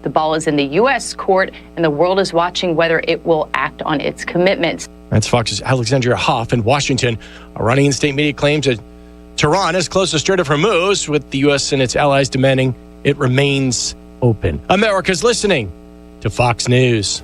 The ball is in the U.S. court, and the world is watching whether it will act on its commitments. That's Fox's Alexandria Hoff in Washington. Iranian state media claims that Tehran is close to Strait of Hormuz, with the U.S. and its allies demanding it remains open. America's listening to Fox News.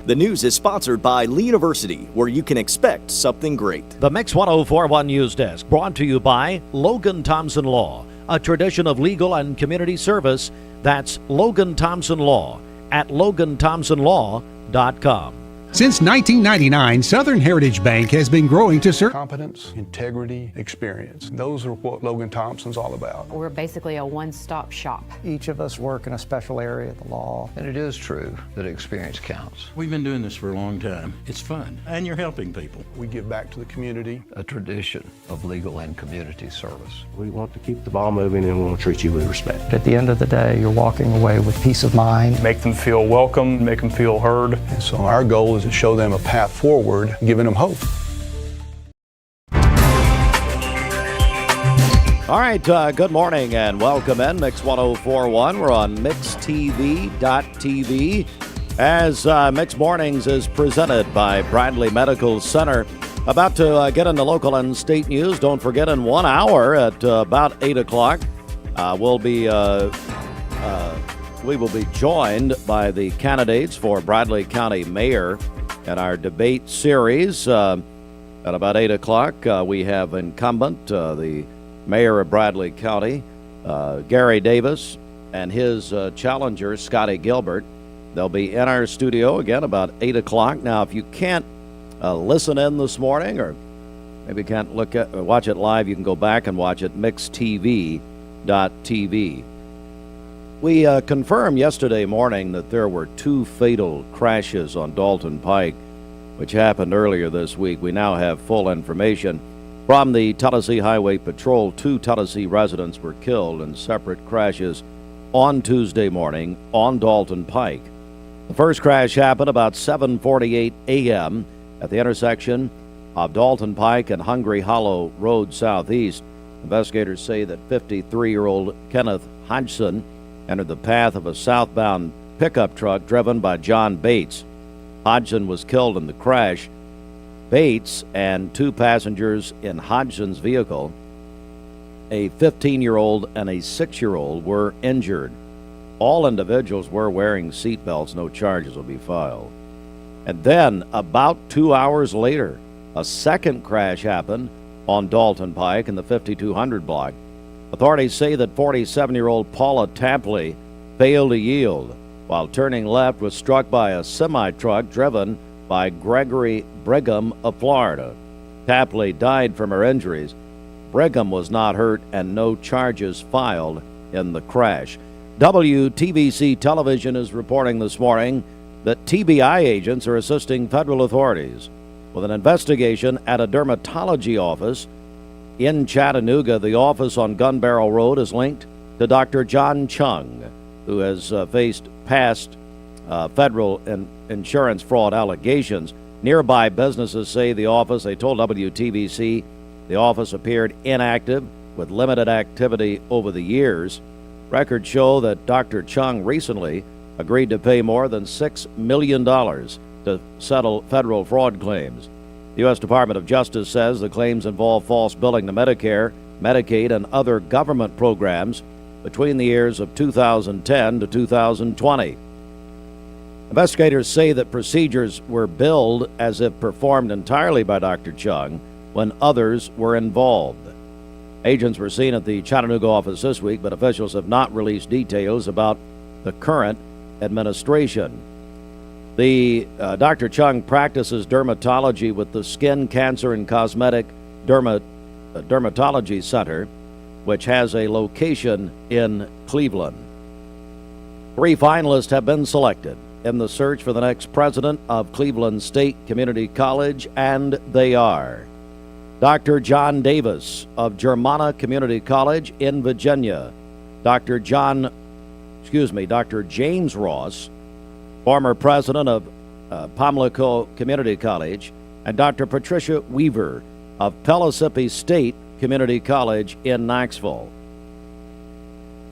The news is sponsored by Lee University, where you can expect something great. The Mix 1041 News Desk, brought to you by Logan Thompson Law, a tradition of legal and community service. That's Logan Thompson Law at loganthompsonlaw.com. Since 1999, Southern Heritage Bank has been growing to serve competence, integrity, experience. Those are what Logan Thompson's all about. We're basically a one-stop shop. Each of us work in a special area of the law. And it is true that experience counts. We've been doing this for a long time. It's fun, and you're helping people. We give back to the community. A tradition of legal and community service. We want to keep the ball moving, and we want to treat you with respect. At the end of the day, you're walking away with peace of mind. Make them feel welcome, make them feel heard. And so our goal is to show them a path forward, giving them hope. All right, good morning and welcome in Mix 1041. We're on mixtv.tv as Mix Mornings is presented by Bradley Medical Center. About to get into local and state news. Don't forget, in 1 hour at about 8 o'clock, we will be joined by the candidates for Bradley County Mayor in our debate series. At about 8 o'clock, we have incumbent, the Mayor of Bradley County, Gary Davis, and his challenger, Scotty Gilbert. They'll be in our studio again about 8 o'clock. Now, if you can't listen in this morning, or maybe can't watch it live, you can go back and watch it, mixtv.tv. We confirmed yesterday morning that there were 2 fatal crashes on Dalton Pike, which happened earlier this week. We now have full information from the Tennessee Highway Patrol. 2 Tennessee residents were killed in separate crashes on Tuesday morning on Dalton Pike. The first crash happened about 7:48 a.m. at the intersection of Dalton Pike and Hungry Hollow Road Southeast. Investigators say that 53-year-old Kenneth Hodgson entered the path of a southbound pickup truck driven by John Bates. Hodgson was killed in the crash. Bates and 2 passengers in Hodgson's vehicle, a 15-year-old and a 6-year-old, were injured. All individuals were wearing seatbelts. No charges will be filed. And then, about 2 hours later, a second crash happened on Dalton Pike in the 5200 block. Authorities say that 47-year-old Paula Tapley failed to yield while turning left, was struck by a semi-truck driven by Gregory Brigham of Florida. Tapley died from her injuries. Brigham was not hurt and no charges filed in the crash. WTVC Television is reporting this morning that TBI agents are assisting federal authorities with an investigation at a dermatology office in Chattanooga. The office on Gun Barrel Road is linked to Dr. John Chung, who has faced past federal insurance fraud allegations. Nearby businesses say they told WTVC the office appeared inactive with limited activity over the years. Records show that Dr. Chung recently agreed to pay more than $6 million to settle federal fraud claims. The U.S. Department of Justice says the claims involve false billing to Medicare, Medicaid, and other government programs between the years of 2010 to 2020. Investigators say that procedures were billed as if performed entirely by Dr. Chung when others were involved. Agents were seen at the Chattanooga office this week, but officials have not released details about the current administration. The Dr. Chung practices dermatology with the Skin Cancer and Cosmetic Dermatology Center, which has a location in Cleveland. 3 finalists have been selected in the search for the next president of Cleveland State Community College, and they are Dr. John Davis of Germanna Community College in Virginia, Dr. James Ross, former president of Pamlico Community College, and Dr. Patricia Weaver of Pellissippi State Community College in Knoxville.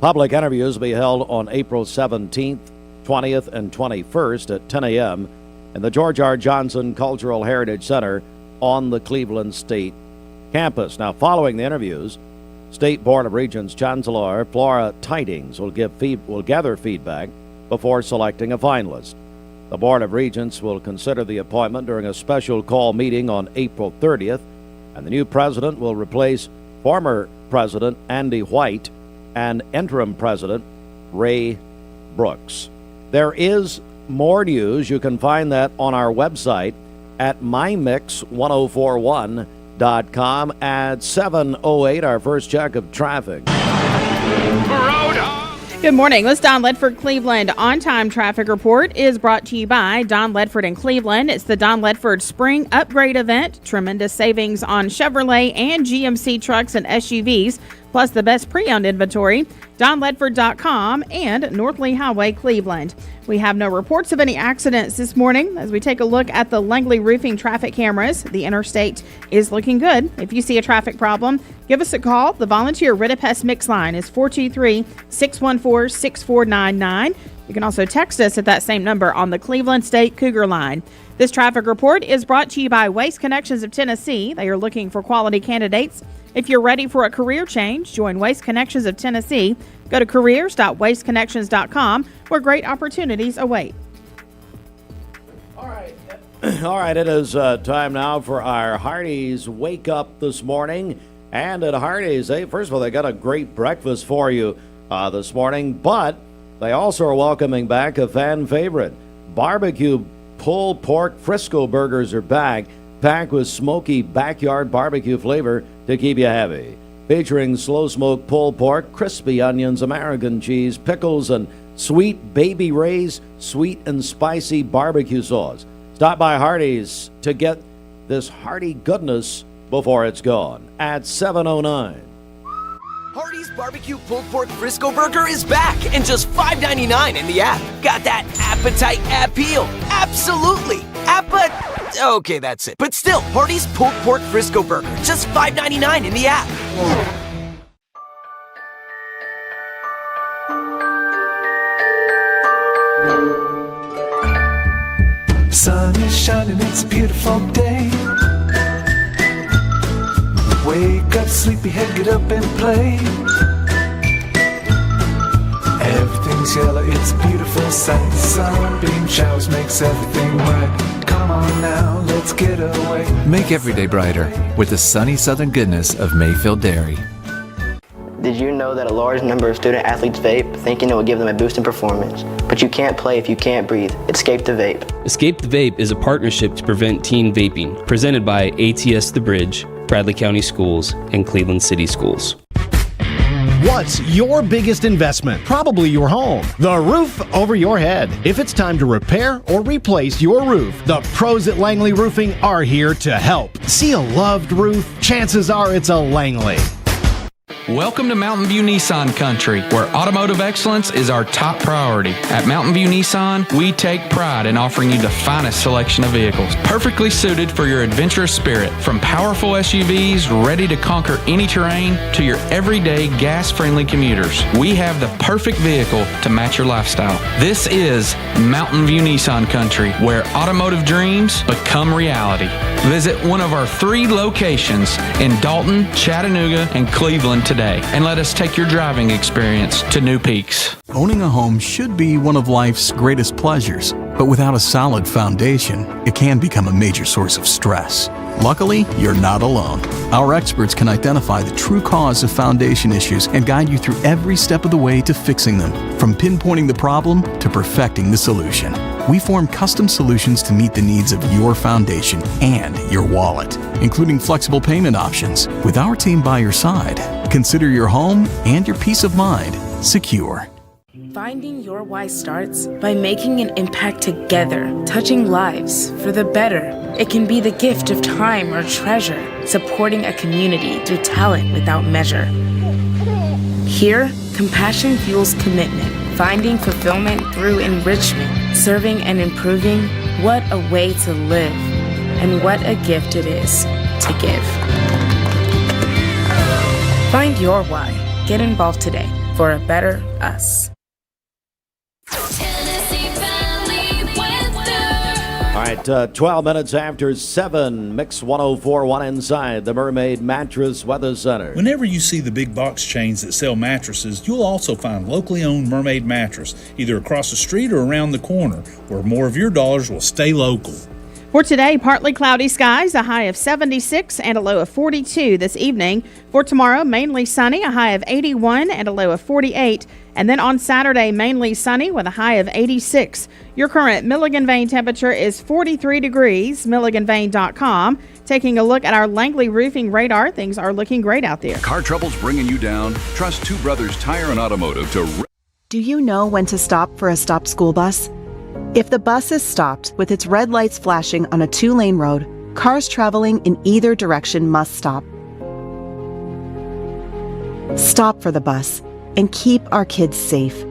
Public interviews will be held on April 17th, 20th, and 21st at 10 a.m. in the George R. Johnson Cultural Heritage Center on the Cleveland State campus. Now, following the interviews, State Board of Regents Chancellor Flora Tidings will gather feedback before selecting a finalist. The Board of Regents will consider the appointment during a special call meeting on April 30th, and the new president will replace former President Andy White and interim President Ray Brooks. There is more news. You can find that on our website at mymix1041.com at 7:08. Our first check of traffic. Good morning. This is Don Ledford Cleveland on-time traffic report is brought to you by Don Ledford in Cleveland. It's the Don Ledford Spring Upgrade Event. Tremendous savings on Chevrolet and GMC trucks and SUVs, plus the best pre-owned inventory. DonLedford.com and North Lee Highway, Cleveland. We have no reports of any accidents this morning. As we take a look at the Langley Roofing traffic cameras, the interstate is looking good. If you see a traffic problem, give us a call. The volunteer Ridipest Mix line is 423-614-6499. You can also text us at that same number on the Cleveland State Cougar line. This traffic report is brought to you by Waste Connections of Tennessee. They are looking for quality candidates. If you're ready for a career change, join Waste Connections of Tennessee. Go to careers.wasteconnections.com where great opportunities await. All right, it is time now for our Hardee's Wake Up this morning. And at Hardee's, first of all, they got a great breakfast for you this morning, but they also are welcoming back a fan favorite. Barbecue pulled pork Frisco burgers are back, packed with smoky backyard barbecue flavor to keep you heavy. Featuring slow-smoked pulled pork, crispy onions, American cheese, pickles, and sweet Baby Ray's sweet and spicy barbecue sauce. Stop by Hardee's to get this hearty goodness before it's gone at 7:09. Hardee's Barbecue Pulled Pork Frisco Burger is back and just $5.99 in the app. Got that appetite appeal? Absolutely. Okay, that's it. But still, Hardee's Pulled Pork Frisco Burger, just $5.99 in the app. Sun is shining, it's a beautiful day. Wake up, sleepyhead, get up and play. Everything's yellow, it's a beautiful sight. Sunbeam showers makes everything right. Come on now, let's get away. Make every day brighter with the sunny southern goodness of Mayfield Dairy. Did you know that a large number of student athletes vape, thinking it will give them a boost in performance? But you can't play if you can't breathe. Escape the Vape. Escape the Vape is a partnership to prevent teen vaping, presented by ATS The Bridge, Bradley County Schools, and Cleveland City Schools. What's your biggest investment? Probably your home. The roof over your head. If it's time to repair or replace your roof, the pros at Langley Roofing are here to help. See a loved roof? Chances are it's a Langley. Welcome to Mountain View Nissan Country, where automotive excellence is our top priority. At Mountain View Nissan, we take pride in offering you the finest selection of vehicles, perfectly suited for your adventurous spirit. From powerful SUVs ready to conquer any terrain to your everyday gas-friendly commuters, we have the perfect vehicle to match your lifestyle. This is Mountain View Nissan Country, where automotive dreams become reality. Visit one of our 3 locations in Dalton, Chattanooga, and Cleveland today, and let us take your driving experience to new peaks. Owning a home should be one of life's greatest pleasures, but without a solid foundation, it can become a major source of stress. Luckily, you're not alone. Our experts can identify the true cause of foundation issues and guide you through every step of the way to fixing them, from pinpointing the problem to perfecting the solution. We form custom solutions to meet the needs of your foundation and your wallet, including flexible payment options. With our team by your side, consider your home and your peace of mind secure. Finding your why starts by making an impact together, touching lives for the better. It can be the gift of time or treasure, supporting a community through talent without measure. Here, compassion fuels commitment, finding fulfillment through enrichment, serving and improving. What a way to live, and what a gift it is to give. Find your why. Get involved today for a better us. All right, 12 minutes after 7, Mix 104.1 inside the Mermaid Mattress Weather Center. Whenever you see the big box chains that sell mattresses, you'll also find locally owned Mermaid Mattress, either across the street or around the corner, where more of your dollars will stay local. For today, partly cloudy skies, a high of 76 and a low of 42 this evening. For tomorrow, mainly sunny, a high of 81 and a low of 48. And then on Saturday, mainly sunny with a high of 86. Your current Milligan Vein temperature is 43 degrees, milliganvein.com. Taking a look at our Langley roofing radar, things are looking great out there. Car trouble's bringing you down? Trust Two Brothers Tire and Automotive to... Do you know when to stop for a stopped school bus? If the bus is stopped with its red lights flashing on a 2-lane road, cars traveling in either direction must stop. Stop for the bus and keep our kids safe.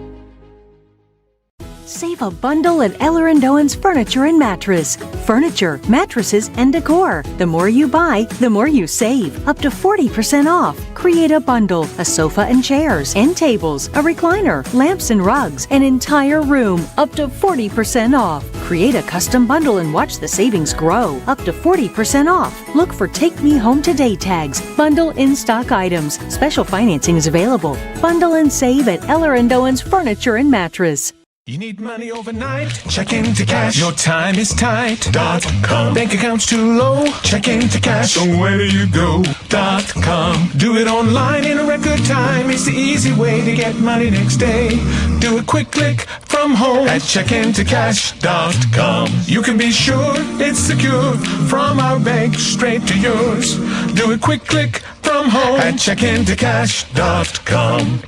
Save a bundle at Eller & Owen's Furniture and Mattress. Furniture, mattresses, and decor. The more you buy, the more you save. Up to 40% off. Create a bundle, a sofa and chairs, and tables, a recliner, lamps and rugs, an entire room. Up to 40% off. Create a custom bundle and watch the savings grow. Up to 40% off. Look for Take Me Home Today tags. Bundle in-stock items. Special financing is available. Bundle and save at Eller & Owen's Furniture and Mattress. You need money overnight? Check into cash. Your time is tight.com. Bank account's too low? Check into cash. So where do you go.com? Do it online in a record time. It's the easy way to get money next day. Do a quick click from home at checkintocash.com. You can be sure it's secure from our bank straight to yours. Do a quick click from home at checkintocash.com.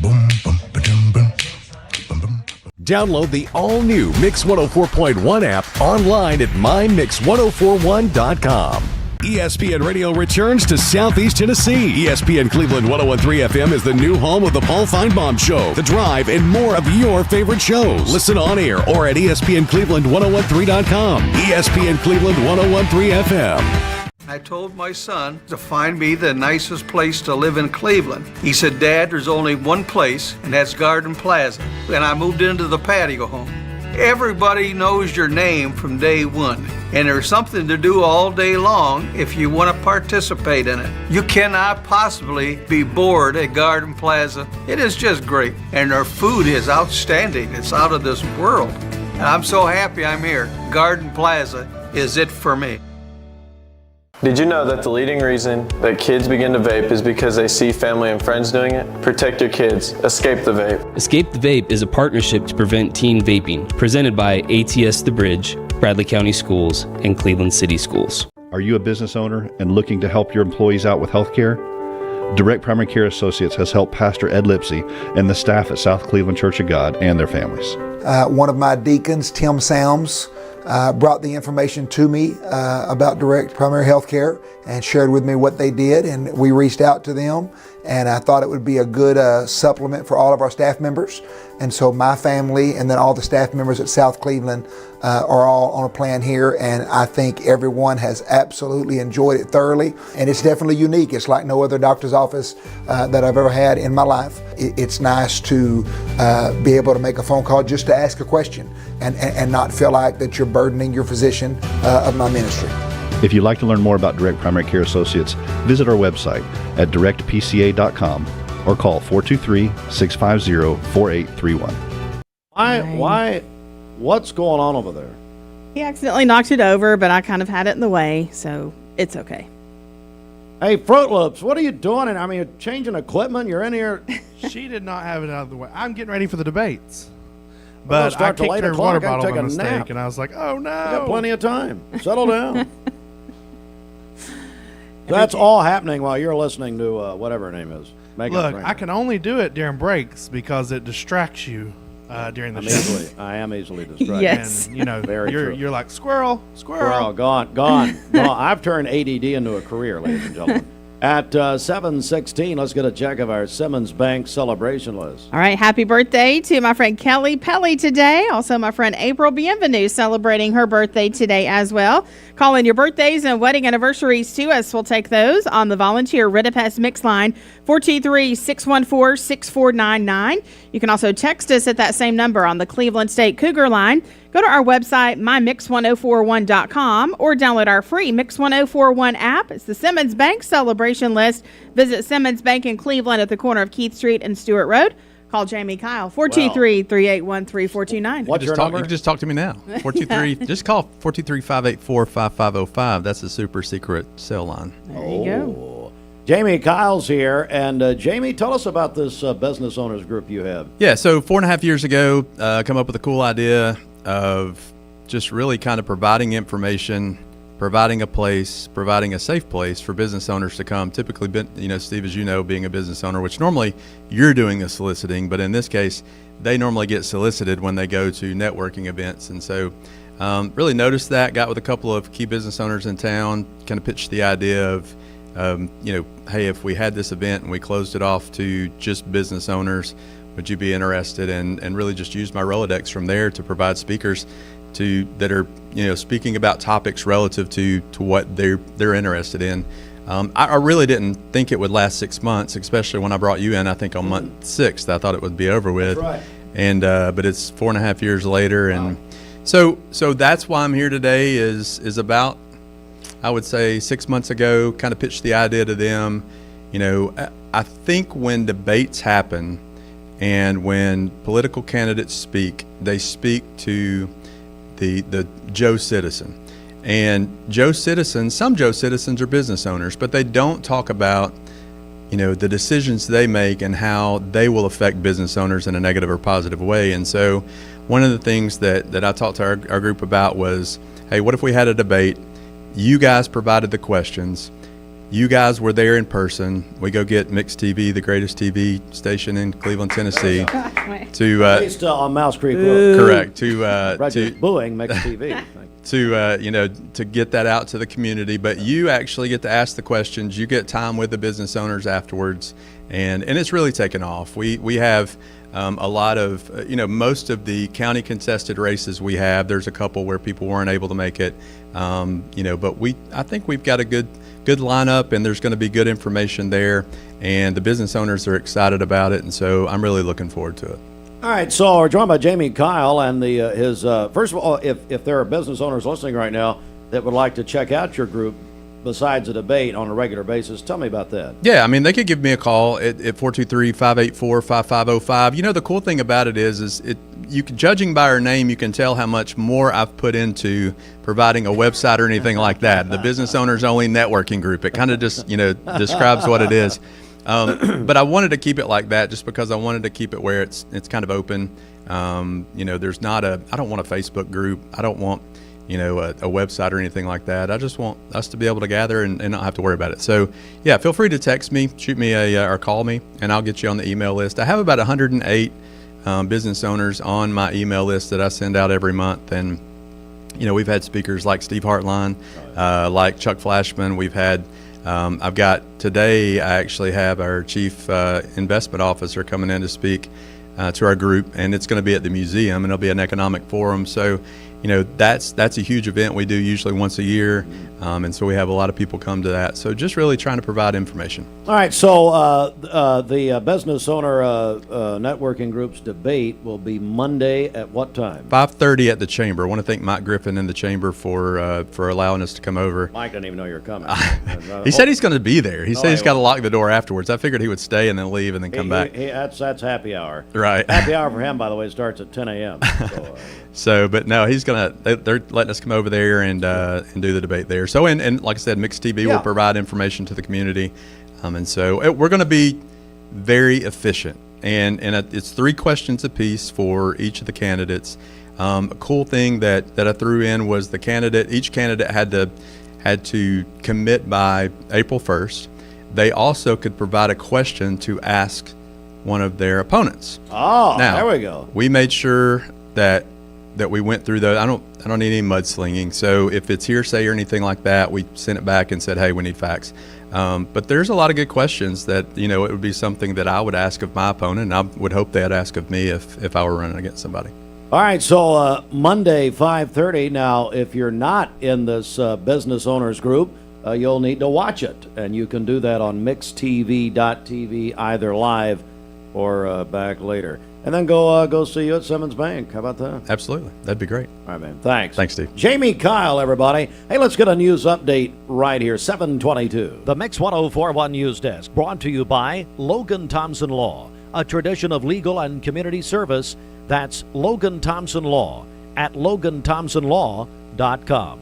Boom, boom, ba-dum, boom. Download the all-new Mix 104.1 app online at mymix1041.com. ESPN Radio returns to Southeast Tennessee. ESPN Cleveland 101.3 FM is the new home of the Paul Feinbaum Show, The Drive, and more of your favorite shows. Listen on air or at ESPNCleveland1013.com. ESPN Cleveland 101.3 FM. I told my son to find me the nicest place to live in Cleveland. He said, Dad, there's only one place, and that's Garden Plaza. And I moved into the patio home. Everybody knows your name from day one, and there's something to do all day long if you want to participate in it. You cannot possibly be bored at Garden Plaza. It is just great, and their food is outstanding. It's out of this world. And I'm so happy I'm here. Garden Plaza is it for me. Did you know that the leading reason that kids begin to vape is because they see family and friends doing it? Protect your kids. Escape the Vape. Escape the Vape is a partnership to prevent teen vaping, presented by ATS The Bridge, Bradley County Schools, and Cleveland City Schools. Are you a business owner and looking to help your employees out with health care? Direct Primary Care Associates has helped Pastor Ed Lipsey and the staff at South Cleveland Church of God and their families. One of my deacons, Tim Sams, brought the information to me about direct primary health care and shared with me what they did, and we reached out to them, and I thought it would be a good supplement for all of our staff members. And so my family and then all the staff members at South Cleveland are all on a plan here, and I think everyone has absolutely enjoyed it thoroughly, and it's definitely unique. It's like no other doctor's office that I've ever had in my life. It's nice to be able to make a phone call just to ask a question and not feel like that you're burdening your physician of my ministry. If you'd like to learn more about Direct Primary Care Associates, visit our website at directpca.com or call 423-650-4831. Why? What's going on over there? He accidentally knocked it over, but I kind of had it in the way, so it's okay. Hey, Fruit Loops, what are you doing? I mean, you're changing equipment. You're in here. She did not have it out of the way. I'm getting ready for the debates. Well, But I kicked her water bottle take by a mistake, nap. and I was like, oh, no. You got plenty of time. Settle down. That's all happening while you're listening to whatever her name is. Megan Look, Franklin. I can only do it during breaks because it distracts you during the show. I am easily distracted. Yes. And, you know, Very true. you're like, squirrel. Gone. I've turned ADD into a career, ladies and gentlemen. At 7:16, let's get a check of our Simmons Bank celebration list. All right, happy birthday to my friend Kelly Pelly today. Also, my friend April Bienvenue celebrating her birthday today as well. Call in your birthdays and wedding anniversaries to us. We'll take those on the volunteer Ridipest Mix line 423-614-6499. You can also text us at that same number on the Cleveland State Cougar line. Go to our website, mymix1041.com, or download our free Mix 1041 app. It's the Simmons Bank celebration list. Visit Simmons Bank in Cleveland at the corner of Keith Street and Stewart Road. Call Jamie Kyle, 423-381-3429. What's your number? You can just talk to me now. 423. Just call 423-584-5505. That's a super secret cell line. There you go. Jamie Kyle's here. And Jamie, tell us about this business owners group you have. Yeah, so 4.5 years ago, come up with a cool idea of just really kind of providing information, providing a place, providing a safe place for business owners to come. Typically, Steve, as you know, being a business owner, which normally you're doing the soliciting, but in this case, they normally get solicited when they go to networking events. And so really noticed that, got with a couple of key business owners in town, kind of pitched the idea of, hey, if we had this event and we closed it off to just business owners, would you be interested? And really just use my Rolodex from there to provide speakers that are speaking about topics relative to what they're interested in. I really didn't think it would last 6 months, especially when I brought you in. I think on month 6th, I thought it would be over with. That's right. And but it's 4.5 years later, and so that's why I'm here today. Is about, I would say, 6 months ago, kind of pitched the idea to them. I think when debates happen and when political candidates speak, they speak to the Joe citizen. And some Joe citizens are business owners, but they don't talk about, the decisions they make and how they will affect business owners in a negative or positive way. And so one of the things that I talked to our group about was, hey, what if we had a debate? You guys provided the questions. You guys were there in person. We go get Mix TV, the greatest TV station in Cleveland, Tennessee, Based on Mouse Creek Road. Correct. Booing Mix TV. To get that out to the community, but you actually get to ask the questions. You get time with the business owners afterwards, and it's really taken off. We have a lot of most of the county contested races we have. There's a couple where people weren't able to make it, but I think we've got a good lineup, and there's going to be good information there, and the business owners are excited about it, and so I'm really looking forward to it. All right, so we're joined by Jamie Kyle, and his first of all, if there are business owners listening right now that would like to check out your group besides a debate on a regular basis, tell me about that. Yeah, they could give me a call at 423-584-5505. The cool thing about it is judging by our name, you can tell how much more I've put into providing a website or anything like that. The business owners only networking group. It kind of just describes what it is. But I wanted to keep it like that just because I wanted to keep it where it's kind of open. There's not I don't want a Facebook group. I don't want a website or anything like that. I just want us to be able to gather and not have to worry about it. So yeah, feel free to text me, shoot me or call me, and I'll get you on the email list. I have about 108 business owners on my email list that I send out every month, and we've had speakers like Steve Hartline, like Chuck Flashman. We've had I've got today, I actually have our chief investment officer coming in to speak to our group, and it's going to be at the museum, and it'll be an economic forum. So that's a huge event we do usually once a year, and so we have a lot of people come to that. So just really trying to provide information. All right, so the business owner networking group's debate will be Monday at what time? 5:30 at the chamber. I want to thank Mike Griffin in the chamber for allowing us to come over. Mike didn't even know you were coming. He said he's going to be there. He said he's got to lock the door afterwards. I figured he would stay and then leave and then come back. That's happy hour. Right. Happy hour for him, by the way, starts at 10 a.m. But no, they're letting us come over there and do the debate there. So, and like I said, Mix TV will provide information to the community. And so we're going to be very efficient. And it's 3 questions apiece for each of the candidates. A cool thing that I threw in was each candidate had to commit by April 1st. They also could provide a question to ask one of their opponents. Oh, now, there we go. We made sure that we went through those. I don't need any mudslinging. So if it's hearsay or anything like that, we sent it back and said, hey, we need facts. But there's a lot of good questions that, it would be something that I would ask of my opponent, and I would hope they'd ask of me if I were running against somebody. All right, so Monday, 5:30. Now, if you're not in this business owners group, you'll need to watch it. And you can do that on mixtv.tv, either live or back later. And then go see you at Simmons Bank. How about that? Absolutely. That'd be great. All right, man. Thanks. Thanks, Steve. Jamie Kyle, everybody. Hey, let's get a news update right here, 722. The Mix 104.1 News Desk, brought to you by Logan Thompson Law, a tradition of legal and community service. That's Logan Thompson Law at LoganThompsonLaw.com.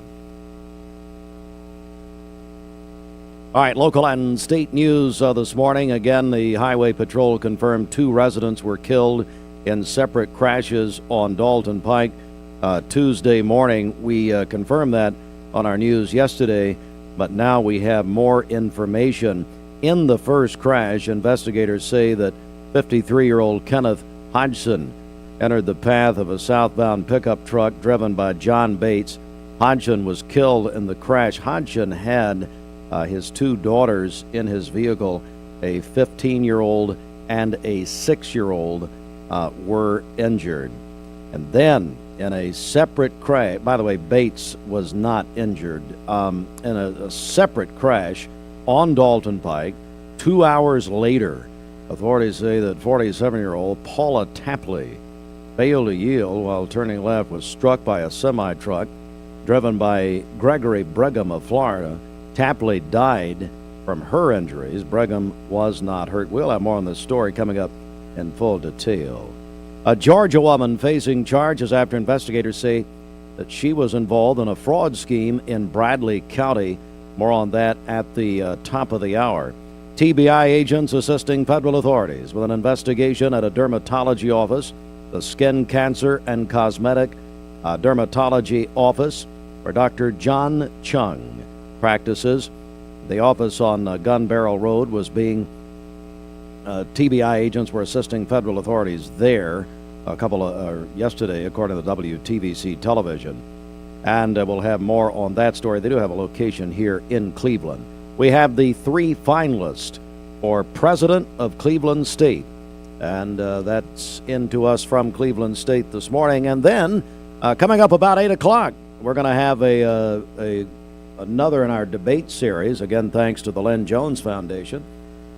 All right, local and state news this morning. Again, the Highway Patrol confirmed 2 residents were killed in separate crashes on Dalton Pike Tuesday morning. We confirmed that on our news yesterday, but now we have more information. In the first crash, investigators say that 53-year-old Kenneth Hodgson entered the path of a southbound pickup truck driven by John Bates. Hodgson was killed in the crash. Hodgson had his 2 daughters in his vehicle. A 15-year-old and a 6-year-old were injured. And then in a separate crash, by the way, Bates was not injured, in a separate crash on Dalton Pike 2 hours later, authorities say that 47-year-old Paula Tapley failed to yield while turning left, was struck by a semi-truck driven by Gregory Brigham of Florida. Tapley died from her injuries. Brigham was not hurt. We'll have more on this story coming up in full detail. A Georgia woman facing charges after investigators say that she was involved in a fraud scheme in Bradley County. More on that at the top of the hour. TBI agents assisting federal authorities with an investigation at a dermatology office, the Skin Cancer and Cosmetic Dermatology Office, where Dr. John Chung practices. The office on Gun Barrel Road was being TBI agents were assisting federal authorities there yesterday, according to WTVC television. And we'll have more on that story. They do have a location here in Cleveland. We have the 3 finalists for President of Cleveland State. And that's into us from Cleveland State this morning. And then, coming up about 8 o'clock, we're going to have another in our debate series, again thanks to the Len Jones Foundation.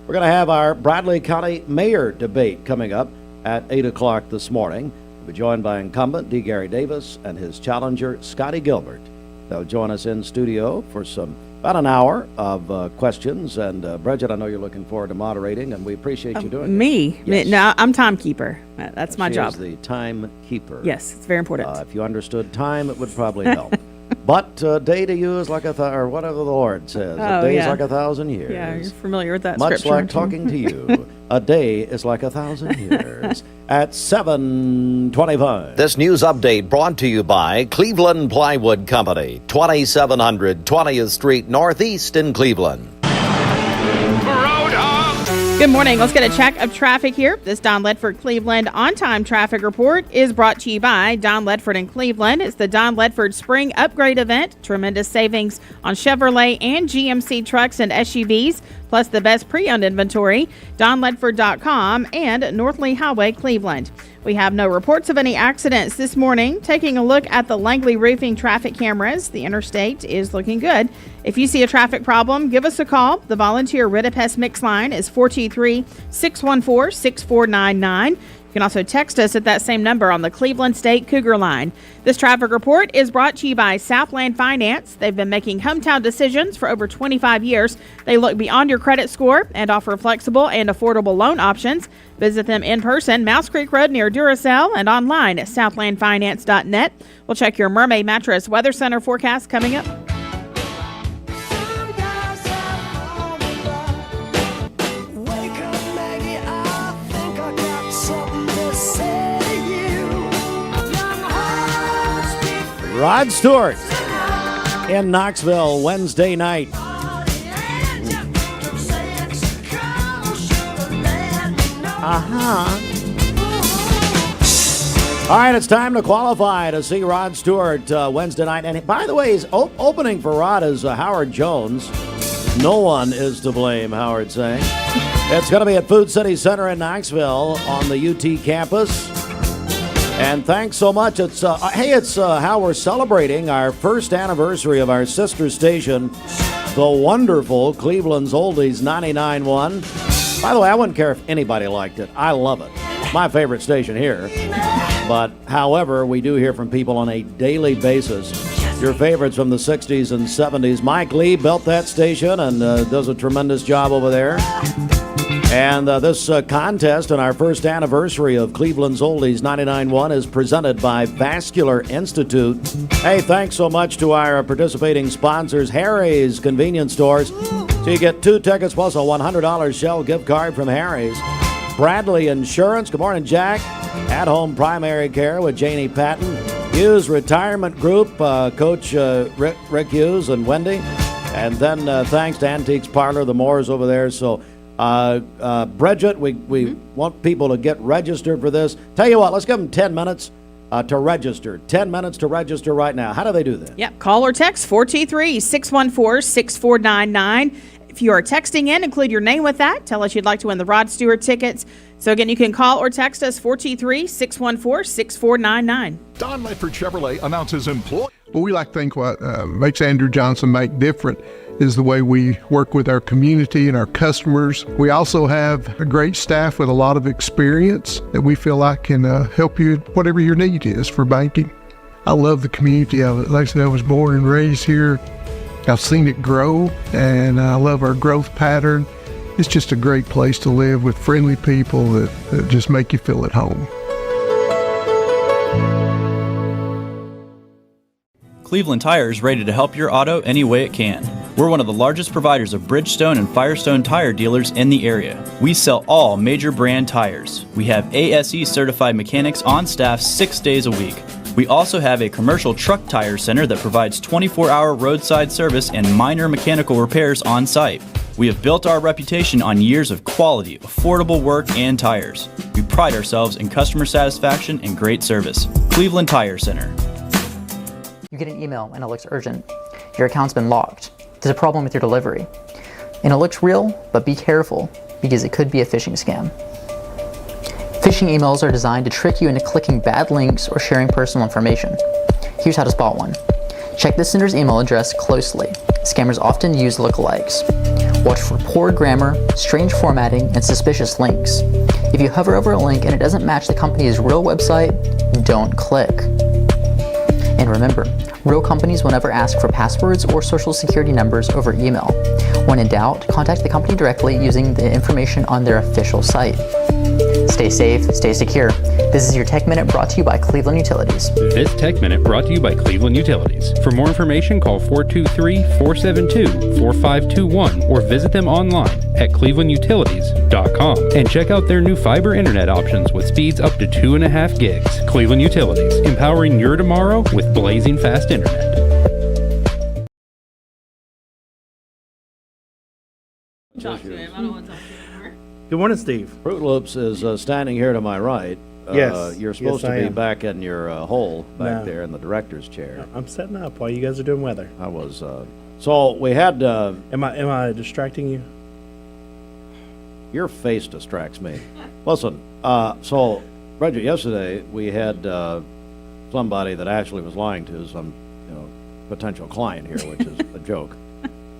We're going to have our Bradley County Mayor debate coming up at 8 o'clock this morning. We'll be joined by incumbent D. Gary Davis and his challenger, Scotty Gilbert. They'll join us in studio for about an hour of questions. And Bridget, I know you're looking forward to moderating, and we appreciate you doing it. Yes. No, I'm timekeeper. That's my job. She is the timekeeper. Yes, it's very important. If you understood time, it would probably help. But a day to you is like or whatever the Lord says. A day is like 1,000 years. Yeah, you're familiar with that Much scripture. like talking to you. A day is like 1,000 years. At 7:25. This news update brought to you by Cleveland Plywood Company, 2700 20th Street Northeast in Cleveland. Good morning. Let's get a check of traffic here. This Don Ledford Cleveland on-time traffic report is brought to you by Don Ledford in Cleveland. It's the Don Ledford Spring Upgrade Event. Tremendous savings on Chevrolet and GMC trucks and SUVs, plus the best pre-owned inventory. DonLedford.com and North Lee Highway, Cleveland. We have no reports of any accidents this morning. Taking a look at the Langley Roofing traffic cameras, the interstate is looking good. If you see a traffic problem, give us a call. The volunteer Rid-A-Pest Mix line is 423-614-6499. You can also text us at that same number on the Cleveland State Cougar line. This traffic report is brought to you by Southland Finance. They've been making hometown decisions for over 25 years. They look beyond your credit score and offer flexible and affordable loan options. Visit them in person, Mouse Creek Road near Duracell, and online at southlandfinance.net. We'll check your Mermaid Mattress Weather Center forecast coming up. Rod Stewart in Knoxville Wednesday night. All right, it's time to qualify to see Rod Stewart Wednesday night. And by the way, he's opening for Rod is Howard Jones. No one is to blame, Howard saying. It's going to be at Food City Center in Knoxville on the UT campus. And thanks so much. It's how we're celebrating our first anniversary of our sister station, the wonderful Cleveland's Oldies 99.1. By the way, I wouldn't care if anybody liked it. I love it. My favorite station here. But, however, we do hear from people on a daily basis. Your favorites from the 60s and 70s. Mike Lee built that station and does a tremendous job over there. And this contest and our first anniversary of Cleveland's Oldies 99.1 is presented by Vascular Institute. Hey, thanks so much to our participating sponsors, Harry's Convenience Stores. So you get 2 tickets plus a $100 Shell gift card from Harry's. Bradley Insurance. Good morning, Jack. At-home primary care with Janie Patton. Hughes Retirement Group, Coach Rick Hughes and Wendy. And then thanks to Antiques Parlor, the Moores over there. So, Bridget, we want people to get registered for this. Tell you what, let's give them 10 minutes to register. 10 minutes to register right now. How do they do that? Yep. Call or text 423-614-6499. If you are texting in, include your name with that. Tell us you'd like to win the Rod Stewart tickets. So again, you can call or text us 423-614-6499. Don Ledford Chevrolet announces employee. Well, we like to think what makes Andrew Johnson make different is the way we work with our community and our customers. We also have a great staff with a lot of experience that we feel like can help you whatever your need is for banking. I love the community of it. Like I said, I was born and raised here. I've seen it grow, and I love our growth pattern. It's just a great place to live with friendly people that just make you feel at home. Cleveland Tire is ready to help your auto any way it can. We're one of the largest providers of Bridgestone and Firestone tire dealers in the area. We sell all major brand tires. We have ASE certified mechanics on staff 6 days a week. We also have a commercial truck tire center that provides 24-hour roadside service and minor mechanical repairs on site. We have built our reputation on years of quality, affordable work and tires. We pride ourselves in customer satisfaction and great service. Cleveland Tire Center. You get an email and it looks urgent. Your account's been locked. There's a problem with your delivery. And it looks real, but be careful because it could be a phishing scam. Phishing emails are designed to trick you into clicking bad links or sharing personal information. Here's how to spot one. Check the sender's email address closely. Scammers often use lookalikes. Watch for poor grammar, strange formatting, and suspicious links. If you hover over a link and it doesn't match the company's real website, don't click. And remember, real companies will never ask for passwords or social security numbers over email. When in doubt, contact the company directly using the information on their official site. Stay safe, stay secure. This is your Tech Minute brought to you by Cleveland Utilities. This Tech Minute brought to you by Cleveland Utilities. For more information, call 423-472-4521 or visit them online at clevelandutilities.com and check out their new fiber internet options with speeds up to 2.5 gigs. Cleveland Utilities, empowering your tomorrow with blazing fast internet. Talk to him. I don't want to talk to him anymore. Good morning, Steve. Fruit Loops is standing here to my right. Yes. You're supposed Yes, to I be am. back in your hole back No. there in the director's chair. I'm setting up while you guys are doing weather. I was. So we had. Am I distracting you? Your face distracts me. Listen. So, Bridget, yesterday we had somebody that actually was lying to some, potential client here, which is a joke.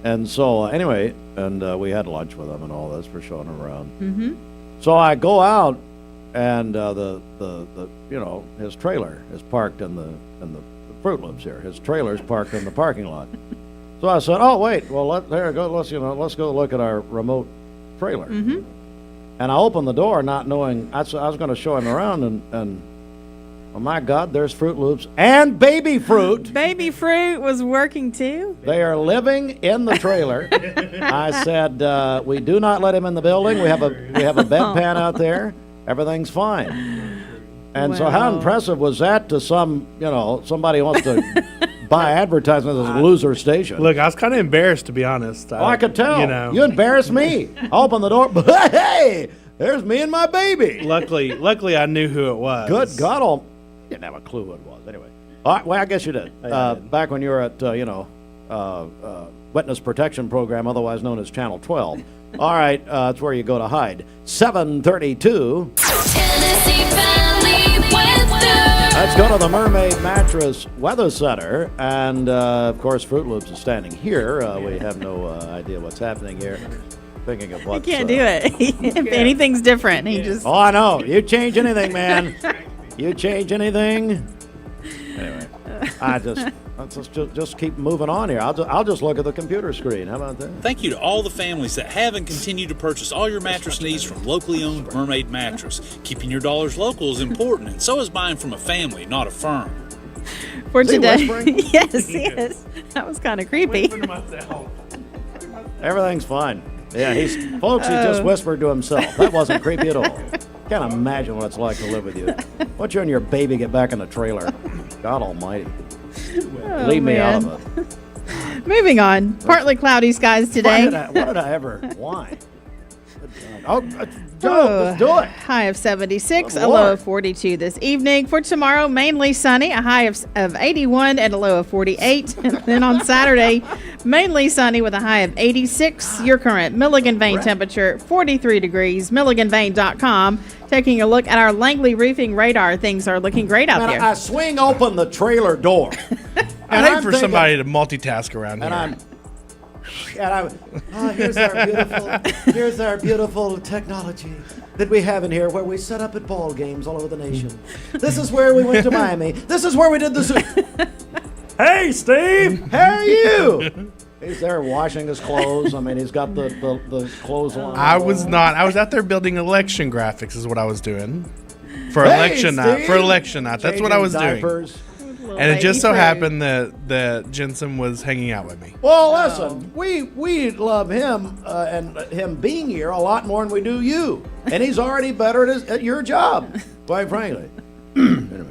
And so anyway, and we had lunch with him and all this for showing him around. Mm-hmm. So I go out, and his trailer is parked in the Fruit Loops here. His trailer's parked in the parking lot. So I said, "Oh wait, well let's go look at our remote trailer." Mm-hmm. And I opened the door, not knowing I was going to show him around, and oh my God, there's Fruit Loops and Baby Fruit. Baby Fruit was working too. They are living in the trailer. I said, we do not let him in the building. We have a bedpan out there. Everything's fine. And so how impressive was that to somebody who wants to buy advertising at this loser station? Look, I was kind of embarrassed, to be honest. I could tell. You embarrassed me. I opened the door, but hey, there's me and my baby. Luckily, I knew who it was. Good God, didn't have a clue who it was. Anyway, all right. Well, I guess you did. Back when you were at Witness Protection Program, otherwise known as Channel 12. All right, that's where you go to hide. 7:32. Let's go to the Mermaid Mattress Weather Center. And, of course, Fruit Loops is standing here. We have no idea what's happening here. Thinking of what. He can't do it. If anything's different, he just. Oh, I know. You change anything, man. You change anything. Anyway, let's just keep moving on here. I'll just look at the computer screen. How about that? Thank you to all the families that have and continue to purchase all your mattress needs from locally owned Mermaid Mattress. Keeping your dollars local is important, and so is buying from a family, not a firm. For today, yes. That was kind of creepy. Everything's fine. Yeah, he just whispered to himself. That wasn't creepy at all. Can't imagine what it's like to live with you. Once you and your baby get back in the trailer, God Almighty, leave me out of it. Moving on. Partly cloudy skies today. What did I ever? Why? Let's do it. High of 76, a low of 42 this evening. For tomorrow, mainly sunny, a high of 81 and a low of 48. And then on Saturday, mainly sunny with a high of 86. Your current Milligan Vane temperature, 43 degrees. MilliganVane.com. Taking a look at our Langley roofing radar. Things are looking great out there. I swing open the trailer door. I'd hate for somebody to multitask around here. Here's our beautiful technology that we have in here, where we set up at ball games all over the nation. This is where we went to Miami. This is where we did the. Hey, Steve, how are you? He's there washing his clothes. I mean, he's got the clothes on. I was not. I was out there building election graphics. Is what I was doing for election night. For election night, that's what I was doing. And it just so happened that Jensen was hanging out with me. Well, listen, we love him and him being here a lot more than we do you. And he's already better at your job, quite frankly. Anyway.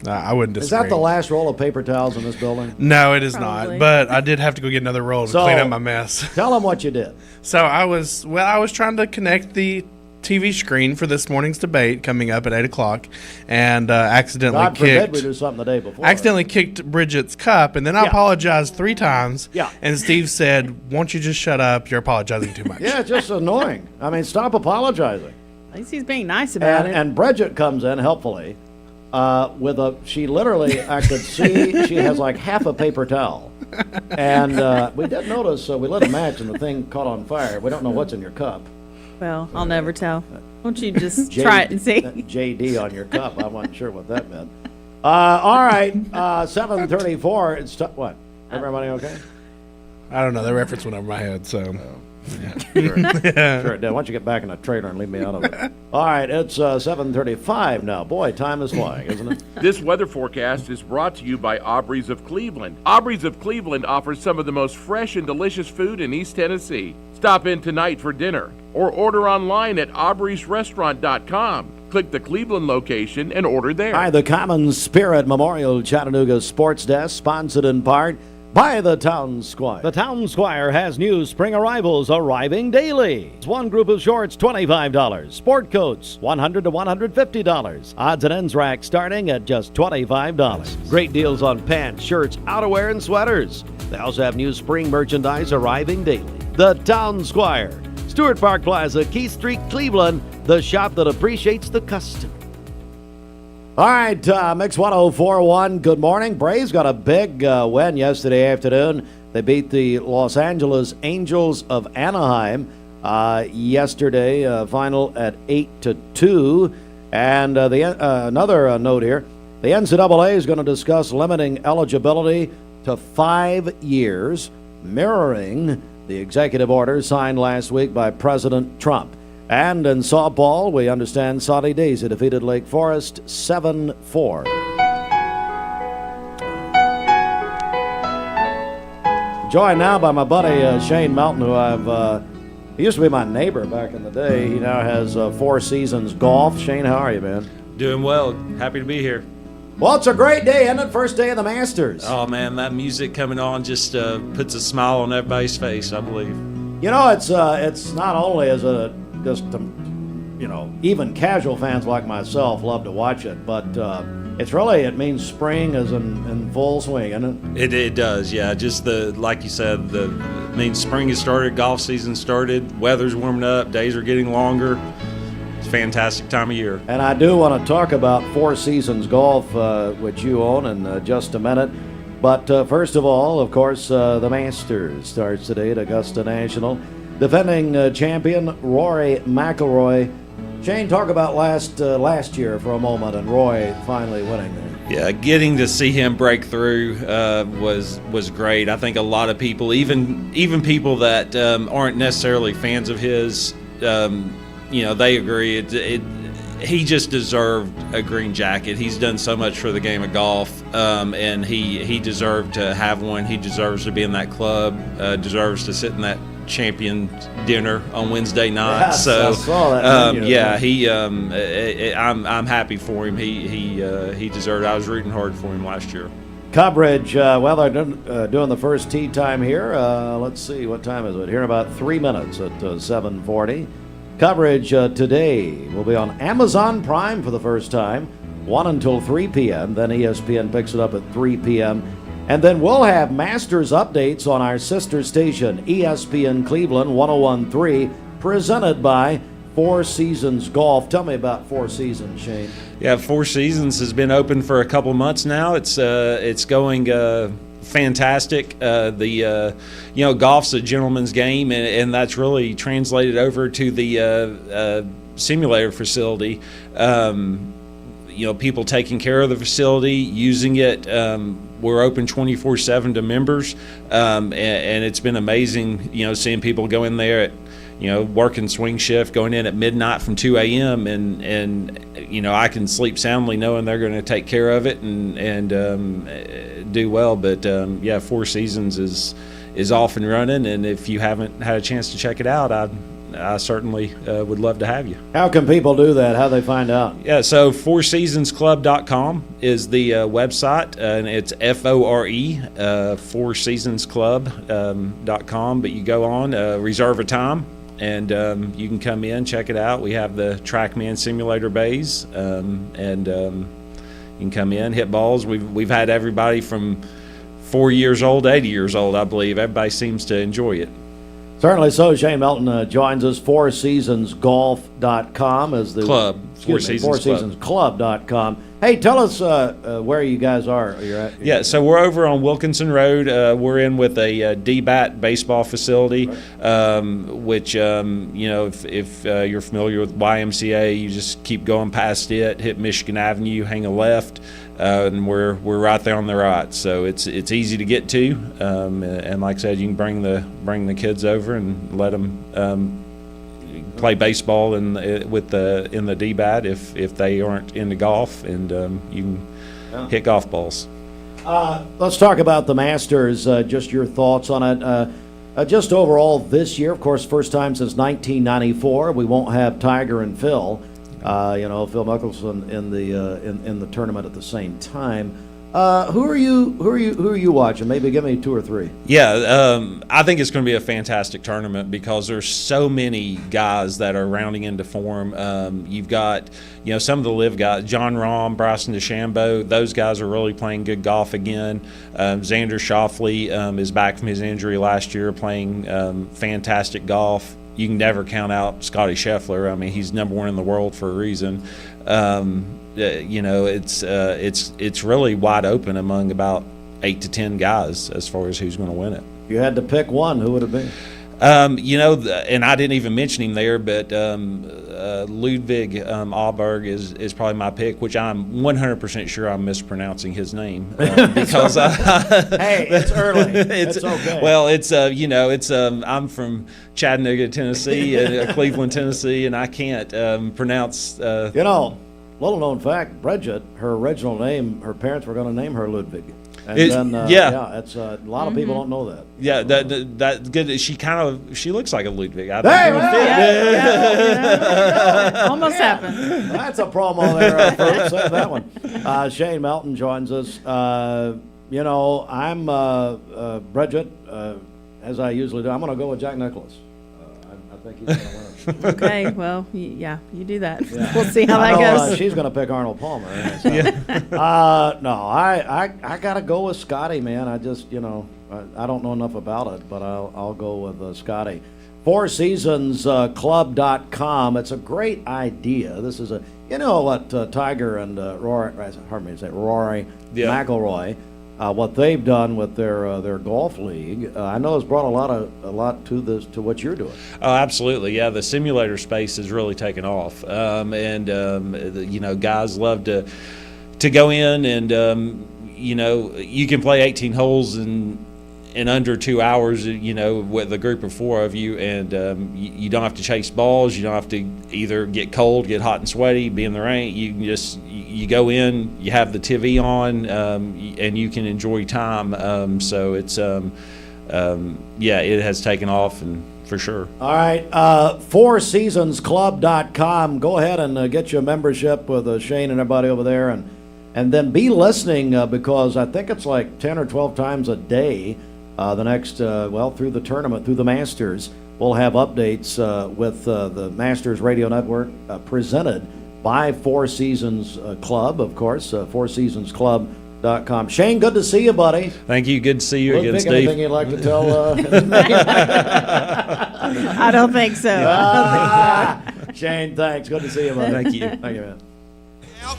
I wouldn't disagree. Is that the last roll of paper towels in this building? No, it is not. But I did have to go get another roll to clean up my mess. Tell them what you did. So I was trying to connect the TV screen for this morning's debate coming up at 8 o'clock, and accidentally God forbid we do something the day before. Accidentally kicked Bridget's cup, and then I apologized 3 times. Yeah. And Steve said, "Won't you just shut up? You're apologizing too much." Yeah, it's just annoying. I mean, stop apologizing. At least he's being nice about it. And Bridget comes in helpfully with she literally, I could see she has like half a paper towel. And we did notice, we lit a match and the thing caught on fire. We don't know what's in your cup. Well, I'll never tell. Won't you just try it and see? JD on your cup. I wasn't sure what that meant. All right, 7:34. It's what? Everybody okay? I don't know. That reference went over my head, so. Yeah. Sure it did. Why don't you get back in the trailer and leave me out of it? All right, it's 7:35 now. Boy, time is flying, isn't it? This weather forecast is brought to you by Aubrey's of Cleveland. Aubrey's of Cleveland offers some of the most fresh and delicious food in East Tennessee. Stop in tonight for dinner or order online at aubreysrestaurant.com. Click the Cleveland location and order there. By the Common Spirit Memorial Chattanooga Sports Desk, sponsored in part by the Town Squire. The Town Squire has new spring arrivals arriving daily. One group of shorts, $25. Sport coats, $100 to $150. Odds and ends rack starting at just $25. Great deals on pants, shirts, outerwear, and sweaters. They also have new spring merchandise arriving daily. The Town Squire, Stewart Park Plaza, Keith Street, Cleveland, the shop that appreciates the customer. All right, Mix 104.1, good morning. Braves got a big win yesterday afternoon. They beat the Los Angeles Angels of Anaheim yesterday, final at 8-2. And another note here, the NCAA is going to discuss limiting eligibility to 5 years, mirroring the executive order signed last week by President Trump. And in softball, we understand Saudi Daisy defeated Lake Forest 7-4. Joined now by my buddy Shane Melton, who he used to be my neighbor back in the day. He now has 4 Seasons Golf. Shane, how are you, man? Doing well. Happy to be here. Well, it's a great day, isn't it? First day of the Masters. Oh, man, that music coming on just puts a smile on everybody's face, I believe. You know, it's not only is it just, even casual fans like myself love to watch it, but it means spring is in full swing, isn't it? It does, yeah. Just like you said, it means spring has started, golf season started, weather's warming up, days are getting longer. fantastic time of year. And I do want to talk about Four Seasons Golf, which you own, in just a minute. But first of all, of course, the Masters starts today at Augusta National. Defending champion Rory McIlroy. Shane, talk about last year for a moment, and Roy finally winning there. Yeah, getting to see him break through was great. I think a lot of people, even people that aren't necessarily fans of his, they agree. He just deserved a green jacket. He's done so much for the game of golf, and he deserved to have one. He deserves to be in that club. Deserves to sit in that champion dinner on Wednesday night. Yes, so I saw that I'm happy for him. He deserved it. I was rooting hard for him last year. Coverage, they're doing the first tee time here. Let's see, what time is it? Here in about 3 minutes at 7:40. Coverage today will be on Amazon Prime for the first time, 1 until 3 p.m. Then ESPN picks it up at 3 p.m. And then we'll have Masters updates on our sister station, ESPN Cleveland 101.3, presented by Four Seasons Golf. Tell me about Four Seasons, Shane. Yeah, Four Seasons has been open for a couple months now. It's going fantastic. Golf's a gentleman's game, and that's really translated over to the simulator facility. People taking care of the facility, using it. We're open 24/7 to members, and it's been amazing, seeing people go in there at, working swing shift, going in at midnight from 2 a.m. and I can sleep soundly knowing they're going to take care of it and do well. But Four Seasons is off and running, and if you haven't had a chance to check it out, I certainly would love to have you. How can people do that? How do they find out? Yeah, so fourseasonsclub.com is the website, and it's FORE, fourseasonsclub.com. But you go on, reserve a time, and you can come in, check it out. We have the TrackMan simulator bays, and you can come in, hit balls. We've had everybody from 4 years old to 80 years old, I believe. Everybody seems to enjoy it. Certainly so. Shane Melton joins us. FourSeasonsGolf.com is the club. FourSeasonsClub.com. Hey, tell us where you guys are. You're at. Yeah, so we're over on Wilkinson Road. We're in with a D-bat baseball facility, which if you're familiar with YMCA, you just keep going past it, hit Michigan Avenue, hang a left. And we're right there on the right, so it's easy to get to, and like I said, you can bring the kids over and let them play baseball in the D-bat if they aren't into golf, and you can hit golf balls. Let's talk about the Masters. Just your thoughts on it. Just overall this year, of course, first time since 1994. We won't have Tiger and Phil. Phil Mickelson in the tournament at the same time. Who are you watching? Maybe give me two or three. Yeah, I think it's going to be a fantastic tournament because there's so many guys that are rounding into form. You've got some of the live guys, John Rahm, Bryson DeChambeau. Those guys are really playing good golf again. Xander Schauffele is back from his injury last year, playing fantastic golf. You can never count out Scotty Scheffler. I mean, he's number one in the world for a reason. It's really wide open among about 8 to 10 guys as far as who's going to win it. If you had to pick one, who would it be? And I didn't even mention him there, but Ludwig Ahlberg is probably my pick, which I'm 100% sure I'm mispronouncing his name because hey, it's early. It's okay. Well, I'm from Chattanooga, Tennessee, and Cleveland, Tennessee, and I can't pronounce. Little known fact: Bridget, her original name, her parents were going to name her Ludwig. And it's a lot of people don't know that. Yeah, that good. She looks like a Ludwig. I think it would fit. Almost happened. That's a promo there, folks. Save that one. Shane Melton joins us. I'm Bridget, as I usually do. I'm going to go with Jack Nicklaus. I think he's going to win. Okay, well, you do that. Yeah. We'll see how that goes. She's going to pick Arnold Palmer. So. No, I got to go with Scotty, man. I just, I don't know enough about it, but I'll go with Scotty. FourSeasonsClub.com. It's a great idea. This is what Tiger and Rory McIlroy, what they've done with their golf league. I know has brought a lot to this, to what you're doing. Oh, absolutely. Yeah, the simulator space has really taken off, guys love to go in and you can play 18 holes in under 2 hours, with a group of 4 of you, and you don't have to chase balls. You don't have to either get cold, get hot and sweaty, be in the rain. You can you go in, you have the TV on, and you can enjoy time. So it's it has taken off, and for sure. All right, FourSeasonsClub.com. Go ahead and get you a membership with Shane and everybody over there, and then be listening because I think it's like 10 or 12 times a day. The next, through the tournament, through the Masters, we'll have updates with the Masters Radio Network presented by Four Seasons Club, of course, FourSeasonsClub.com. Shane, good to see you, buddy. Thank you. Good to see you again, Steve. Anything you'd like to tell? I don't think so. Shane, thanks. Good to see you, buddy. Thank you. Thank you, man.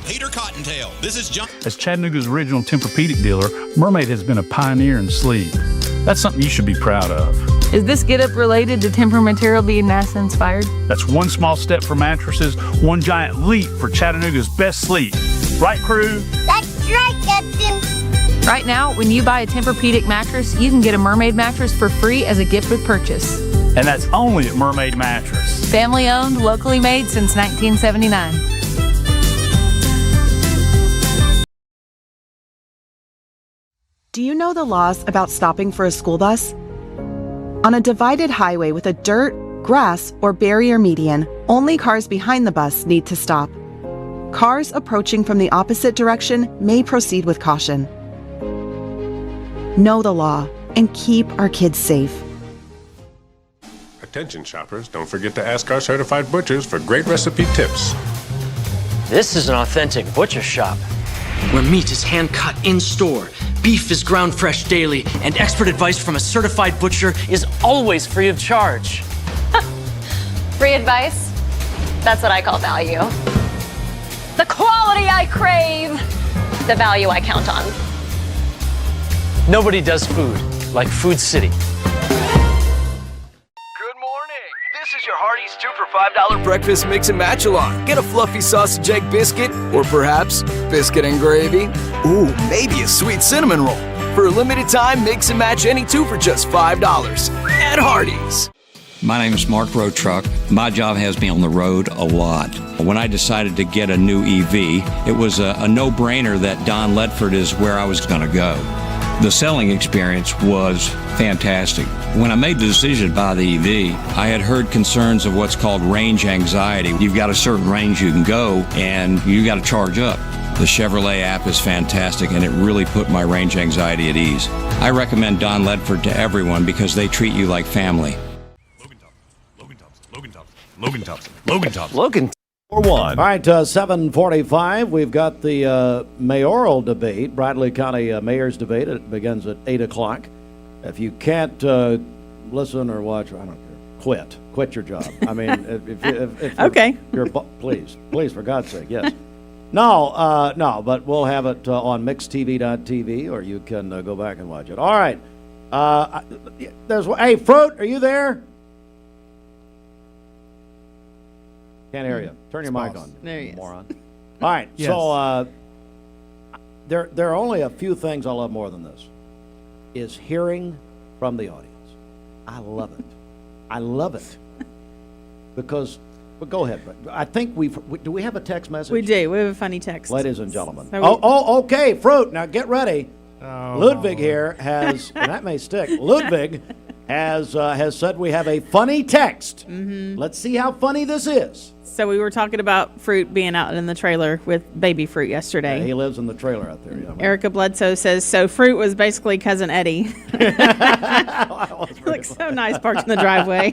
Peter Cottontail. This is John. As Chattanooga's original Tempur-Pedic dealer, Mermaid has been a pioneer in sleep. That's something you should be proud of. Is this get-up related to Tempur material being NASA-inspired? That's one small step for mattresses, one giant leap for Chattanooga's best sleep. Right, crew? That's right, Captain. Right now, when you buy a Tempur-Pedic mattress, you can get a Mermaid mattress for free as a gift with purchase. And that's only at Mermaid Mattress. Family-owned, locally made since 1979. Do you know the laws about stopping for a school bus? On a divided highway with a dirt, grass, or barrier median, only cars behind the bus need to stop. Cars approaching from the opposite direction may proceed with caution. Know the law and keep our kids safe. Attention shoppers, don't forget to ask our certified butchers for great recipe tips. This is an authentic butcher shop, where meat is hand-cut in-store, beef is ground fresh daily, and expert advice from a certified butcher is always free of charge. Free advice? That's what I call value. The quality I crave, the value I count on. Nobody does food like Food City. This is your Hardee's 2 for $5 breakfast mix and match along. Get a fluffy sausage egg biscuit, or perhaps biscuit and gravy. Ooh, maybe a sweet cinnamon roll. For a limited time, mix and match any 2 for just $5 at Hardee's. My name is Mark Roadtruck. My job has me on the road a lot. When I decided to get a new EV, it was a no-brainer that Don Ledford is where I was going to go. The selling experience was fantastic. When I made the decision to buy the EV, I had heard concerns of what's called range anxiety. You've got a certain range you can go, and you got to charge up. The Chevrolet app is fantastic, and it really put my range anxiety at ease. I recommend Don Ledford to everyone because they treat you like family. Logan. All right, 7:45. We've got the mayoral debate, Bradley County mayor's debate. It begins at 8 o'clock. If you can't listen or watch, I don't care. Quit your job. I mean, if okay. Please, for God's sake, yes. No, but we'll have it on mixtv.tv, or you can go back and watch it. All right. Hey, Fruit, are you there? Can't hear you. Turn your mic on. There he is. Moron. All right. Yes. So there are only a few things I love more than this. Is hearing from the audience. I love it. Because, but go ahead. I think do we have a text message? We do. We have a funny text. Ladies and gentlemen. Okay, Fruit. Now get ready. Ludwig here has, and that may stick. Ludwig has said we have a funny text. Mm-hmm. Let's see how funny this is. So we were talking about Fruit being out in the trailer with baby Fruit yesterday. Yeah, he lives in the trailer out there. Yeah, Erica Bledsoe says, so Fruit was basically Cousin Eddie. Looks so nice parked in the driveway.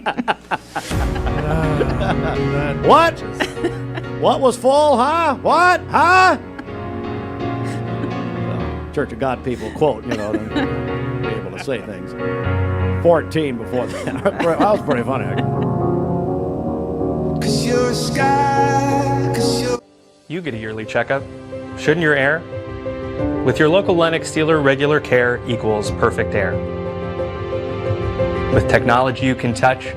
What? What was full, huh? What? Huh? Church of God people quote, to be able to say things. 14 before that. That was pretty funny. You get a yearly checkup. Shouldn't your air? With your local Lennox dealer, regular care equals perfect air. With technology you can touch,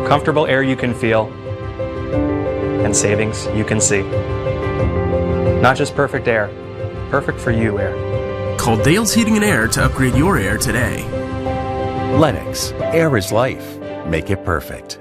comfortable air you can feel, and savings you can see. Not just perfect air, perfect for you air. Call Dale's Heating and Air to upgrade your air today. Lennox, air is life. Make it perfect.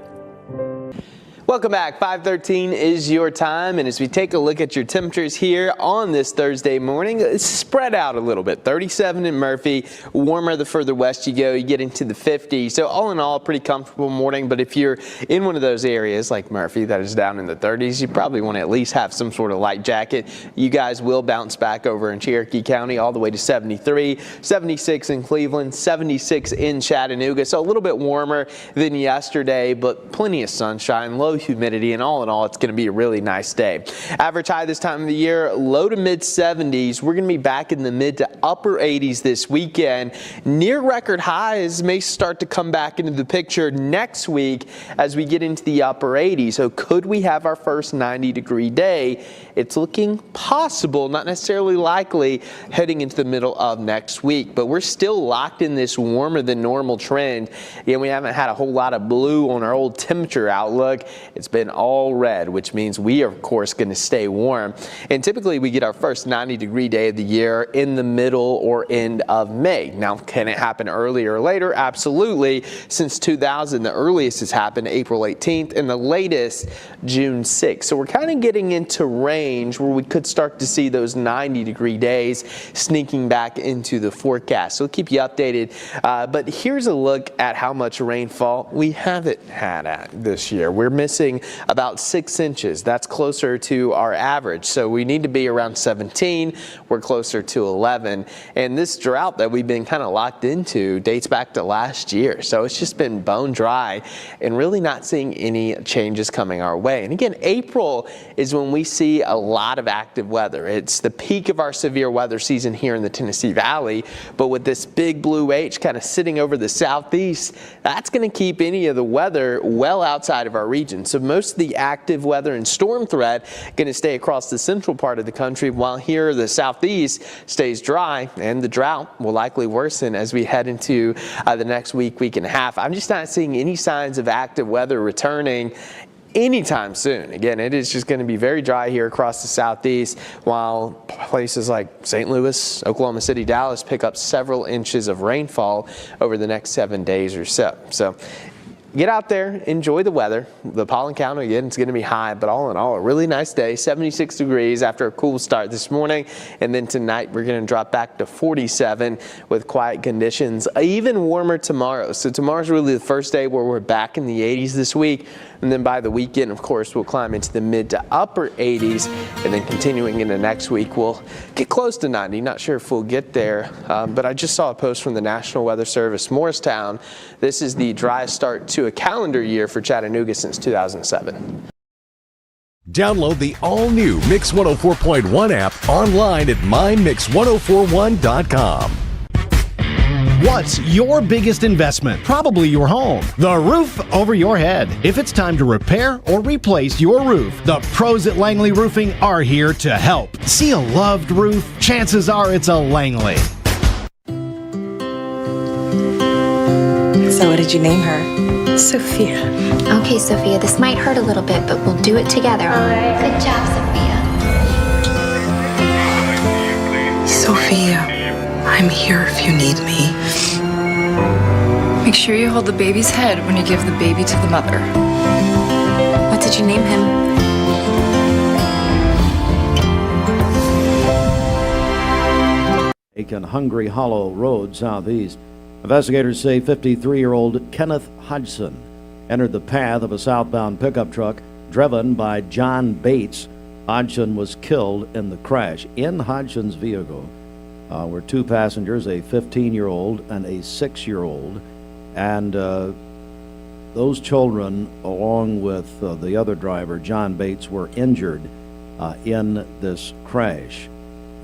Welcome back. 5:13 is your time, and as we take a look at your temperatures here on this Thursday morning, it's spread out a little bit. 37 in Murphy, warmer the further west you go, you get into the 50s. So all in all, pretty comfortable morning, but if you're in one of those areas like Murphy that is down in the 30s, you probably want to at least have some sort of light jacket. You guys will bounce back over in Cherokee County all the way to 73, 76 in Cleveland, 76 in Chattanooga. So a little bit warmer than yesterday, but plenty of sunshine, low humidity, and all in all, it's going to be a really nice day. Average high this time of the year, low to mid 70s. We're going to be back in the mid to upper 80s this weekend. Near record highs may start to come back into the picture next week as we get into the upper 80s. So could we have our first 90-degree day? It's looking possible, not necessarily likely, heading into the middle of next week. But we're still locked in this warmer than normal trend. Again, we haven't had a whole lot of blue on our old temperature outlook. It's been all red, which means we are, of course, going to stay warm. And typically we get our first 90-degree day of the year in the middle or end of May. Now, can it happen earlier or later? Absolutely. Since 2000, the earliest has happened April 18th and the latest June 6th. So we're kind of getting into range where we could start to see those 90-degree days sneaking back into the forecast. So we'll keep you updated. But here's a look at how much rainfall we haven't had this year. We're missing about 6 inches. That's closer to our average. So we need to be around 17. We're closer to 11. And this drought that we've been kind of locked into dates back to last year. So it's just been bone dry and really not seeing any changes coming our way. And again, April is when we see a lot of active weather. It's the peak of our severe weather season here in the Tennessee Valley. But with this big blue H kind of sitting over the southeast, that's going to keep any of the weather well outside of our region. So most of the active weather and storm threat going to stay across the central part of the country, while here the southeast stays dry, and the drought will likely worsen as we head into the next week and a half. I'm just not seeing any signs of active weather returning anytime soon. Again, it is just going to be very dry here across the southeast, while places like St. Louis, Oklahoma City, Dallas pick up several inches of rainfall over the next 7 days or so. So get out there, enjoy the weather. The pollen count, again, it's going to be high, but all in all, a really nice day. 76 degrees after a cool start this morning. And then tonight, we're going to drop back to 47 with quiet conditions. Even warmer tomorrow. So tomorrow's really the first day where we're back in the 80s this week. And then by the weekend, of course, we'll climb into the mid to upper 80s. And then continuing into next week, we'll get close to 90. Not sure if we'll get there. But I just saw a post from the National Weather Service, Morristown. This is the driest start to a calendar year for Chattanooga since 2007. Download the all-new Mix 104.1 app online at mymix1041.com. What's your biggest investment? Probably your home. The roof over your head. If it's time to repair or replace your roof, the pros at Langley Roofing are here to help. See a loved roof? Chances are it's a Langley. So what did you name her? Sophia. Okay, Sophia, this might hurt a little bit, but we'll do it together. All right. Good job, Sophia, I'm here if you need me. Make sure you hold the baby's head when you give the baby to the mother. What did you name him? Aiken Hungry Hollow Road southeast. Investigators say 53-year-old Kenneth Hodgson entered the path of a southbound pickup truck driven by John Bates. Hodgson was killed in the crash. In Hodgson's vehicle were two passengers, a 15-year-old and a 6-year-old. And those children, along with the other driver, John Bates, were injured in this crash.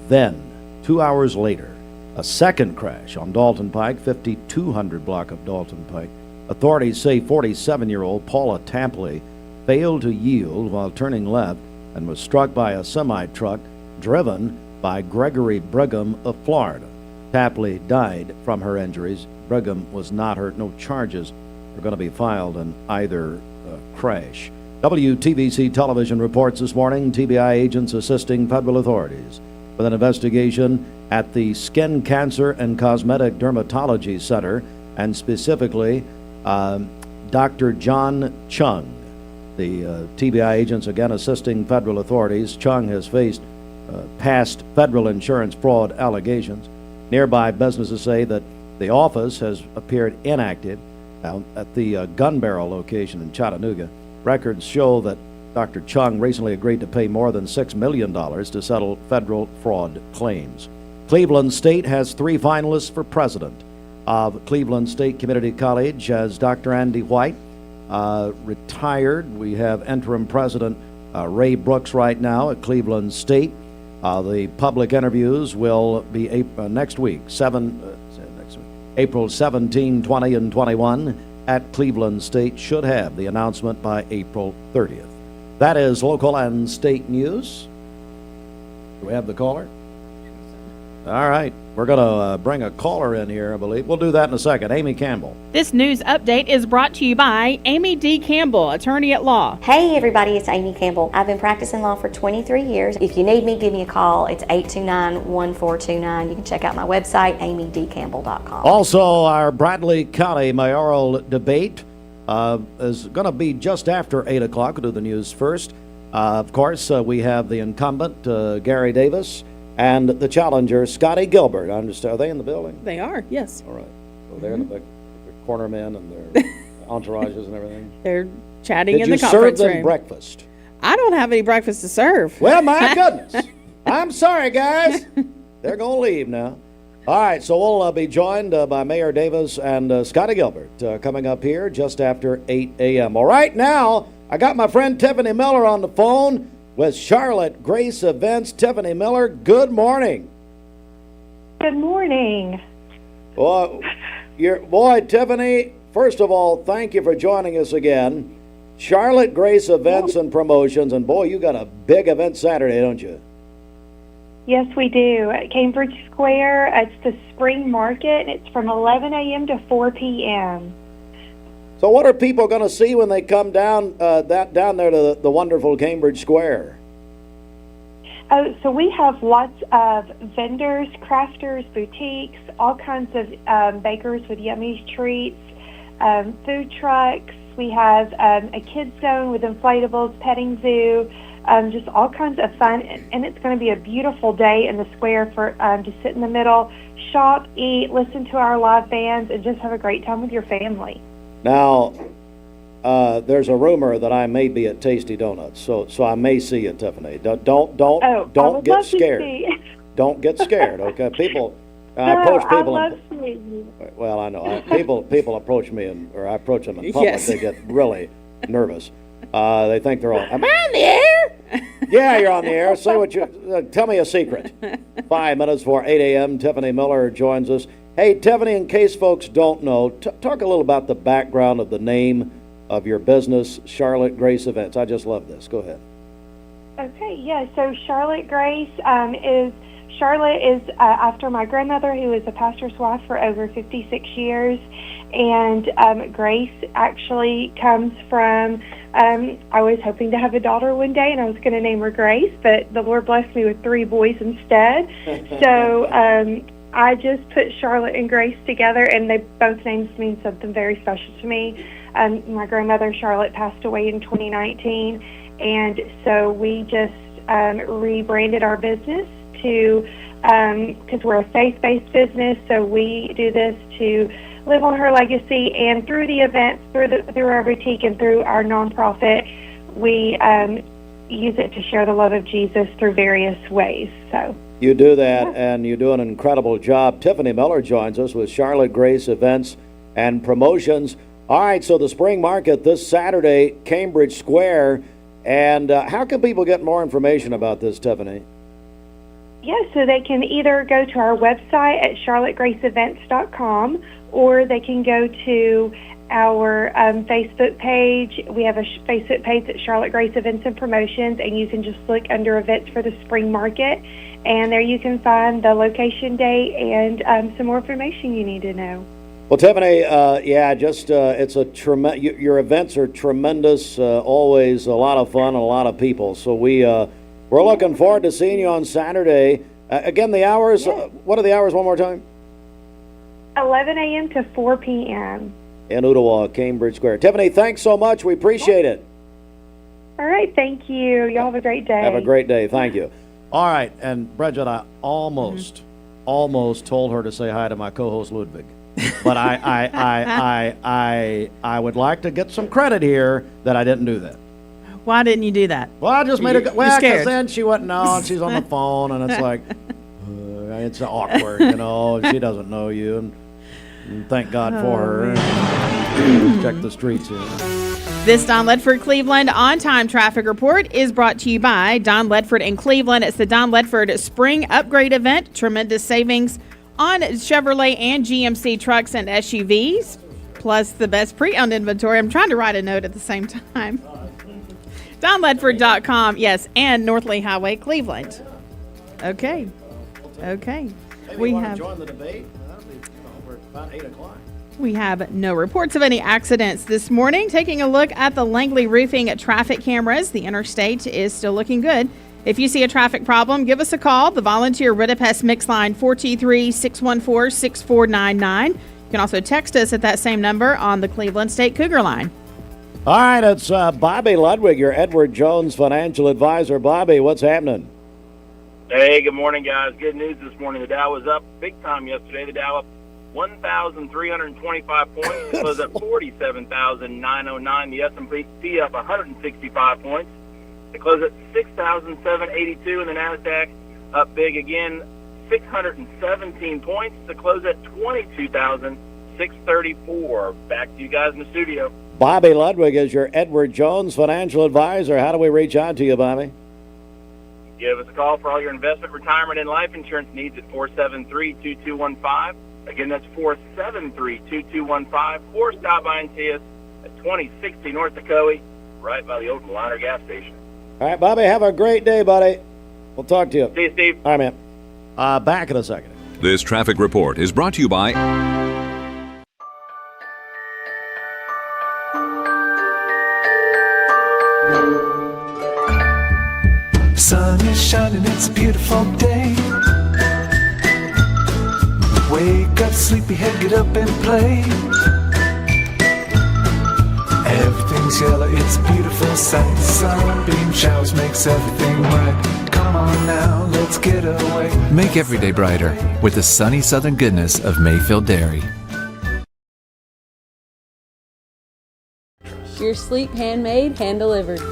Then, 2 hours later, A second crash on Dalton Pike, 5200 block of Dalton Pike. Authorities say 47-year-old Paula Tapley failed to yield while turning left and was struck by a semi-truck driven by Gregory Brigham of Florida. Tapley died from her injuries. Brigham was not hurt. No charges are going to be filed in either crash. WTVC television reports this morning TBI agents assisting federal authorities with an investigation at the Skin Cancer and Cosmetic Dermatology Center, and specifically Dr. John Chung. The TBI agents again assisting federal authorities. Chung has faced past federal insurance fraud allegations. Nearby businesses say that the office has appeared inactive at the Gun Barrel location in Chattanooga. Records show that Dr. Chung recently agreed to pay more than $6 million to settle federal fraud claims. Cleveland State has 3 finalists for president of Cleveland State Community College as Dr. Andy White retired. We have interim president Ray Brooks right now at Cleveland State. The public interviews will be next week, April 17, 20, and 21 at Cleveland State. Should have the announcement by April 30th. That is local and state news. Do we have the caller? All right. We're going to bring a caller in here, I believe. We'll do that in a second. Amy Campbell. This news update is brought to you by Amy D. Campbell, attorney at law. Hey everybody, it's Amy Campbell. I've been practicing law for 23 years. If you need me, give me a call. It's 829-1429. You can check out my website, amydcampbell.com. Also, our Bradley County mayoral debate is going to be just after 8 o'clock. We'll do the news first. Of course, we have the incumbent, Gary Davis, and the challenger, Scotty Gilbert. I understand. Are they in the building? They are, yes. All right. So they're the corner men and their entourages and everything. They're chatting in the Did you conference serve them room. breakfast? I don't have any breakfast to serve. Well, my goodness. I'm sorry, guys. They're going to leave now. All right, so we'll be joined by Mayor Davis and Scotty Gilbert coming up here just after 8 a.m. All right, now I got my friend Tiffany Miller on the phone with Charlotte Grace Events. Tiffany Miller, good morning. Good morning. Well, boy, Tiffany, first of all, thank you for joining us again. Charlotte Grace Events and Promotions, and boy, you got a big event Saturday, don't you? Yes, we do. At Cambridge Square, it's the spring market. It's from 11 a.m. to 4 p.m. So what are people going to see when they come down down there to the wonderful Cambridge Square? Oh, so we have lots of vendors, crafters, boutiques, all kinds of bakers with yummy treats, food trucks. We have a kids zone with inflatables, petting zoo, just all kinds of fun. And it's going to be a beautiful day in the square for to sit in the middle, shop, eat, listen to our live bands, and just have a great time with your family. Now, there's a rumor that I may be at Tasty Donuts, so I may see you, Tiffany. Don't get scared. Don't get scared, okay? I approach people. I love seeing you. Well, I know. People approach me, or I approach them in public. Yes. They get really nervous. They think they're all. Am I on the air? Yeah, you're on the air. Say what you. Tell me a secret. 5 minutes for 8 a.m. Tiffany Miller joins us. Hey, Tiffany, in case folks don't know, talk a little about the background of the name of your business, Charlotte Grace Events. I just love this. Go ahead. Okay, yeah. So Charlotte Grace is after my grandmother, who was a pastor's wife for over 56 years, and Grace actually comes from. I was hoping to have a daughter one day, and I was going to name her Grace, but the Lord blessed me with 3 boys instead. So. I just put Charlotte and Grace together, and they both names mean something very special to me. My grandmother, Charlotte, passed away in 2019, and so we just rebranded our business to, because we're a faith-based business, so we do this to live on her legacy, and through the events, through our boutique, and through our nonprofit, we use it to share the love of Jesus through various ways. So. You do that, and you do an incredible job. Tiffany Miller joins us with Charlotte Grace Events and Promotions. All right, so the spring market this Saturday, Cambridge Square. And how can people get more information about this, Tiffany? Yeah, so they can either go to our website at charlottegraceevents.com, or they can go to our Facebook page. We have a Facebook page at Charlotte Grace Events and Promotions, and you can just look under events for the spring market, and there you can find the location, date, and some more information you need to know. Well, Tiffany, it's your events are tremendous, always a lot of fun and a lot of people. So we're looking forward to seeing you on Saturday. Again, the hours, what are the hours one more time? 11 a.m. to 4 p.m. in Ottawa, Cambridge Square. Tiffany, thanks so much. We appreciate it. All right, thank you. Y'all have a great day. Have a great day. Thank you. All right, and Bridget, I almost told her to say hi to my co-host Ludwig. But I would like to get some credit here that I didn't do that. Why didn't you do that? Well, I just made it. Well, because scared. then she wouldn't know, and she's on the phone, and it's like, it's awkward, you know. She doesn't know you, and thank God for her. Check the streets here. This Don Ledford Cleveland on-time traffic report is brought to you by Don Ledford in Cleveland. It's the Don Ledford Spring Upgrade Event. Tremendous savings on Chevrolet and GMC trucks and SUVs, plus the best pre-owned inventory. I'm trying to write a note at the same time. DonLedford.com, yes, and North Lee Highway, Cleveland. Okay. Maybe We you want have to join the debate? That'll be, we're about 8 o'clock. We have no reports of any accidents this morning. Taking a look at the Langley Roofing traffic cameras, the interstate is still looking good. If you see a traffic problem, give us a call. The volunteer Ridipest mix line 423-614-6499. You can also text us at that same number on the Cleveland State Cougar line. All right, it's Bobby Ludwig, your Edward Jones financial advisor. Bobby, what's happening? Hey, good morning, guys. Good news this morning. The Dow was up big time yesterday. The Dow up 1,325 points. It was at 47,909. The S&P up 165 points. It closed at 6,782, and the NASDAQ up big again, 617 points to close at 22,634. Back to you guys in the studio. Bobby Ludwig is your Edward Jones financial advisor. How do we reach out to you, Bobby? Give us a call for all your investment, retirement, and life insurance needs at 473-2215. Again, that's 473-2215. Or stop by and see us at 2060 North Dakota, right by the old Liner gas station. All right, Bobby, have a great day, buddy. We'll talk to you. See you, Steve. All right, man. Back in a second. This traffic report is brought to you by Sun is shining, it's a beautiful day. Wake up, sleepyhead, get up and play. Everything's yellow, it's a beautiful sight. Sunbeam showers makes everything right. Come on now, let's get away. Make every day brighter with the sunny southern goodness of Mayfield Dairy. Your sleep handmade, hand delivered.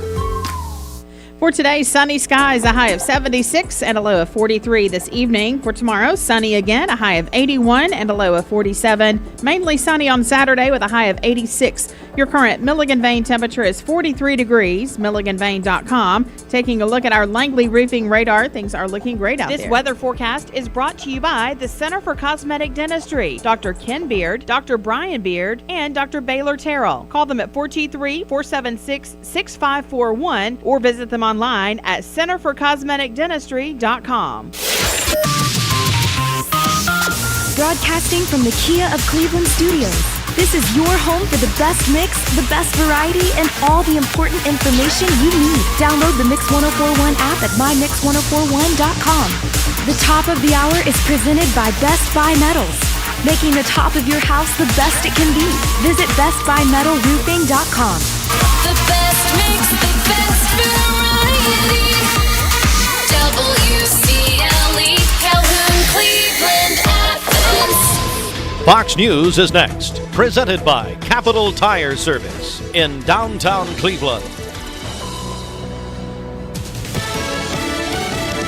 For today, sunny skies, a high of 76 and a low of 43 this evening. For tomorrow, sunny again, a high of 81 and a low of 47. Mainly sunny on Saturday with a high of 86. Your current Milligan Vane temperature is 43 degrees, milliganvane.com. Taking a look at our Langley Roofing radar, things are looking great out there. This weather forecast is brought to you by the Center for Cosmetic Dentistry, Dr. Ken Beard, Dr. Brian Beard, and Dr. Baylor Terrell. Call them at 423-476-6541 or visit them online at centerforcosmeticdentistry.com. Broadcasting from the Kia of Cleveland studios. This is your home for the best mix, the best variety, and all the important information you need. Download the Mix 1041 app at mymix1041.com. The top of the hour is presented by Best Buy Metals, making the top of your house the best it can be. Visit bestbuymetalroofing.com. The best mix, the best variety. WCLE, Calhoun, Cleveland, Athens. Fox News is next, presented by Capital Tire Service in downtown Cleveland.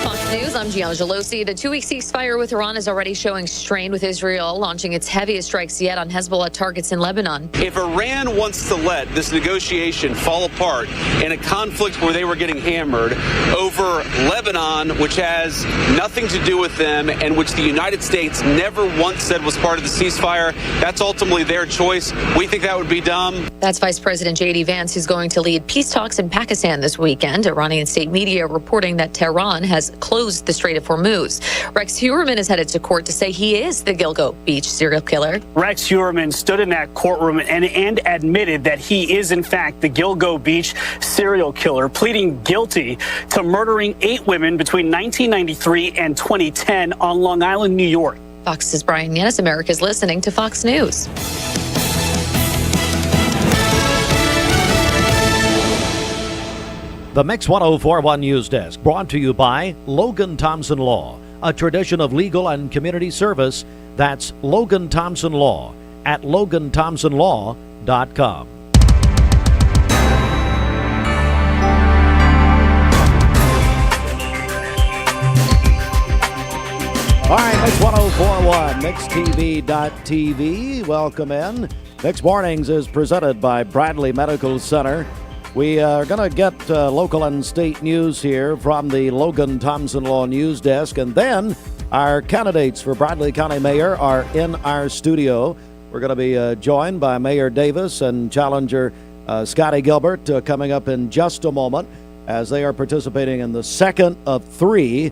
Fox News, I'm Gianna Gelosi. The two-week ceasefire with Iran is already showing strain, with Israel launching its heaviest strikes yet on Hezbollah targets in Lebanon. If Iran wants to let this negotiation fall apart in a conflict where they were getting hammered over Lebanon, which has nothing to do with them and which the United States never once said was part of the ceasefire, that's ultimately their choice. We think that would be dumb. That's Vice President J.D. Vance, who's going to lead peace talks in Pakistan this weekend. Iranian state media reporting that Tehran has closed the Strait of Hormuz. Rex Heuermann is headed to court to say he is the Gilgo Beach serial killer. Rex Heuermann stood in that courtroom and admitted that he is, in fact, the Gilgo Beach serial killer, pleading guilty to murdering 8 women between 1993 and 2010 on Long Island, New York. Fox's Brian Yanis. America's listening to Fox News. The Mix 1041 News Desk, brought to you by Logan Thompson Law, a tradition of legal and community service. That's Logan Thompson Law at LoganThompsonLaw.com. All right, Mix 1041, MixTV.tv. Welcome in. Mix Mornings is presented by Bradley Medical Center. We are going to get local and state news here from the Logan Thompson Law News Desk, and then our candidates for Bradley County Mayor are in our studio. We're going to be joined by Mayor Davis and challenger Scotty Gilbert coming up in just a moment, as they are participating in the second of 3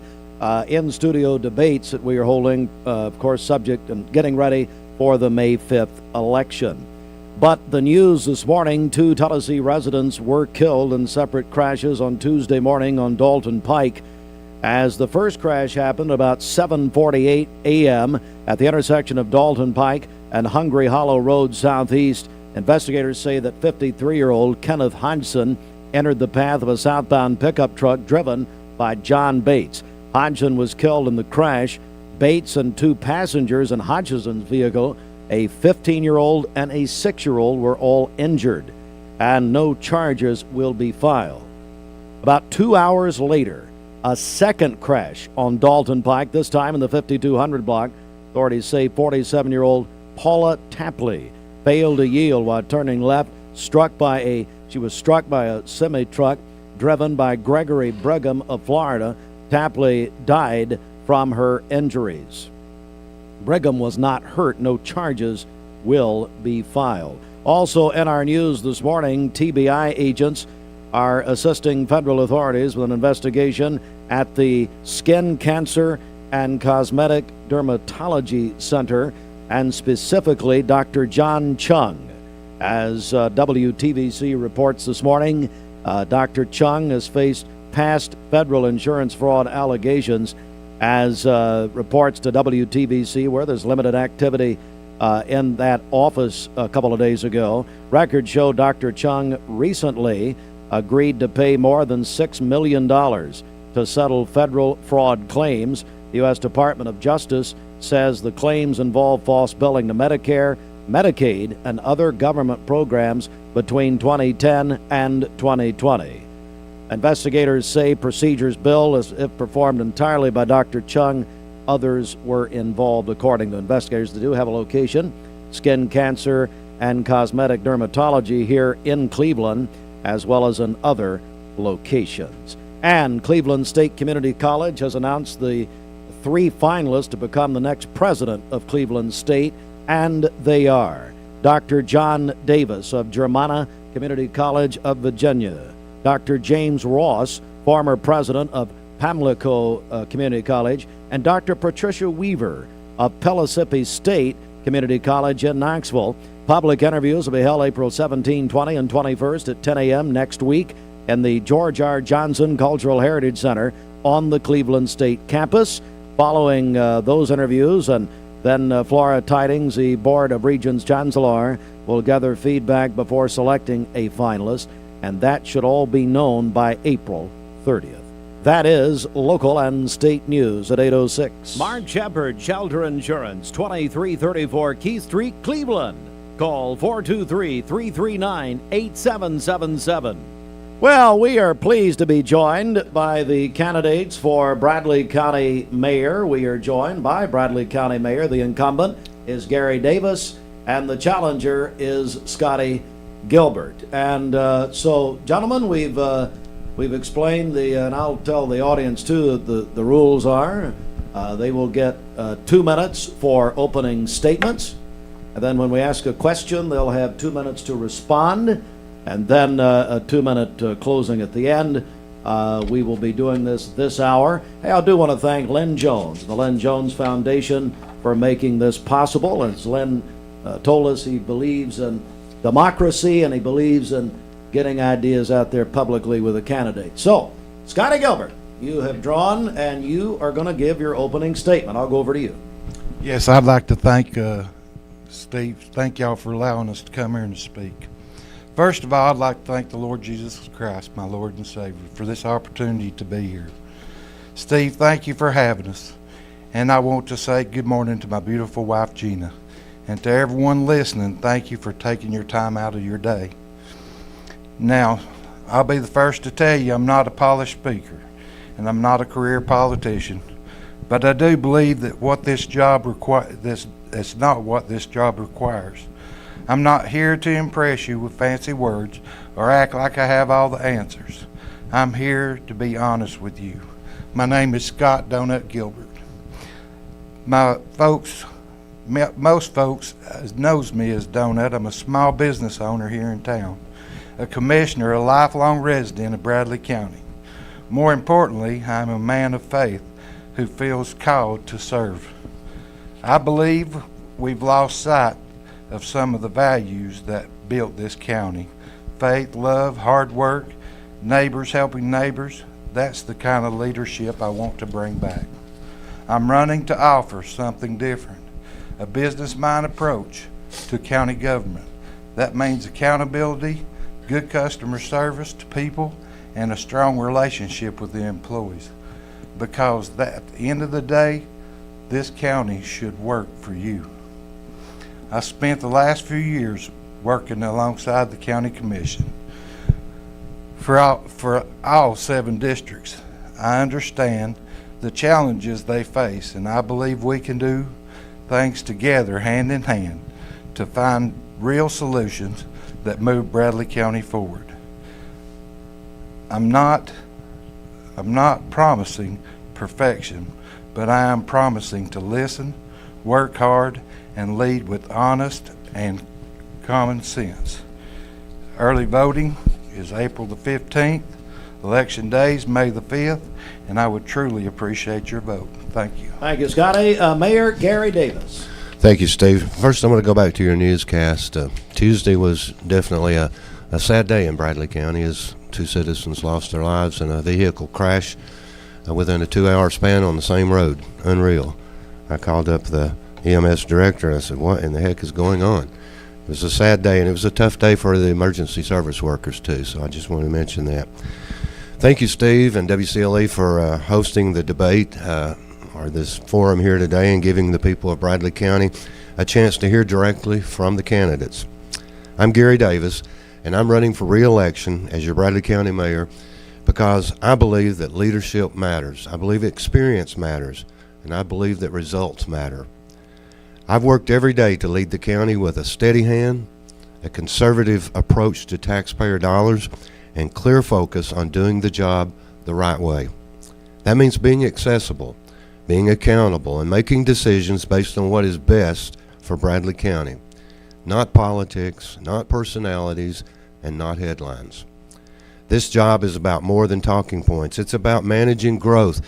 in-studio debates that we are holding, of course, subject and getting ready for the May 5th election. But the news this morning, 2 Tennessee residents were killed in separate crashes on Tuesday morning on Dalton Pike. As the first crash happened about 7:48 a.m. at the intersection of Dalton Pike and Hungry Hollow Road Southeast, investigators say that 53-year-old Kenneth Hodgson entered the path of a southbound pickup truck driven by John Bates. Hodgson was killed in the crash. Bates and 2 passengers in Hodgson's vehicle, a 15-year-old and a 6-year-old, were all injured, and no charges will be filed. About 2 hours later, a second crash on Dalton Pike, this time in the 5200 block. Authorities say 47-year-old Paula Tapley failed to yield while turning left, she was struck by a semi-truck driven by Gregory Brigham of Florida. Tapley died from her injuries. Brigham was not hurt. No charges will be filed. Also in our news this morning, TBI agents are assisting federal authorities with an investigation at the Skin Cancer and Cosmetic Dermatology Center, and specifically Dr. John Chung. As WTVC reports this morning, Dr. Chung has faced past federal insurance fraud allegations. As reports to WTVC, where there's limited activity in that office a couple of days ago, records show Dr. Chung recently agreed to pay more than $6 million to settle federal fraud claims. The U.S. Department of Justice says the claims involve false billing to Medicare, Medicaid, and other government programs between 2010 and 2020. Investigators say procedures billed as if performed entirely by Dr. Chung. Others were involved, according to investigators. They do have a location, Skin Cancer and Cosmetic Dermatology, here in Cleveland, as well as in other locations. And Cleveland State Community College has announced the 3 finalists to become the next president of Cleveland State, and they are Dr. John Davis of Germanna Community College of Virginia, Dr. James Ross, former president of Pamlico Community College, and Dr. Patricia Weaver of Pellissippi State Community College in Knoxville. Public interviews will be held April 17, 20, and 21st at 10 a.m. next week in the George R. Johnson Cultural Heritage Center on the Cleveland State campus. Following those interviews, and then Flora Tidings, the Board of Regents Chancellor, will gather feedback before selecting a finalist, and that should all be known by April 30th. That is local and state news at 8:06. Mark Shepard, Shelter Insurance, 2334 Keith Street, Cleveland. Call 423-339-8777. Well, we are pleased to be joined by the candidates for Bradley County Mayor. We are joined by Bradley County Mayor. The incumbent is Gary Davis, and the challenger is Scotty Gilbert. And so, gentlemen, we've explained and I'll tell the audience too that the rules are they will get 2 minutes for opening statements, and then when we ask a question, they'll have 2 minutes to respond. And then a 2-minute closing at the end. We will be doing this hour. Hey, I do want to thank Len Jones, the Len Jones Foundation, for making this possible. As Len told us, he believes in democracy and he believes in getting ideas out there publicly with a candidate. So, Scotty Gilbert, you have drawn and you are going to give your opening statement. I'll go over to you. Yes, I'd like to thank Steve. Thank y'all for allowing us to come here and to speak. First of all, I'd like to thank the Lord Jesus Christ, my Lord and Savior, for this opportunity to be here. Steve, thank you for having us. And I want to say good morning to my beautiful wife, Gina. And to everyone listening, thank you for taking your time out of your day. Now, I'll be the first to tell you I'm not a polished speaker, and I'm not a career politician. But I do believe that what this job that's not what this job requires. I'm not here to impress you with fancy words or act like I have all the answers. I'm here to be honest with you. My name is Scott Donut Gilbert. Most folks knows me as Donut. I'm a small business owner here in town, a commissioner, a lifelong resident of Bradley County. More importantly, I'm a man of faith who feels called to serve. I believe we've lost sight of some of the values that built this county. Faith, love, hard work, neighbors helping neighbors. That's the kind of leadership I want to bring back. I'm running to offer something different, a business-mind approach to county government. That means accountability, good customer service to people, and a strong relationship with the employees. Because at the end of the day, this county should work for you. I spent the last few years working alongside the county commission for all 7 districts. I understand the challenges they face, and I believe we can do things together hand in hand to find real solutions that move Bradley County forward. I'm not promising perfection, but I am promising to listen, work hard, and lead with honest and common sense. Early voting is April the 15th. Election day is May the 5th, and I would truly appreciate your vote. Thank you. Thank you, Scotty. Mayor Gary Davis. Thank you, Steve. First, I'm going to go back to your newscast. Tuesday was definitely a sad day in Bradley County as 2 citizens lost their lives in a vehicle crash within a 2-hour span on the same road. Unreal. I called up the EMS director and I said, what in the heck is going on? It was a sad day, and it was a tough day for the emergency service workers too, so I just want to mention that. Thank you, Steve and WCLE, for hosting the debate or this forum here today and giving the people of Bradley County a chance to hear directly from the candidates. I'm Gary Davis, and I'm running for re-election as your Bradley County Mayor because I believe that leadership matters. I believe experience matters, and I believe that results matter. I've worked every day to lead the county with a steady hand, a conservative approach to taxpayer dollars, and clear focus on doing the job the right way. That means being accessible, being accountable, and making decisions based on what is best for Bradley County. Not politics, not personalities, and not headlines. This job is about more than talking points. It's about managing growth,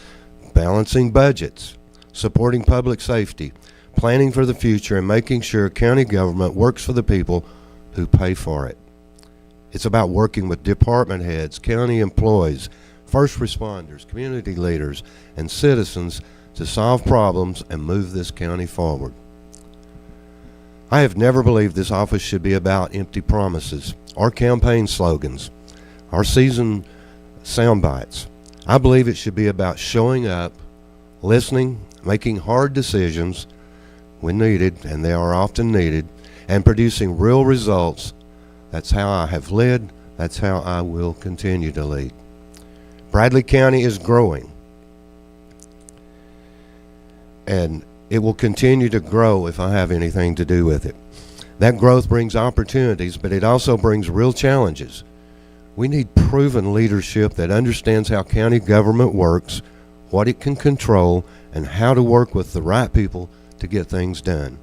balancing budgets, supporting public safety, planning for the future, and making sure county government works for the people who pay for it. It's about working with department heads, county employees, first responders, community leaders, and citizens to solve problems and move this county forward. I have never believed this office should be about empty promises or campaign slogans or seasoned sound bites. I believe it should be about showing up, listening, making hard decisions when needed, and they are often needed, and producing real results. That's how I have led, That's how I will continue to lead. Bradley County is growing, and it will continue to grow if I have anything to do with it. That growth brings opportunities, but it also brings real challenges. We need proven leadership that understands how county government works, what it can control, and how to work with the right people to get things done.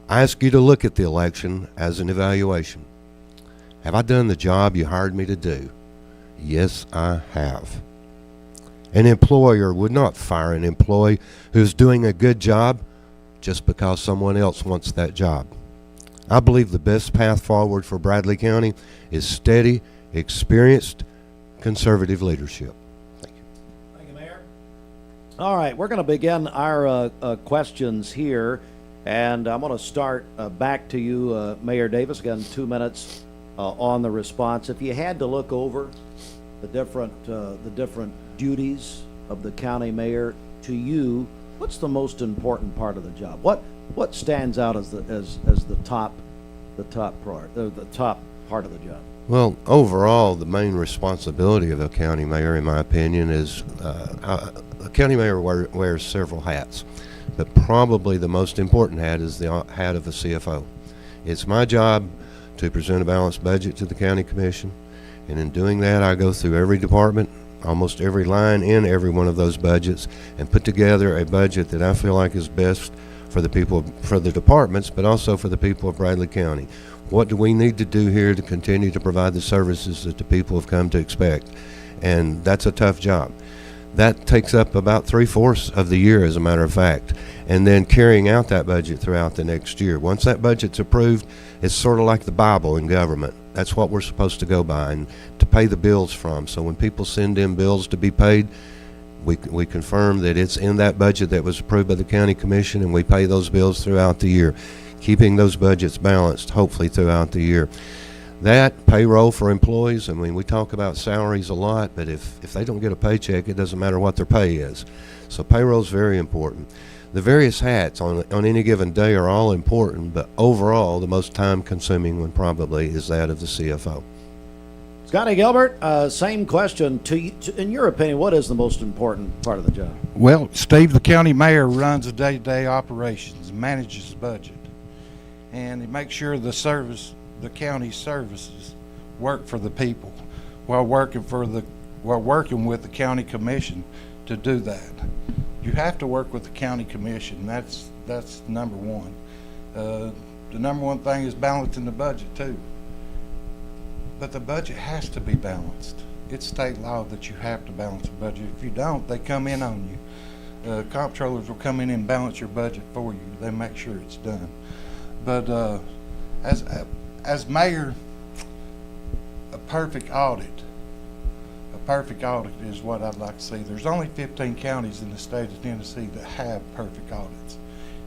I ask you to look at the election as an evaluation. Have I done the job you hired me to do? Yes, I have. An employer would not fire an employee who's doing a good job just because someone else wants that job. I believe the best path forward for Bradley County is steady, experienced, conservative leadership. Thank you, Mayor. All right, we're going to begin our questions here, and I'm going to start back to you, Mayor Davis. Again, 2 minutes on the response. If you had to look over the different duties of the county mayor, to you, what's the most important part of the job? What stands out as the top part of the job? Well, overall, the main responsibility of a county mayor, in my opinion, is a county mayor wears several hats, but probably the most important hat is the hat of a CFO. It's my job to present a balanced budget to the county commission, and in doing that, I go through every department, almost every line in every one of those budgets, and put together a budget that I feel like is best for the people, for the departments, but also for the people of Bradley County. What do we need to do here to continue to provide the services that the people have come to expect? And that's a tough job. That takes up about 3/4 of the year, as a matter of fact, and then carrying out that budget throughout the next year. Once that budget's approved, it's sort of like the Bible in government. That's what we're supposed to go by and to pay the bills from. So when people send in bills to be paid, we confirm that it's in that budget that was approved by the county commission, and we pay those bills throughout the year, keeping those budgets balanced, hopefully, throughout the year. That payroll for employees, I mean, we talk about salaries a lot, but if they don't get a paycheck, it doesn't matter what their pay is. So payroll is very important. The various hats on any given day are all important, but overall, the most time-consuming one probably is that of the CFO. Scotty Gilbert, same question. In your opinion, what is the most important part of the job? Well, Steve, the county mayor runs the day-to-day operations, manages the budget, and he makes sure the county services work for the people while working with the county commission to do that. You have to work with the county commission. That's number one. The number one thing is balancing the budget too. But the budget has to be balanced. It's state law that you have to balance the budget. If you don't, they come in on you. Comptrollers will come in and balance your budget for you. They make sure it's done. But as mayor, a perfect audit is what I'd like to see. There's only 15 counties in the state of Tennessee that have perfect audits,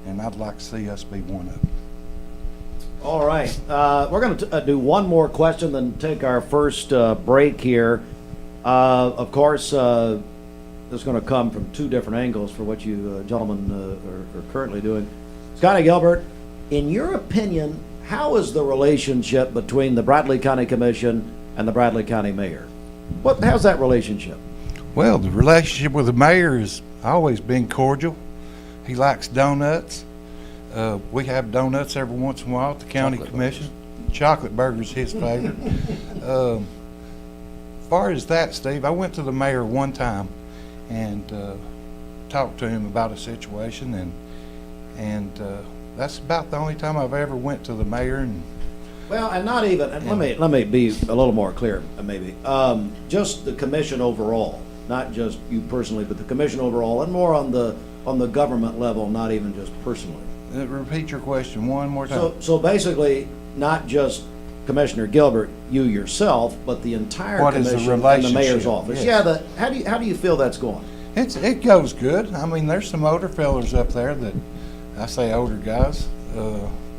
and I'd like to see us be one of them. All right, we're going to do one more question, then take our first break here. Of course, this is going to come from two different angles for what you gentlemen are currently doing. Scotty Gilbert, in your opinion, how is the relationship between the Bradley County Commission and the Bradley County Mayor? How's that relationship? Well, the relationship with the mayor has always been cordial. He likes donuts. We have donuts every once in a while at the county commission. Chocolate burger's his favorite. As far as that, Steve, I went to the mayor one time and talked to him about a situation, and that's about the only time I've ever went to the mayor. And not even. And let me be a little more clear, maybe. Just the commission overall, not just you personally, but the commission overall, and more on the government level, not even just personally. Repeat your question one more time. So basically, not just Commissioner Gilbert, you yourself, but the entire commission and the mayor's office. Yes. Yeah. How do you feel that's going? It goes good. I mean, there's some older fellers up there that, I say older guys,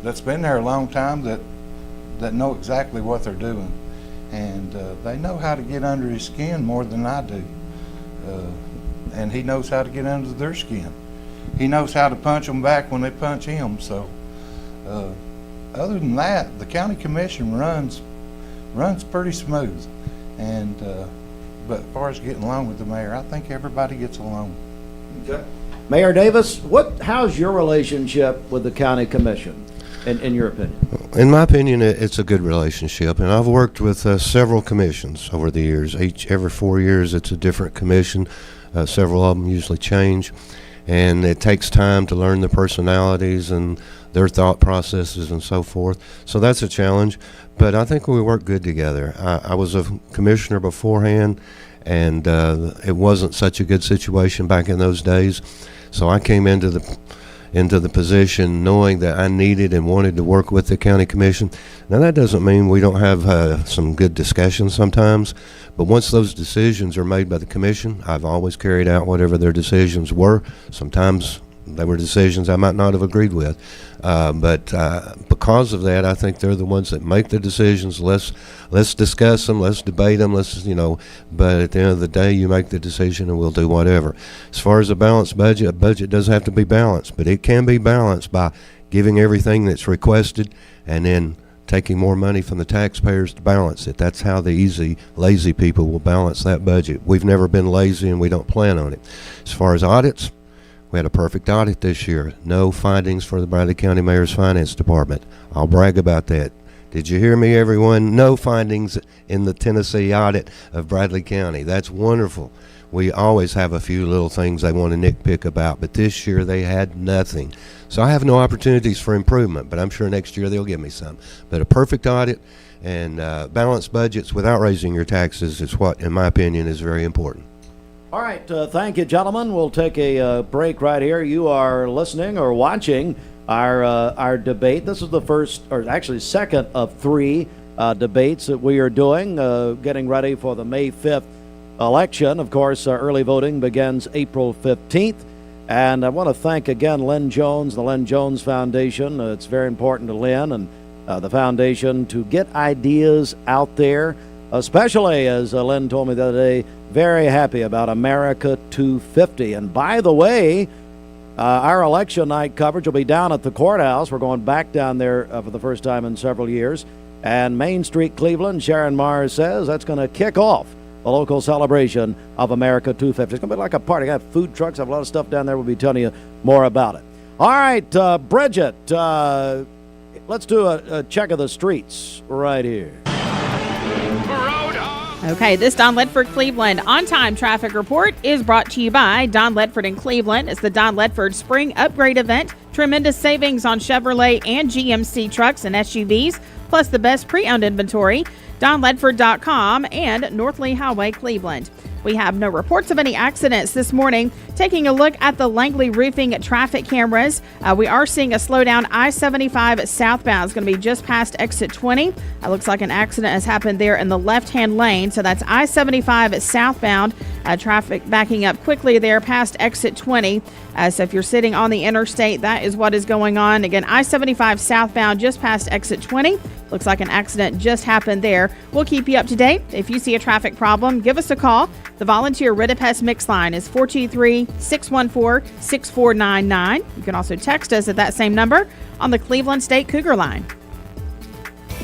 that's been there a long time that know exactly what they're doing, and they know how to get under his skin more than I do, and he knows how to get under their skin. He knows how to punch them back when they punch him. So other than that, the county commission runs runs pretty smooth. And but as far as getting along with the mayor, I think everybody gets along. Okay. Mayor Davis, how's your relationship with the county commission, in your opinion? In my opinion, it's a good relationship, and I've worked with several commissions over the years. Every 4 years, it's a different commission. Several of them usually change, and it takes time to learn the personalities and their thought processes and so forth. So that's a challenge, but I think we work good together. I was a commissioner beforehand, and it wasn't such a good situation back in those days. So I came into the position knowing that I needed and wanted to work with the county commission. Now that doesn't mean we don't have some good discussions sometimes, but once those decisions are made by the commission, I've always carried out whatever their decisions were. Sometimes they were decisions I might not have agreed with, but because of that, I think they're the ones that make the decisions. Let's discuss them, let's debate them, but at the end of the day, you make the decision and we'll do whatever. As far as a balanced budget, a budget does have to be balanced, but it can be balanced by giving everything that's requested and then taking more money from the taxpayers to balance it. That's how the lazy people will balance that budget. We've never been lazy and we don't plan on it. As far as audits, we had a perfect audit this year. No findings for the Bradley County Mayor's Finance Department. I'll brag about that. Did you hear me, everyone? No findings in the Tennessee audit of Bradley County. That's wonderful. We always have a few little things they want to nitpick about, but this year they had nothing. So I have no opportunities for improvement, but I'm sure next year they'll give me some. But a perfect audit and balanced budgets without raising your taxes is what, in my opinion, is very important. All right, thank you, gentlemen. We'll take a break right here. You are listening or watching our debate. This is the first, or actually second of three debates that we are doing, getting ready for the May 5th election. Of course, early voting begins April 15th. And I want to thank again Lynn Jones, the Lynn Jones Foundation. It's very important to Lynn and the foundation to get ideas out there, especially, as Lynn told me the other day, very happy about America 250. And by the way, our election night coverage will be down at the courthouse. We're going back down there for the first time in several years. And Main Street, Cleveland, Sharon Mars says that's going to kick off a local celebration of America 250. It's going to be like a party. I have food trucks. I have a lot of stuff down there. We'll be telling you more about it. All right, Bridget, let's do a check of the streets right here. Okay, this Don Ledford Cleveland on-time traffic report is brought to you by Don Ledford in Cleveland. It's the Don Ledford Spring Upgrade Event. Tremendous savings on Chevrolet and GMC trucks and SUVs, plus the best pre-owned inventory. DonLedford.com and North Lee Highway, Cleveland. We have no reports of any accidents this morning. Taking a look at the Langley Roofing traffic cameras, we are seeing a slowdown. I-75 southbound is going to be just past exit 20. It looks like an accident has happened there in the left-hand lane. So that's I-75 southbound. Traffic backing up quickly there past exit 20. So if you're sitting on the interstate, that is what is going on. Again, I-75 southbound just past exit 20. Looks like an accident just happened there. We'll keep you up to date. If you see a traffic problem, give us a call. The volunteer Rid-a-Pest mix line is 423-614-6499. You can also text us at that same number on the Cleveland State Cougar line.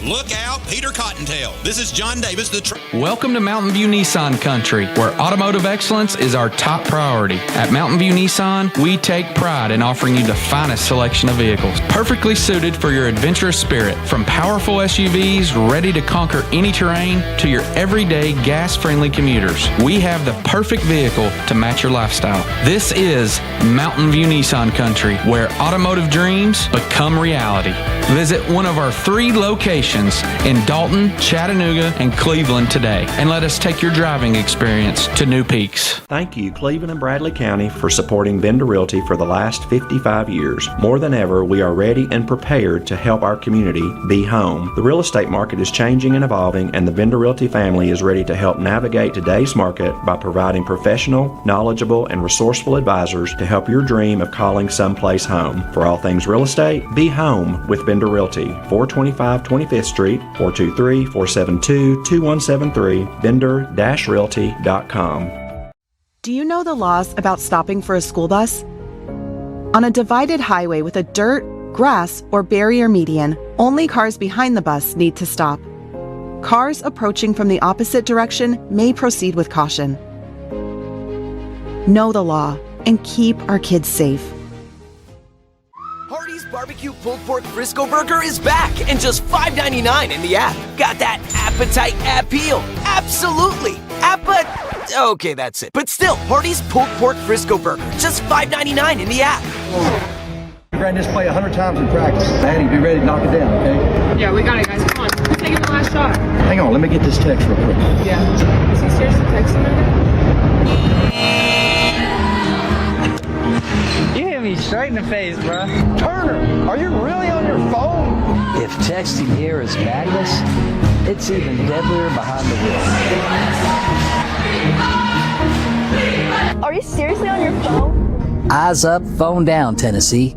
Look out, Peter Cottontail. This is John Davis, Welcome to Mountain View Nissan Country, where automotive excellence is our top priority. At Mountain View Nissan, we take pride in offering you the finest selection of vehicles, perfectly suited for your adventurous spirit. From powerful SUVs ready to conquer any terrain to your everyday gas-friendly commuters, we have the perfect vehicle to match your lifestyle. This is Mountain View Nissan Country, where automotive dreams become reality. Visit one of our 3 locations in Dalton, Chattanooga, and Cleveland today, and let us take your driving experience to new peaks. Thank you, Cleveland and Bradley County, for supporting Vendor Realty for the last 55 years. More than ever, we are ready and prepared to help our community be home. The real estate market is changing and evolving, and the Vendor Realty family is ready to help navigate today's market by providing professional, knowledgeable, and resourceful advisors to help your dream of calling someplace home. For all things real estate, be home with Vendor Realty, 425 25th Street, 423-472-2173, vendor-realty.com. Do you know the laws about stopping for a school bus? On a divided highway with a dirt, grass, or barrier median, only cars behind the bus need to stop. Cars approaching from the opposite direction may proceed with caution. Know the law and keep our kids safe. Hardee's Barbecue Pulled Pork Frisco Burger is back and just $5.99 in the app. Got that appetite appeal? Absolutely. Okay, that's it. But still, Hardee's Pulled Pork Frisco Burger, just $5.99 in the app. Ran this play 100 times in practice. Maddie, be ready to knock it down, okay? Yeah, we got it, guys. Come on. Let's take it the last shot. Hang on, let me get this text real quick. Yeah. Is he seriously texting me? You hit me straight in the face, bro. Turner, are you really on your phone? If texting here is madness, it's even deadlier behind the wheel. Are you seriously on your phone? Eyes up, phone down, Tennessee.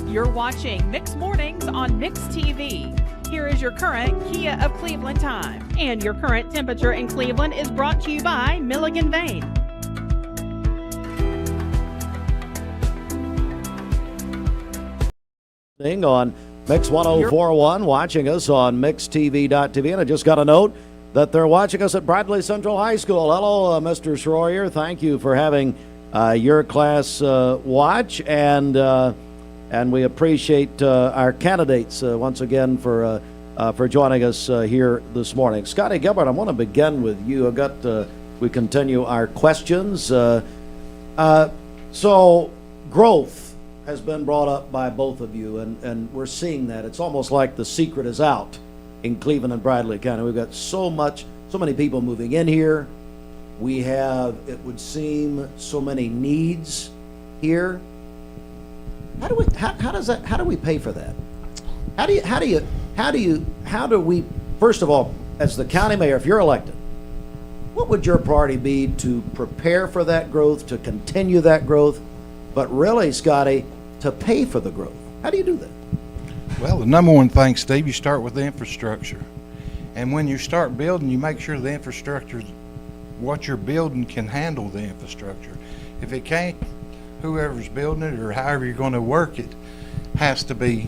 You're watching Mix Mornings on Mix TV. Here is your current Kia of Cleveland time. And your current temperature in Cleveland is brought to you by Milligan Vane. On Mix 1041, watching us on MixTV.tv. And I just got a note that they're watching us at Bradley Central High School. Hello, Mr. Schroyer. Thank you for having your class watch. And we appreciate our candidates once again for joining us here this morning. Scotty Gilbert, I want to begin with you. We continue our questions. So growth has been brought up by both of you, and we're seeing that. It's almost like the secret is out in Cleveland and Bradley County. We've got so many people moving in here. We have, it would seem, so many needs here. How do we pay for that? How do we, first of all, as the county mayor, if you're elected, what would your priority be to prepare for that growth, to continue that growth, but really, Scotty, to pay for the growth? How do you do that? Well, the number one thing, Steve, you start with the infrastructure. And when you start building, you make sure the infrastructure, what you're building, can handle the infrastructure. If it can't, whoever's building it or however you're going to work it the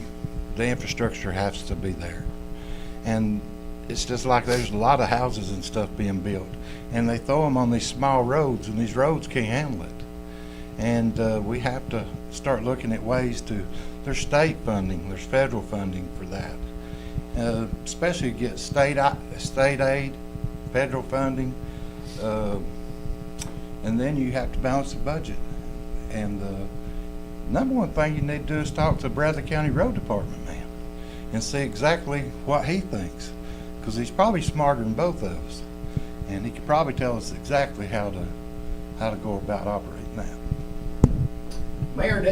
infrastructure has to be there. And it's just like there's a lot of houses and stuff being built, and they throw them on these small roads, and these roads can't handle it. And we have to start looking at ways there's state funding, there's federal funding for that, especially get state aid, federal funding, and then you have to balance the budget. And the number one thing you need to do is talk to the Bradley County Road Department man and see exactly what he thinks, because he's probably smarter than both of us, and he could probably tell us exactly how to go about operating that. Mayor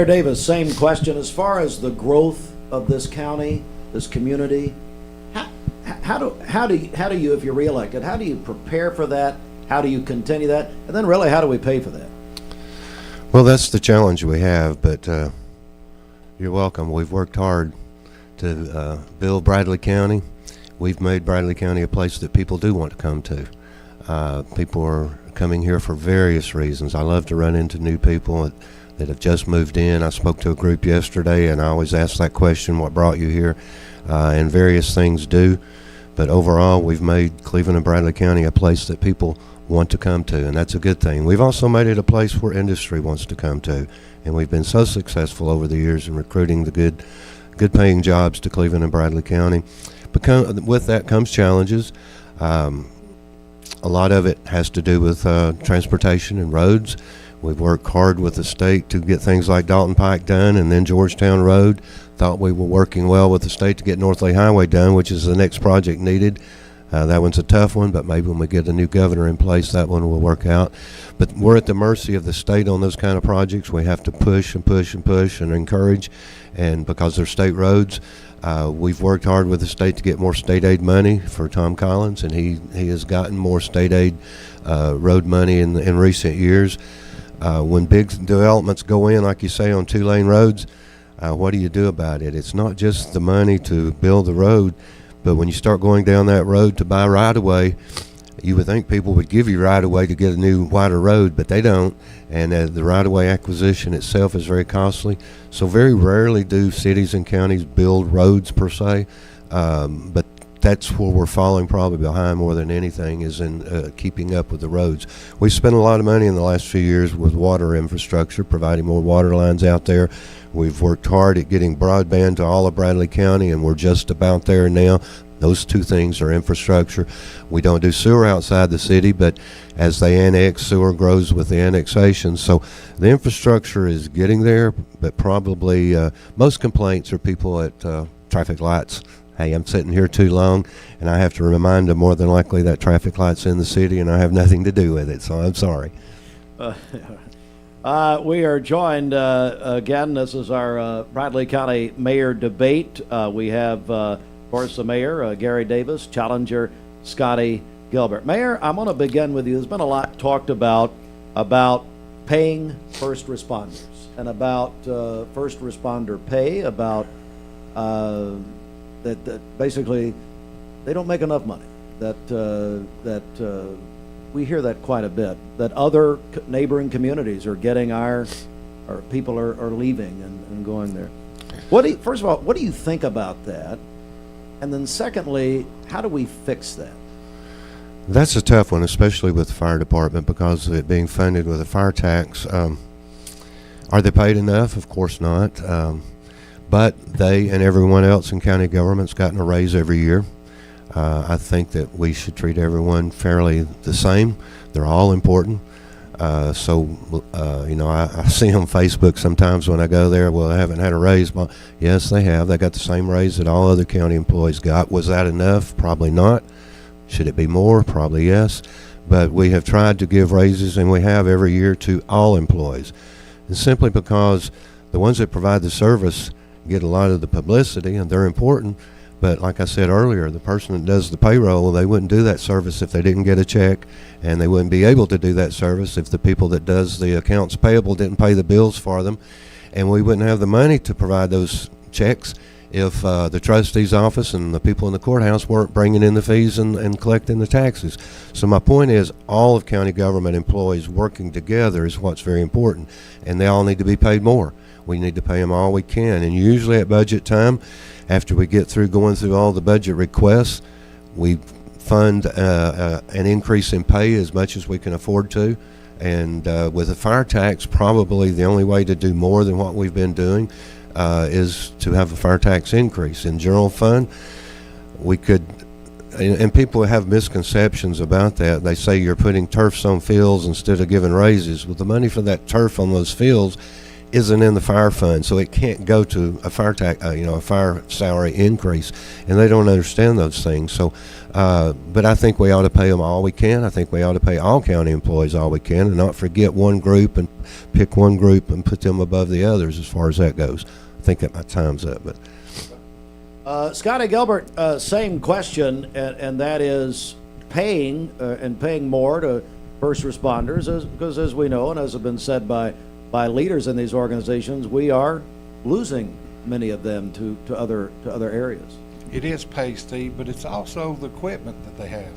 Davis, same question. As far as the growth of this county, this community, how do you, if you're reelected, how do you prepare for that? How do you continue that? And then really, how do we pay for that? Well, that's the challenge we have, but you're welcome. We've worked hard to build Bradley County. We've made Bradley County a place that people do want to come to. People are coming here for various reasons. I love to run into new people that have just moved in. I spoke to a group yesterday, and I always ask that question, what brought you here? And various things do. But overall, we've made Cleveland and Bradley County a place that people want to come to, and that's a good thing. We've also made it a place where industry wants to come to, and we've been so successful over the years in recruiting the good paying jobs to Cleveland and Bradley County. But with that comes challenges. A lot of it has to do with transportation and roads. We've worked hard with the state to get things like Dalton Pike done, and then Georgetown Road. Thought we were working well with the state to get North Lee Highway done, which is the next project needed. That one's a tough one, but maybe when we get a new governor in place, that one will work out. But we're at the mercy of the state on those kind of projects. We have to push and push and push and encourage, and because they're state roads, we've worked hard with the state to get more state aid money for Tom Collins, and he has gotten more state aid road money in recent years. When big developments go in, like you say, on two-lane roads, what do you do about it? It's not just the money to build the road, but when you start going down that road to buy right-of-way, You would think people would give you right-of-way to get a new, wider road, but they don't. And the right-of-way acquisition itself is very costly. So very rarely do cities and counties build roads per se. But that's where we're falling probably behind more than anything, is in keeping up with the roads. We spent a lot of money in the last few years with water infrastructure, providing more water lines out there. We've worked hard at getting broadband to all of Bradley County, and we're just about there now. Those two things are infrastructure. We don't do sewer outside the city, but as they annex, sewer grows with the annexation. So the infrastructure is getting there, but probably most complaints are people at traffic lights. Hey, I'm sitting here too long, and I have to remind them more than likely that traffic light's in the city, and I have nothing to do with it, so I'm sorry. We are joined again. This is our Bradley County Mayor debate. We have, of course, the Mayor, Gary Davis, challenger Scotty Gilbert. Mayor, I'm going to begin with you. There's been a lot talked about paying first responders and about first responder pay, about that basically they don't make enough money. That we hear that quite a bit. That other neighboring communities are getting our people are leaving and going there. First of all, what do you think about that? And then secondly, how do we fix that? That's a tough one, especially with the fire department, because of it being funded with a fire tax. Are they paid enough? Of course not. But they and everyone else in county government's gotten a raise every year. I think that we should treat everyone fairly the same. They're all important. I see on Facebook sometimes when I go there, well, I haven't had a raise. Well, yes, they have. They got the same raise that all other county employees got. Was that enough? Probably not. Should it be more? Probably yes. But we have tried to give raises, and we have every year, to all employees. And simply because the ones that provide the service get a lot of the publicity, and they're important. But like I said earlier, the person that does the payroll, they wouldn't do that service if they didn't get a check, and they wouldn't be able to do that service if the people that does the accounts payable didn't pay the bills for them, and we wouldn't have the money to provide those checks if the trustee's office and the people in the courthouse weren't bringing in the fees and collecting the taxes. So my point is, all of county government employees working together is what's very important, and they all need to be paid more. We need to pay them all we can, and usually at budget time, after we get through going through all the budget requests, we fund an increase in pay as much as we can afford to. And with a fire tax, probably the only way to do more than what we've been doing is to have a fire tax increase. In general fund, we could, and people have misconceptions about that. They say you're putting turfs on fields instead of giving raises. Well, the money for that turf on those fields isn't in the fire fund, so it can't go to a fire tax, a fire salary increase, and they don't understand those things. So, but I think we ought to pay them all we can. I think we ought to pay all county employees all we can, and not forget one group and pick one group and put them above the others as far as that goes. I think that my time's up. But Scotty Gilbert, same question, and that is paying and paying more to first responders, because as we know, and as has been said by leaders in these organizations, we are losing many of them to other areas. It is pay, Steve, but it's also the equipment that they have.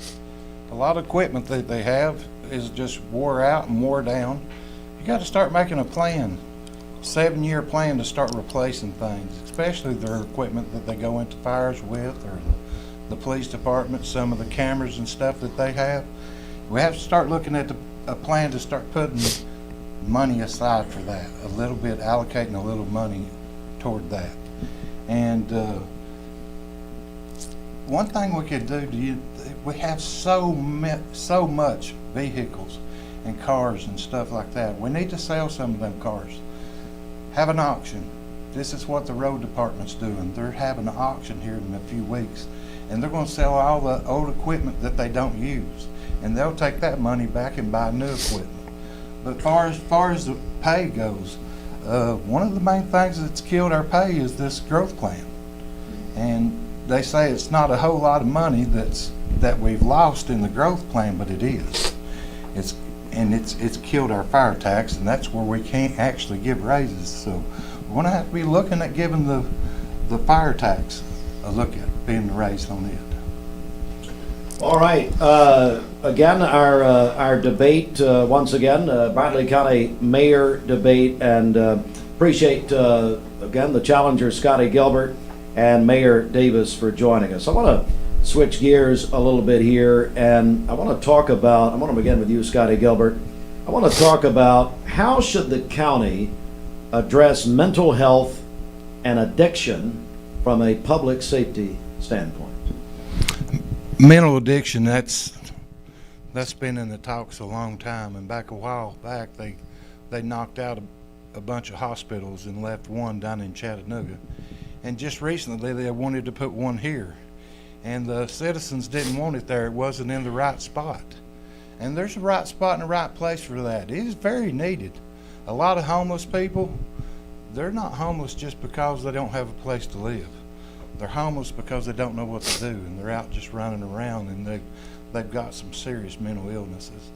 A lot of equipment that they have is just wore out and wore down. You got to start making a plan, 7-year plan, to start replacing things, especially their equipment that they go into fires with, or the police department, some of the cameras and stuff that they have. We have to start looking at a plan to start putting money aside for that, a little bit, allocating a little money toward that. And one thing we could do, we have so much vehicles and cars and stuff like that. We need to sell some of them cars. Have an auction. This is what the road department's doing. They're having an auction here in a few weeks, and they're going to sell all the old equipment that they don't use, and they'll take that money back and buy new equipment. But far as the pay goes, one of the main things that's killed our pay is this growth plan. And they say it's not a whole lot of money that we've lost in the growth plan, but it is. It's killed our fire tax, and that's where we can't actually give raises. So we're going to have to be looking at giving the fire tax a look at being raised on it. All right. Again, our debate, once again, Bradley County Mayor debate, and appreciate, again, the challenger, Scotty Gilbert, and Mayor Davis for joining us. I want to switch gears a little bit here, and I want to begin with you, Scotty Gilbert. I want to talk about how should the county address mental health and addiction from a public safety standpoint. Mental addiction, that's been in the talks a long time, and a while back they knocked out a bunch of hospitals and left one down in Chattanooga, and just recently they wanted to put one here, and the citizens didn't want it there. It wasn't in the right spot, and there's a right spot and a right place for that. It is very needed. A lot of homeless people, they're not homeless just because they don't have a place to live. They're homeless because they don't know what to do, and they're out just running around, and they've got some serious mental illnesses.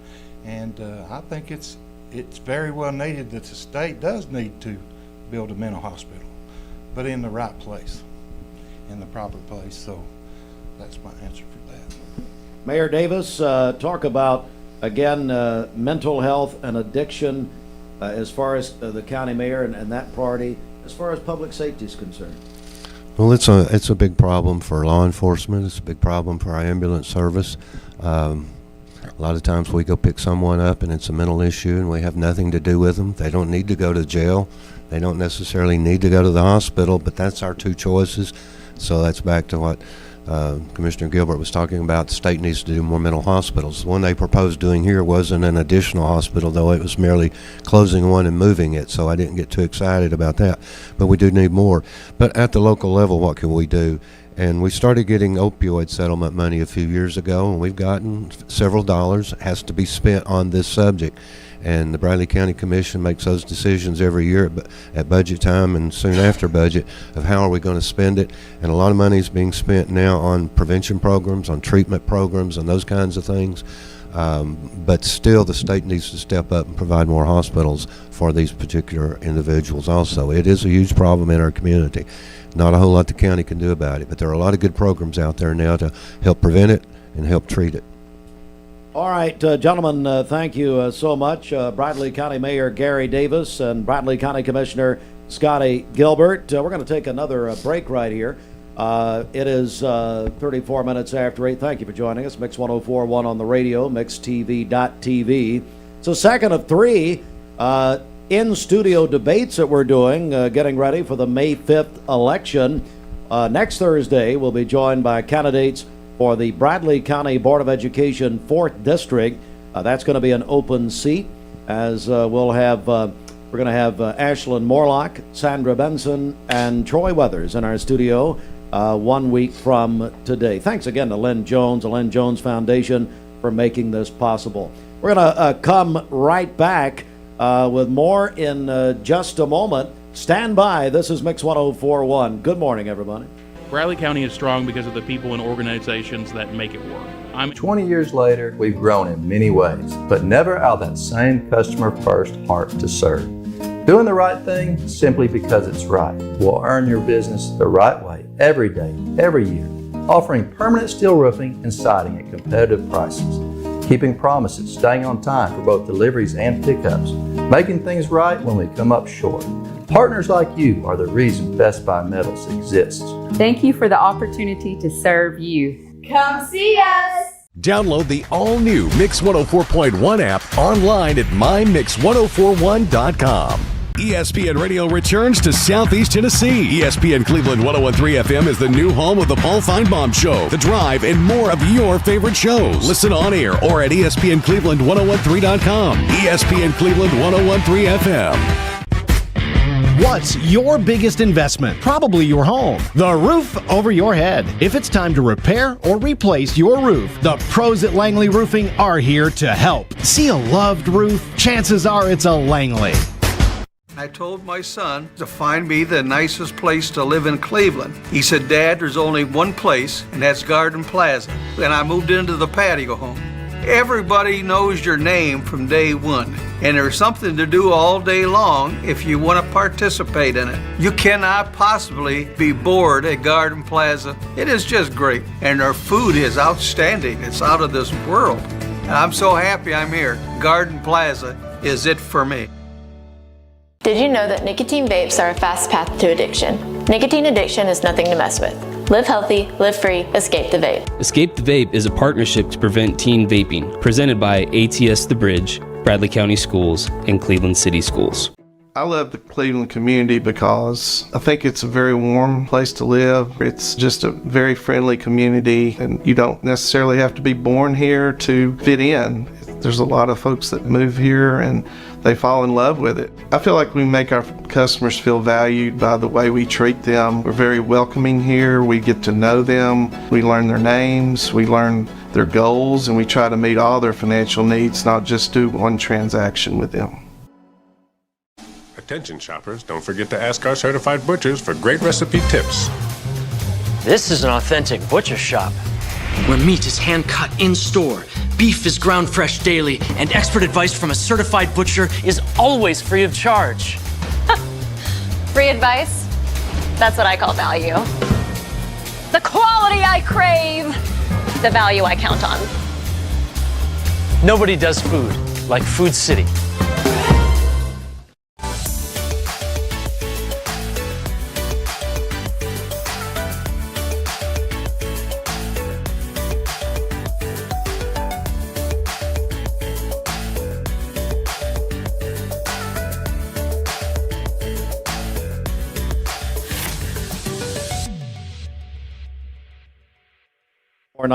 And I think it's very well needed that the state does need to build a mental hospital, but in the right place, in the proper place. So that's my answer for that. Mayor Davis, talk about, again, mental health and addiction as far as the county mayor and that party, as far as public safety is concerned. Well, it's a big problem for law enforcement. It's a big problem for our ambulance service. A lot of times we go pick someone up and it's a mental issue and we have nothing to do with them. They don't need to go to jail. They don't necessarily need to go to the hospital, but that's our two choices. So that's back to what Commissioner Gilbert was talking about. The state needs to do more mental hospitals. The one they proposed doing here wasn't an additional hospital, though. It was merely closing one and moving it, so I didn't get too excited about that. But we do need more. But at the local level, what can we do? And we started getting opioid settlement money a few years ago, and we've gotten several dollars. It has to be spent on this subject. And the Bradley County Commission makes those decisions every year at budget time and soon after budget of how are we going to spend it. And a lot of money is being spent now on prevention programs, on treatment programs, and those kinds of things. But still, the state needs to step up and provide more hospitals for these particular individuals also. It is a huge problem in our community. Not a whole lot the county can do about it, but there are a lot of good programs out there now to help prevent it and help treat it. All right, gentlemen, thank you so much. Bradley County Mayor Gary Davis and Bradley County Commissioner Scotty Gilbert. We're going to take another break right here. It is 34 minutes after 8. Thank you for joining us. Mix 104.1 on the radio, mixtv.tv. So second of three in-studio debates that we're doing, getting ready for the May 5th election. Next Thursday, we'll be joined by candidates for the Bradley County Board of Education 4th District. That's going to be an open seat, as we're going to have Ashlyn Morlock, Sandra Benson, and Troy Weathers in our studio 1 week from today. Thanks again to Lynn Jones, the Lynn Jones Foundation, for making this possible. We're going to come right back with more in just a moment. Stand by. This is Mix 104.1. Good morning, everybody. Bradley County is strong because of the people and organizations that make it work. 20 years later, we've grown in many ways, but never out of that same customer-first heart to serve. Doing the right thing simply because it's right will earn your business the right way every day, every year, offering permanent steel roofing and siding at competitive prices, keeping promises, staying on time for both deliveries and pickups, making things right when we come up short. Partners like you are the reason Best Buy Metals exists. Thank you for the opportunity to serve you. Come see us! Download the all-new Mix 104.1 app online at mymix1041.com. ESPN Radio returns to Southeast Tennessee. ESPN Cleveland 101.3 FM is the new home of the Paul Feinbaum Show, The Drive, and more of your favorite shows. Listen on air or at ESPNCleveland1013.com. ESPN Cleveland 101.3 FM. What's your biggest investment? Probably your home. The roof over your head. If it's time to repair or replace your roof, the pros at Langley Roofing are here to help. See a loved roof? Chances are it's a Langley. I told my son to find me the nicest place to live in Cleveland. He said, Dad, there's only one place, and that's Garden Plaza. And I moved into the patio home. Everybody knows your name from day one, and there's something to do all day long if you want to participate in it. You cannot possibly be bored at Garden Plaza. It is just great, and their food is outstanding. It's out of this world. And I'm so happy I'm here. Garden Plaza is it for me. Did you know that nicotine vapes are a fast path to addiction? Nicotine addiction is nothing to mess with. Live healthy, live free, escape the vape. Escape the Vape is a partnership to prevent teen vaping, presented by ATS The Bridge, Bradley County Schools, and Cleveland City Schools. I love the Cleveland community because I think it's a very warm place to live. It's just a very friendly community, and you don't necessarily have to be born here to fit in. There's a lot of folks that move here and they fall in love with it. I feel like we make our customers feel valued by the way we treat them. We're very welcoming here. We get to know them. We learn their names. We learn their goals, and we try to meet all their financial needs, not just do one transaction with them. Attention shoppers, don't forget to ask our certified butchers for great recipe tips. This is an authentic butcher shop, where meat is hand-cut in-store, beef is ground fresh daily, and expert advice from a certified butcher is always free of charge. Free advice? That's what I call value. The quality I crave, the value I count on. Nobody does food like Food City.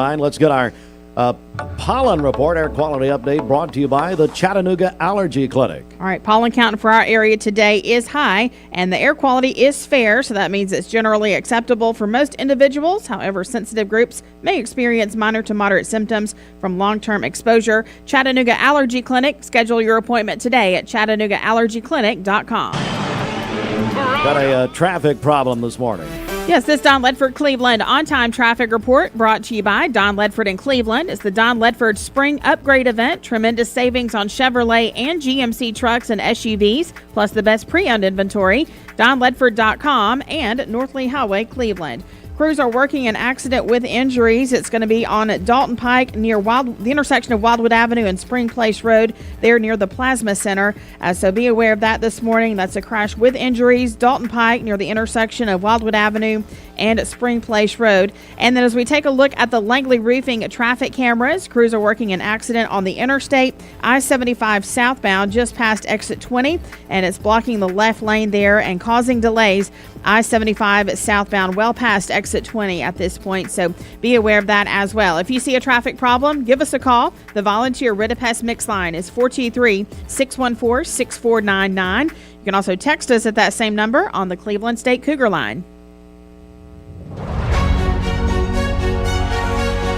Let's get our pollen report, air quality update, brought to you by the Chattanooga Allergy Clinic. All right, pollen count for our area today is high, and the air quality is fair, so that means it's generally acceptable for most individuals. However, sensitive groups may experience minor to moderate symptoms from long-term exposure. Chattanooga Allergy Clinic. Schedule your appointment today at ChattanoogaAllergyClinic.com. Got a traffic problem this morning. Yes, this Don Ledford Cleveland on-time traffic report brought to you by Don Ledford in Cleveland. It's the Don Ledford Spring Upgrade Event. Tremendous savings on Chevrolet and GMC trucks and SUVs, plus the best pre-owned inventory. DonLedford.com and North Lee Highway, Cleveland. Crews are working an accident with injuries. It's going to be on Dalton Pike near the intersection of Wildwood Avenue and Spring Place Road, there near the Plasma Center. So be aware of that this morning. That's a crash with injuries. Dalton Pike near the intersection of Wildwood Avenue and Spring Place Road. And then as we take a look at the Langley Roofing traffic cameras, crews are working an accident on the interstate, I-75 southbound, just past exit 20, and it's blocking the left lane there and causing delays. I-75 southbound well past exit 20 at this point, so be aware of that as well. If you see a traffic problem, give us a call. The volunteer Rid-a-Pest Mix line is 423-614-6499. You can also text us at that same number on the Cleveland State Cougar line.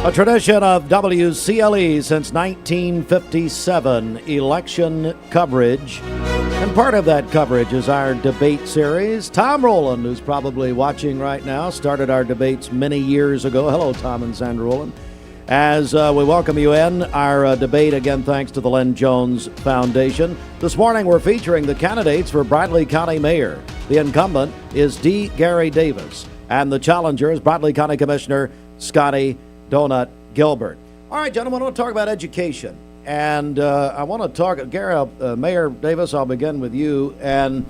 A tradition of WCLE since 1957, election coverage. And part of that coverage is our debate series. Tom Rowland, who's probably watching right now, started our debates many years ago. Hello, Tom and Sandra Rowland. As we welcome you in, our debate, again, thanks to the Len Jones Foundation. This morning, we're featuring the candidates for Bradley County Mayor. The incumbent is D. Gary Davis, and the challenger is Bradley County Commissioner Scotty Donut Gilbert. All right, gentlemen, I want to talk about education. And I want to talk, Gary, Mayor Davis, I'll begin with you. And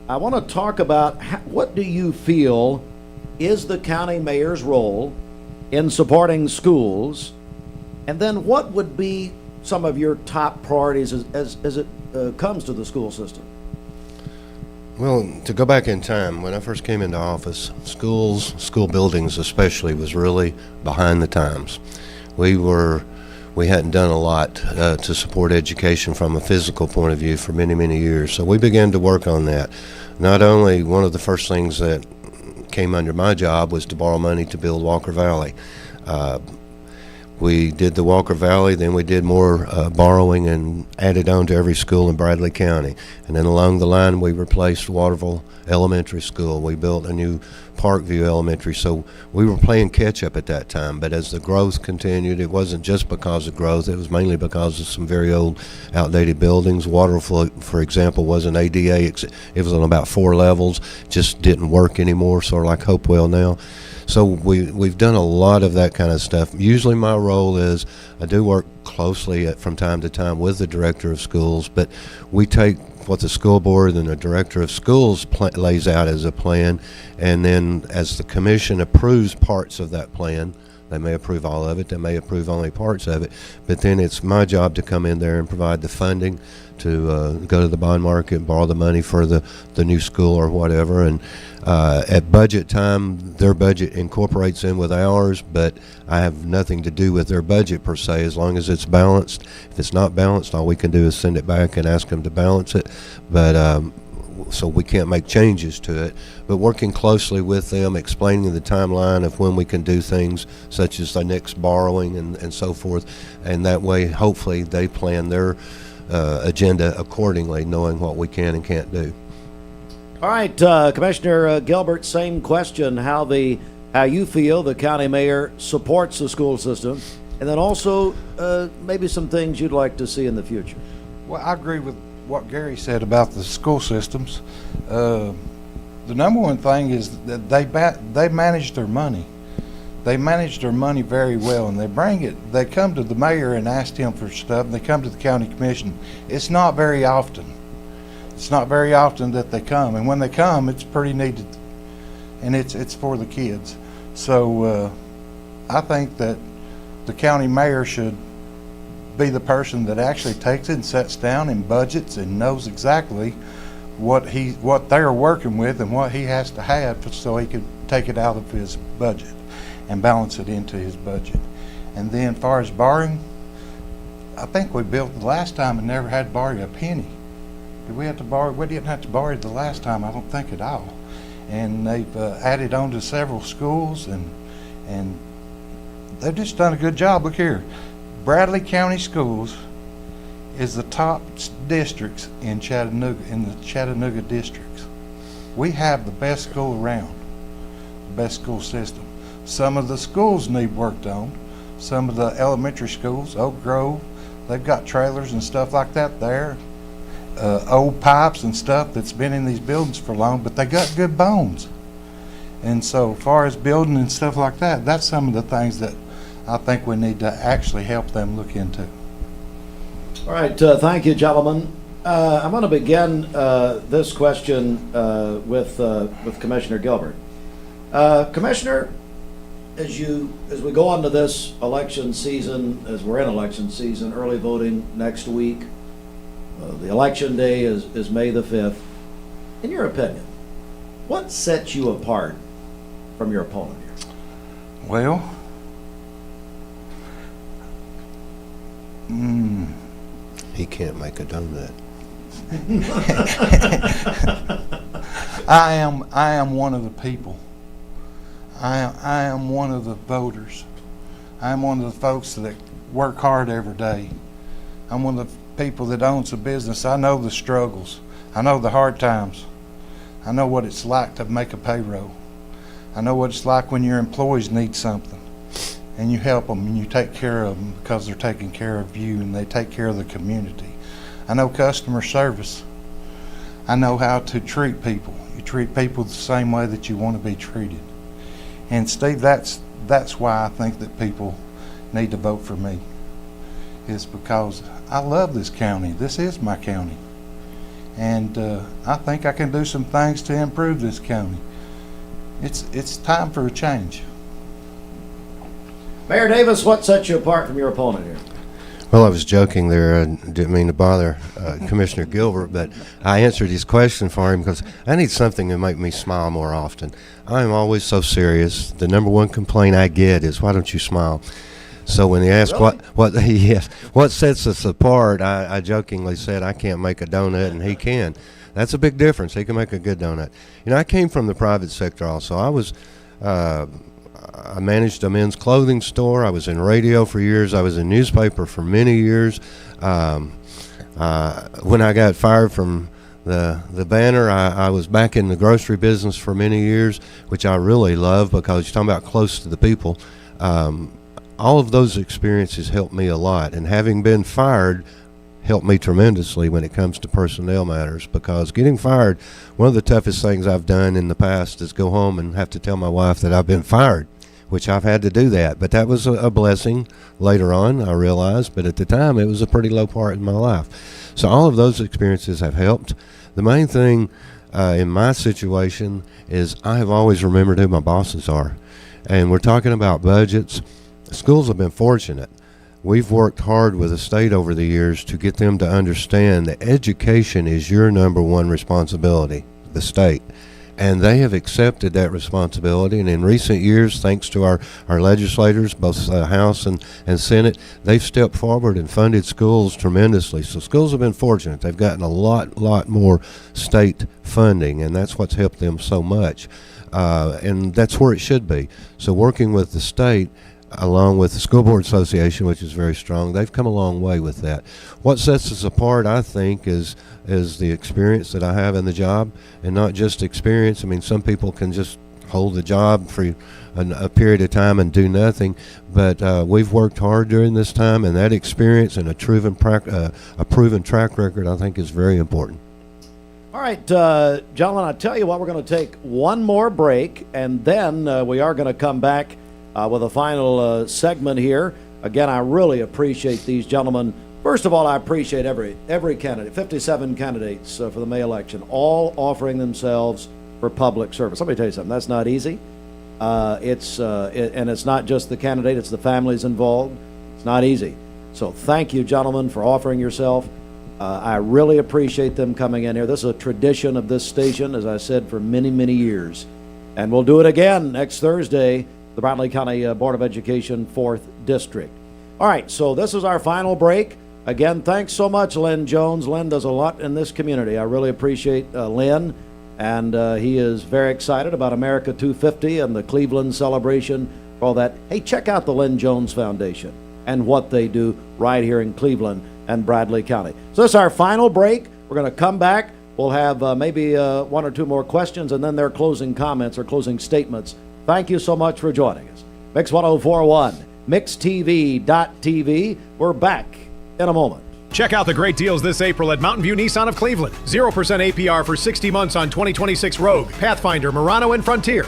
I want to talk about what do you feel is the county mayor's role in supporting schools? And then what would be some of your top priorities as it comes to the school system? Well, to go back in time, when I first came into office, schools, school buildings especially, was really behind the times. We hadn't done a lot to support education from a physical point of view for many, many years. So we began to work on that. Not only one of the first things that came under my job was to borrow money to build Walker Valley. We did the Walker Valley, then we did more borrowing and added on to every school in Bradley County. And then along the line, we replaced Waterville Elementary School. We built a new Parkview Elementary. So we were playing catch up at that time. But as the growth continued, it wasn't just because of growth. It was mainly because of some very old, outdated buildings. Waterville, for example, wasn't ADA. It was on about 4 levels. Just didn't work anymore, sort of like Hopewell now. So we've done a lot of that kind of stuff. Usually my role is I do work closely from time to time with the director of schools, but we take what the school board and the director of schools lays out as a plan, and then as the commission approves parts of that plan, they may approve all of it, they may approve only parts of it, but then it's my job to come in there and provide the funding to go to the bond market and borrow the money for the new school or whatever. And at budget time, their budget incorporates in with ours, but I have nothing to do with their budget per se, as long as it's balanced. If it's not balanced, all we can do is send it back and ask them to balance it. But so we can't make changes to it, but working closely with them, explaining the timeline of when we can do things such as the next borrowing and so forth, and that way hopefully they plan their agenda accordingly, knowing what we can and can't do. All right, Commissioner Gilbert, same question, how you feel the county mayor supports the school system, and then also maybe some things you'd like to see in the future. Well, I agree with what Gary said about the school systems. The number one thing is that they manage their money. They manage their money very well, and they come to the mayor and ask him for stuff. They come to the county commission. It's not very often. It's not very often that they come, and when they come, it's pretty needed, and it's for the kids. So I think that the county mayor should be the person that actually takes it and sets down and budgets and knows exactly what they're working with and what he has to have so he can take it out of his budget and balance it into his budget. And then as far as borrowing, I think we built the last time and never had to borrow a penny. Did we have to borrow? We didn't have to borrow the last time, I don't think at all. And they've added on to several schools, and they've just done a good job. Look here, Bradley County Schools is the top districts in Chattanooga, in the Chattanooga districts. We have the best school around, the best school system. Some of the schools need worked on. Some of the elementary schools, Oak Grove, they've got trailers and stuff like that there. Old pipes and stuff that's been in these buildings for long, but they got good bones. And so as far as building and stuff like that, that's some of the things that I think we need to actually help them look into. All right, thank you, gentlemen. I'm going to begin this question with Commissioner Gilbert. Commissioner, as we go on to this election season, as we're in election season, early voting next week, the election day is May the 5th. In your opinion, what sets you apart from your opponent here? Well, he can't make a donut. I am one of the people. I am one of the voters. I am one of the folks that work hard every day. I'm one of the people that owns a business. I know the struggles. I know the hard times. I know what it's like to make a payroll. I know what it's like when your employees need something and you help them and you take care of them because they're taking care of you and they take care of the community. I know customer service. I know how to treat people. You treat people the same way that you want to be treated. And Steve, that's why I think that people need to vote for me. It's because I love this county. This is my county. And I think I can do some things to improve this county. It's time for a change. Mayor Davis, what sets you apart from your opponent here? Well, I was joking there. I didn't mean to bother Commissioner Gilbert, but I answered his question for him because I need something to make me smile more often. I am always so serious. The number one complaint I get is, why don't you smile? So when he asked really? what sets us apart, I jokingly said I can't make a donut and he can. That's a big difference. He can make a good donut. You know, I came from the private sector also. I managed a men's clothing store. I was in radio for years. I was in newspaper for many years. When I got fired from the Banner, I was back in the grocery business for many years, which I really love because you're talking about close to the people. All of those experiences helped me a lot, and having been fired helped me tremendously when it comes to personnel matters, because getting fired, one of the toughest things I've done in the past is go home and have to tell my wife that I've been fired, which I've had to do that. But that was a blessing later on, I realized, but at the time it was a pretty low part in my life. So all of those experiences have helped. The main thing in my situation is I have always remembered who my bosses are. And we're talking about budgets. Schools have been fortunate. We've worked hard with the state over the years to get them to understand that education is your number one responsibility, the state. And they have accepted that responsibility. And in recent years, thanks to our legislators, both House and Senate, they've stepped forward and funded schools tremendously. So schools have been fortunate. They've gotten a lot more state funding, and that's what's helped them so much. And that's where it should be. So working with the state, along with the School Board Association, which is very strong, they've come a long way with that. What sets us apart, I think, is the experience that I have in the job, and not just experience. I mean, some people can just hold the job for a period of time and do nothing, but we've worked hard during this time, and that experience and a proven track record, I think, is very important. All right, gentlemen, I tell you what, we're going to take one more break, and then we are going to come back with a final segment here. Again, I really appreciate these gentlemen. First of all, I appreciate every candidate, 57 candidates for the May election, all offering themselves for public service. Let me tell you something, that's not easy. And it's not just the candidate, it's the families involved. It's not easy. So thank you, gentlemen, for offering yourself. I really appreciate them coming in here. This is a tradition of this station, as I said, for many, many years. And we'll do it again next Thursday, the Bradley County Board of Education 4th District. All right, so this is our final break. Again, thanks so much, Lynn Jones. Lynn does a lot in this community. I really appreciate Lynn, and he is very excited about America 250 and the Cleveland celebration, all that. Hey, check out the Lynn Jones Foundation and what they do right here in Cleveland and Bradley County. So this is our final break. We're going to come back. We'll have maybe one or two more questions, and then their closing comments or closing statements. Thank you so much for joining us. Mix 1041, MixTV.tv. We're back in a moment. Check out the great deals this April at Mountain View Nissan of Cleveland. 0% APR for 60 months on 2026 Rogue, Pathfinder, Murano, and Frontier.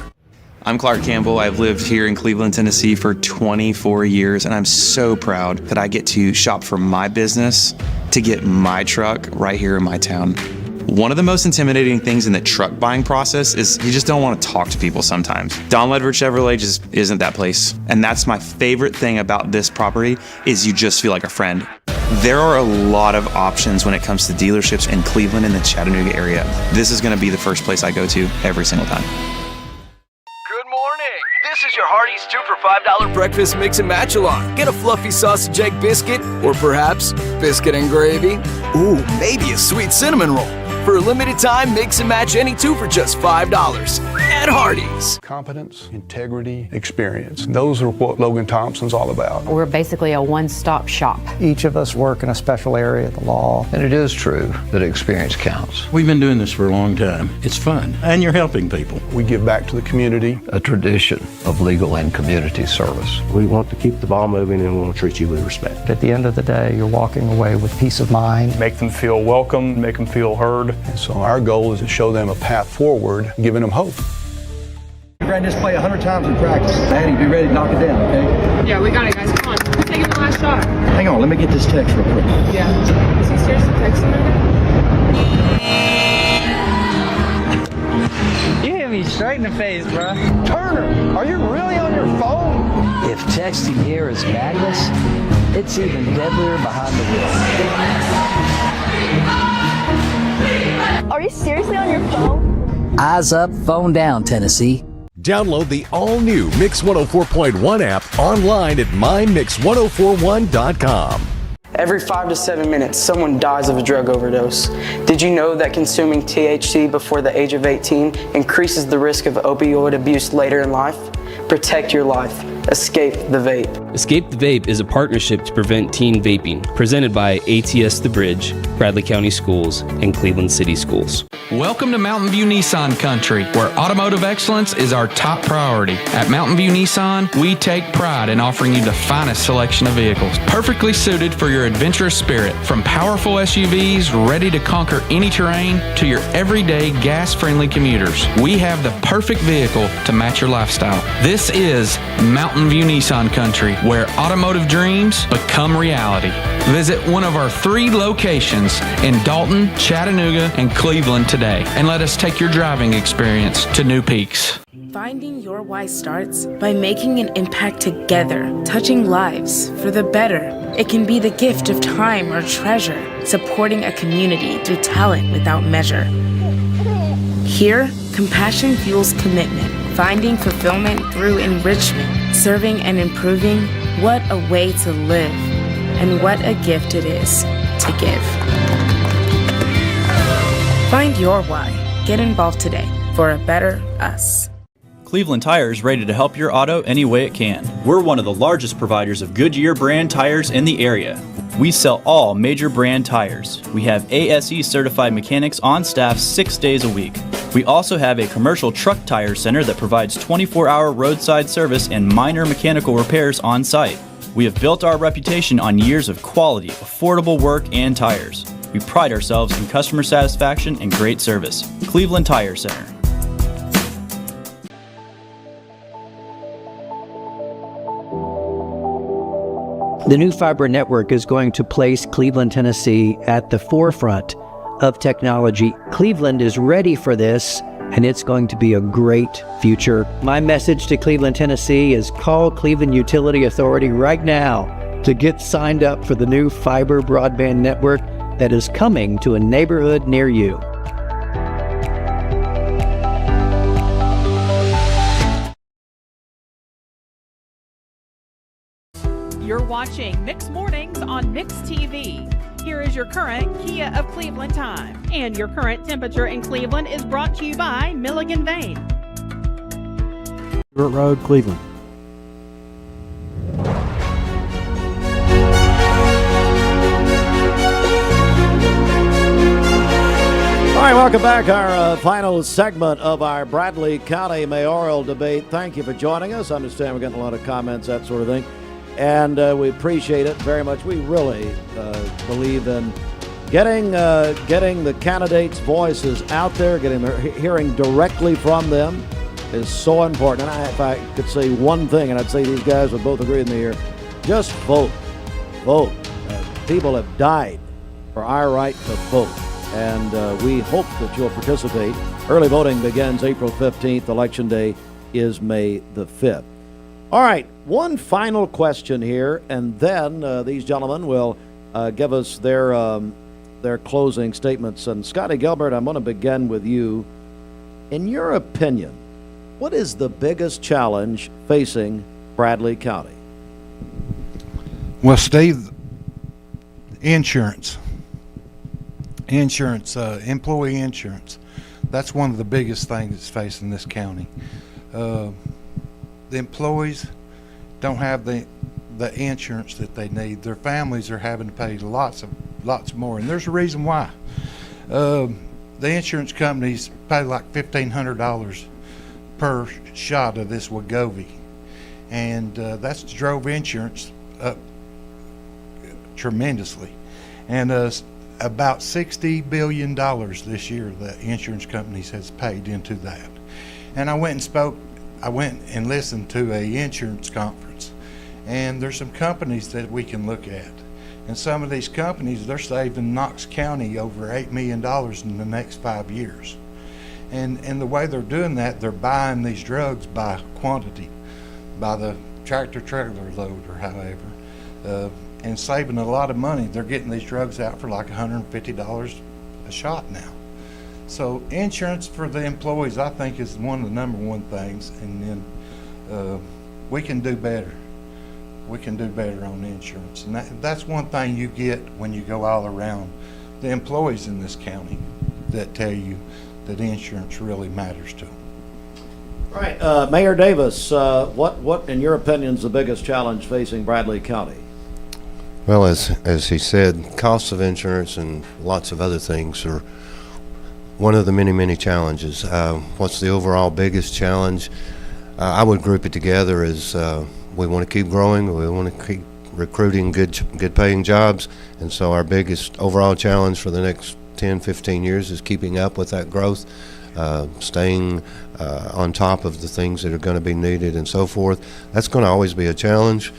I'm Clark Campbell. I've lived here in Cleveland, Tennessee for 24 years, and I'm so proud that I get to shop for my business to get my truck right here in my town. One of the most intimidating things in the truck buying process is you just don't want to talk to people sometimes. Don Ledford Chevrolet just isn't that place. And that's my favorite thing about this property is you just feel like a friend. There are a lot of options when it comes to dealerships in Cleveland and the Chattanooga area. This is going to be the first place I go to every single time. This is your Hardee's 2 for $5 breakfast mix and match along. Get a fluffy sausage egg biscuit, or perhaps biscuit and gravy. Ooh, maybe a sweet cinnamon roll. For a limited time, mix and match any two for just $5 at Hardee's. Competence, integrity, experience. Those are what Logan Thompson's all about. We're basically a one-stop shop. Each of us work in a special area of the law. And it is true that experience counts. We've been doing this for a long time. It's fun, and you're helping people. We give back to the community. A tradition of legal and community service. We want to keep the ball moving, and we want to treat you with respect. At the end of the day, you're walking away with peace of mind. Make them feel welcome, make them feel heard. And so our goal is to show them a path forward, giving them hope. We're going to just play 100 times in practice. Maddie, be ready to knock it down, okay? Yeah, we got it, guys. Come on. Who's taking the last shot? Hang on, let me get this text real quick. Yeah. Is he seriously texting me? You hit me straight in the face, bro. Turner, are you really on your phone? If texting here is madness, it's even deadlier behind the wheel. Are you seriously on your phone? Eyes up, phone down, Tennessee. Download the all-new Mix 104.1 app online at mymix1041.com. Every 5 to 7 minutes, someone dies of a drug overdose. Did you know that consuming THC before the age of 18 increases the risk of opioid abuse later in life? Protect your life. Escape the Vape. Escape the Vape is a partnership to prevent teen vaping, presented by ATS The Bridge, Bradley County Schools, and Cleveland City Schools. Welcome to Mountain View Nissan Country, where automotive excellence is our top priority. At Mountain View Nissan, we take pride in offering you the finest selection of vehicles, perfectly suited for your adventurous spirit. From powerful SUVs ready to conquer any terrain to your everyday gas-friendly commuters, we have the perfect vehicle to match your lifestyle. This is Mountain View Nissan Country, where automotive dreams become reality. Visit one of our 3 locations in Dalton, Chattanooga, and Cleveland today, and let us take your driving experience to new peaks. Finding your why starts by making an impact together, touching lives for the better. It can be the gift of time or treasure, supporting a community through talent without measure. Here, compassion fuels commitment, finding fulfillment through enrichment, serving and improving. What a way to live, and what a gift it is to give. Find your why. Get involved today for a better us. Cleveland Tire is ready to help your auto any way it can. We're one of the largest providers of Goodyear brand tires in the area. We sell all major brand tires. We have ASE certified mechanics on staff 6 days a week. We also have a commercial truck tire center that provides 24-hour roadside service and minor mechanical repairs on site. We have built our reputation on years of quality, affordable work and tires. We pride ourselves in customer satisfaction and great service. Cleveland Tire Center. The new fiber network is going to place Cleveland, Tennessee at the forefront of technology. Cleveland is ready for this, and it's going to be a great future. My message to Cleveland, Tennessee is call Cleveland Utility Authority right now to get signed up for the new fiber broadband network that is coming to a neighborhood near you. You're watching Mix Mornings on Mix TV. Here is your current Kia of Cleveland time. And your current temperature in Cleveland is brought to you by Milligan Vane. Stewart Road, Cleveland. All right, welcome back. Our final segment of our Bradley County mayoral debate. Thank you for joining us. I understand we're getting a lot of comments, that sort of thing. And we appreciate it very much. We really believe in getting the candidates' voices out there, hearing directly from them is so important. And if I could say one thing, and I'd say these guys would both agree with me here, just vote. Vote. People have died for our right to vote. And we hope that you'll participate. Early voting begins April 15th. Election day is May the 5th. All right, one final question here, and then these gentlemen will give us their closing statements. And Scotty Gilbert, I'm going to begin with you. In your opinion, what is the biggest challenge facing Bradley County? Well, Steve, insurance, employee insurance. That's one of the biggest things that's facing this county. The employees don't have the insurance that they need. Their families are having to pay lots more, and there's a reason why. The insurance companies pay like $1,500 per shot of this Wegovy, and that's drove insurance up tremendously. And about $60 billion this year the insurance companies has paid into that. And I went and listened to a insurance conference, and there's some companies that we can look at, and some of these companies, they're saving Knox County over $8 million in the next 5 years. And the way they're doing that, they're buying these drugs by quantity, by the tractor trailer load or however, and saving a lot of money. They're getting these drugs out for like $150 a shot now. So insurance for the employees, I think, is one of the number one things, and then we can do better. We can do better on insurance, and that's one thing you get when you go all around the employees in this county that tell you that insurance really matters to them. All right, Mayor Davis, what in your opinion is the biggest challenge facing Bradley County? Well, as he said, costs of insurance and lots of other things are one of the many, many challenges. What's the overall biggest challenge? I would group it together as we want to keep growing, we want to keep recruiting good paying jobs, and so our biggest overall challenge for the next 10, 15 years is keeping up with that growth, staying on top of the things that are going to be needed and so forth. That's going to always be a challenge.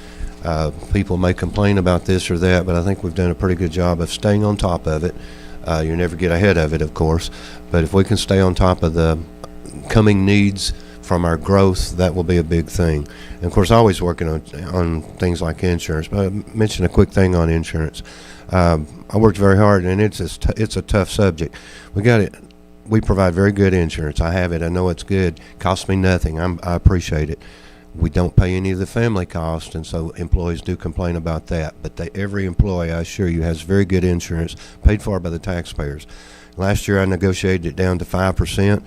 People may complain about this or that, but I think we've done a pretty good job of staying on top of it. You never get ahead of it, of course, but if we can stay on top of the coming needs from our growth, that will be a big thing. And of course, always working on things like insurance. But I mentioned a quick thing on insurance. I worked very hard, and it's a tough subject. We provide very good insurance. I have it. I know it's good. Costs me nothing. I appreciate it. We don't pay any of the family costs, and so employees do complain about that. But every employee, I assure you, has very good insurance paid for by the taxpayers. Last year, I negotiated it down to 5%.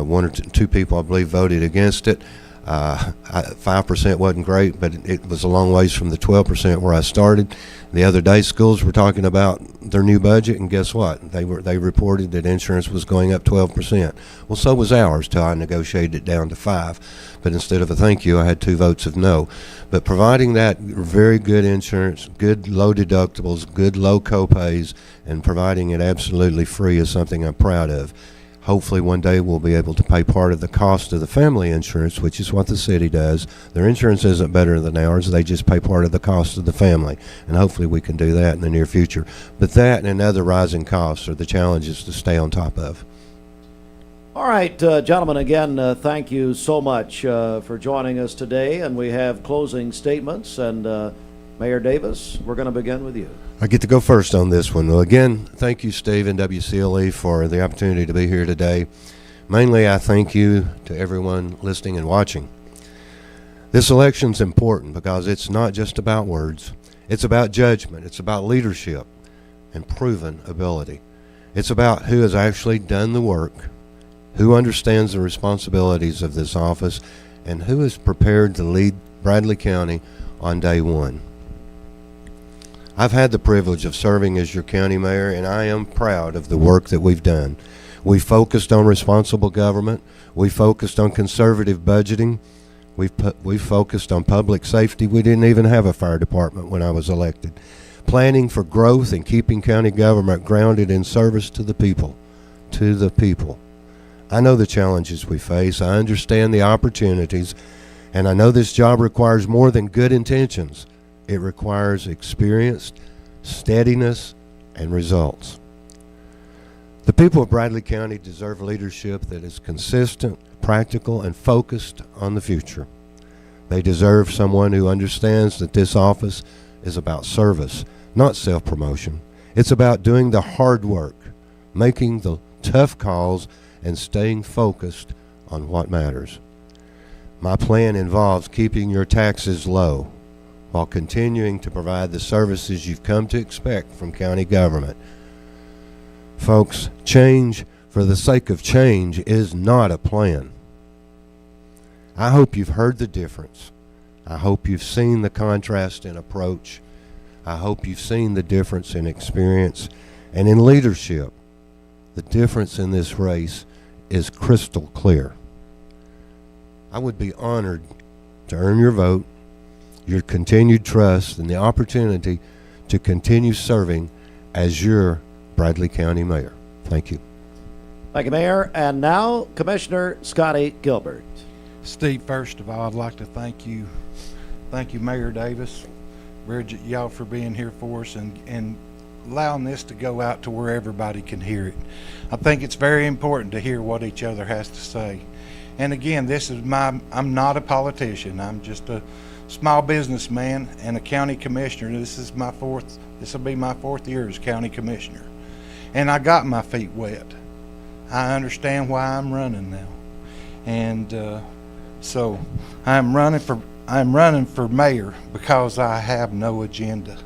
One or two people, I believe, voted against it. 5% wasn't great, but it was a long ways from the 12% where I started. The other day, schools were talking about their new budget, and guess what? They reported that insurance was going up 12%. Well, so was ours till I negotiated it down to 5%. But instead of a thank you, I had 2 votes of no. But providing that very good insurance, good low deductibles, good low copays, and providing it absolutely free is something I'm proud of. Hopefully one day we'll be able to pay part of the cost of the family insurance, which is what the city does. Their insurance isn't better than ours. They just pay part of the cost of the family. And hopefully we can do that in the near future. But that and other rising costs are the challenges to stay on top of. All right, gentlemen, again, thank you so much for joining us today. And we have closing statements. And Mayor Davis, we're going to begin with you. I get to go first on this one. Well, again, thank you, Steve and WCLE, for the opportunity to be here today. Mainly, I thank you to everyone listening and watching. This election's important because it's not just about words. It's about judgment. It's about leadership and proven ability. It's about who has actually done the work, who understands the responsibilities of this office, and who is prepared to lead Bradley County on day one. I've had the privilege of serving as your county mayor, and I am proud of the work that we've done. We focused on responsible government. We focused on conservative budgeting. We focused on public safety. We didn't even have a fire department when I was elected. Planning for growth and keeping county government grounded in service to the people. To the people. I know the challenges we face. I understand the opportunities, and I know this job requires more than good intentions. It requires experience, steadiness, and results. The people of Bradley County deserve leadership that is consistent, practical, and focused on the future. They deserve someone who understands that this office is about service, not self-promotion. It's about doing the hard work, making the tough calls, and staying focused on what matters. My plan involves keeping your taxes low, while continuing to provide the services you've come to expect from county government. Folks, change for the sake of change is not a plan. I hope you've heard the difference. I hope you've seen the contrast in approach. I hope you've seen the difference in experience and in leadership. The difference in this race is crystal clear. I would be honored to earn your vote, your continued trust, and the opportunity to continue serving as your Bradley County Mayor. Thank you. Thank you, Mayor. And now, Commissioner Scotty Gilbert. Steve, first of all, I'd like to thank you, Mayor Davis, Bridget, y'all for being here for us and allowing this to go out to where everybody can hear it. I think it's very important to hear what each other has to say. And again, I'm not a politician. I'm just a small businessman and a county commissioner. This will be my 4th year as county commissioner. And I got my feet wet. I understand why I'm running now. And so I'm running for mayor because I have no agenda.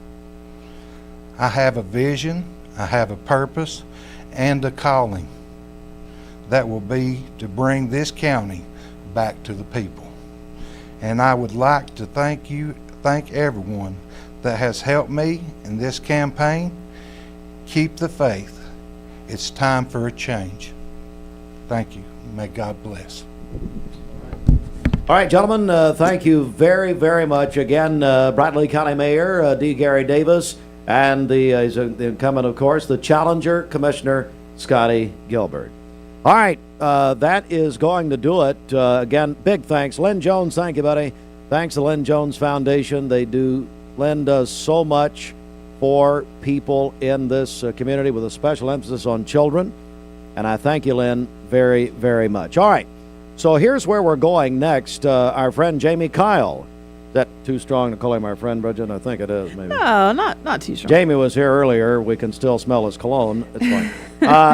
I have a vision, I have a purpose, and a calling that will be to bring this county back to the people. And I would like to thank everyone that has helped me in this campaign. Keep the faith. It's time for a change. Thank you. May God bless. All right, gentlemen, thank you very, very much. Again, Bradley County Mayor D. Gary Davis, and the incumbent, of course, the challenger, Commissioner Scotty Gilbert. All right, that is going to do it. Again, big thanks. Lynn Jones, thank you, buddy. Thanks to Lynn Jones Foundation. They do, Lynn does so much for people in this community with a special emphasis on children. And I thank you, Lynn, very, very much. All right, so here's where we're going next. Our friend Jamie Kyle. Is that too strong to call him our friend, Bridget? I think it is, maybe. No, not too strong. Jamie was here earlier. We can still smell his cologne. It's fine.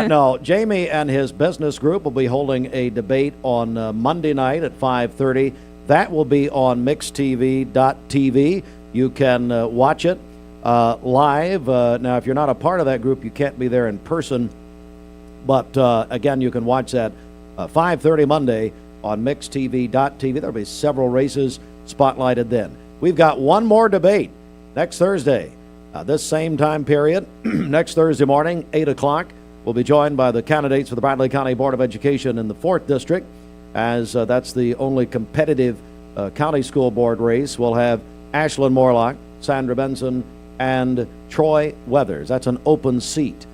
No, Jamie and his business group will be holding a debate on Monday night at 5:30. That will be on mixtv.tv. You can watch it live. Now, if you're not a part of that group, you can't be there in person. But, again, you can watch that 5:30 Monday on mixtv.tv. There'll be several races spotlighted then. We've got one more debate next Thursday, this same time period. Next Thursday morning, 8 o'clock. We'll be joined by the candidates for the Bradley County Board of Education in the 4th District, as that's the only competitive county school board race. We'll have Ashlyn Morlock, Sandra Benson, and Troy Weathers. That's an open seat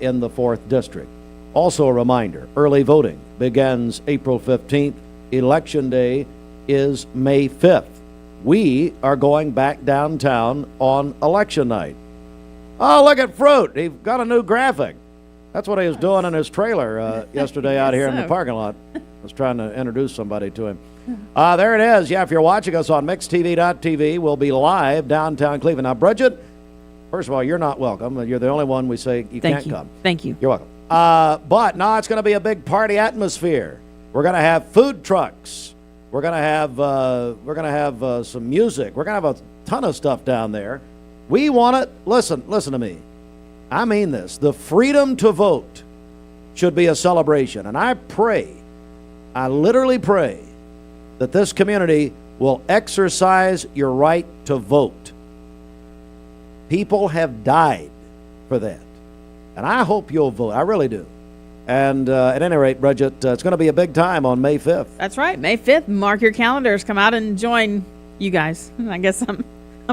in the 4th District. Also a reminder, early voting begins April 15th. Election Day is May 5th. We are going back downtown on election night. Oh, look at Fruit. He's got a new graphic. That's what he was doing in his trailer yesterday out here in the parking lot. I was trying to introduce somebody to him. There it is. Yeah, if you're watching us on mixtv.tv, we'll be live downtown Cleveland. Now, Bridget, first of all, you're not welcome. You're the only one we say you can't come. Thank you. You're welcome. But no, it's going to be a big party atmosphere. We're going to have food trucks. We're going to have some music. We're going to have a ton of stuff down there. We want it. Listen to me. I mean this. The freedom to vote should be a celebration. And I literally pray that this community will exercise your right to vote. People have died for that. And I hope you'll vote. I really do. And at any rate, Bridget, it's going to be a big time on May 5th. That's right. May 5th. Mark your calendars. Come out and join you guys. I guess I'm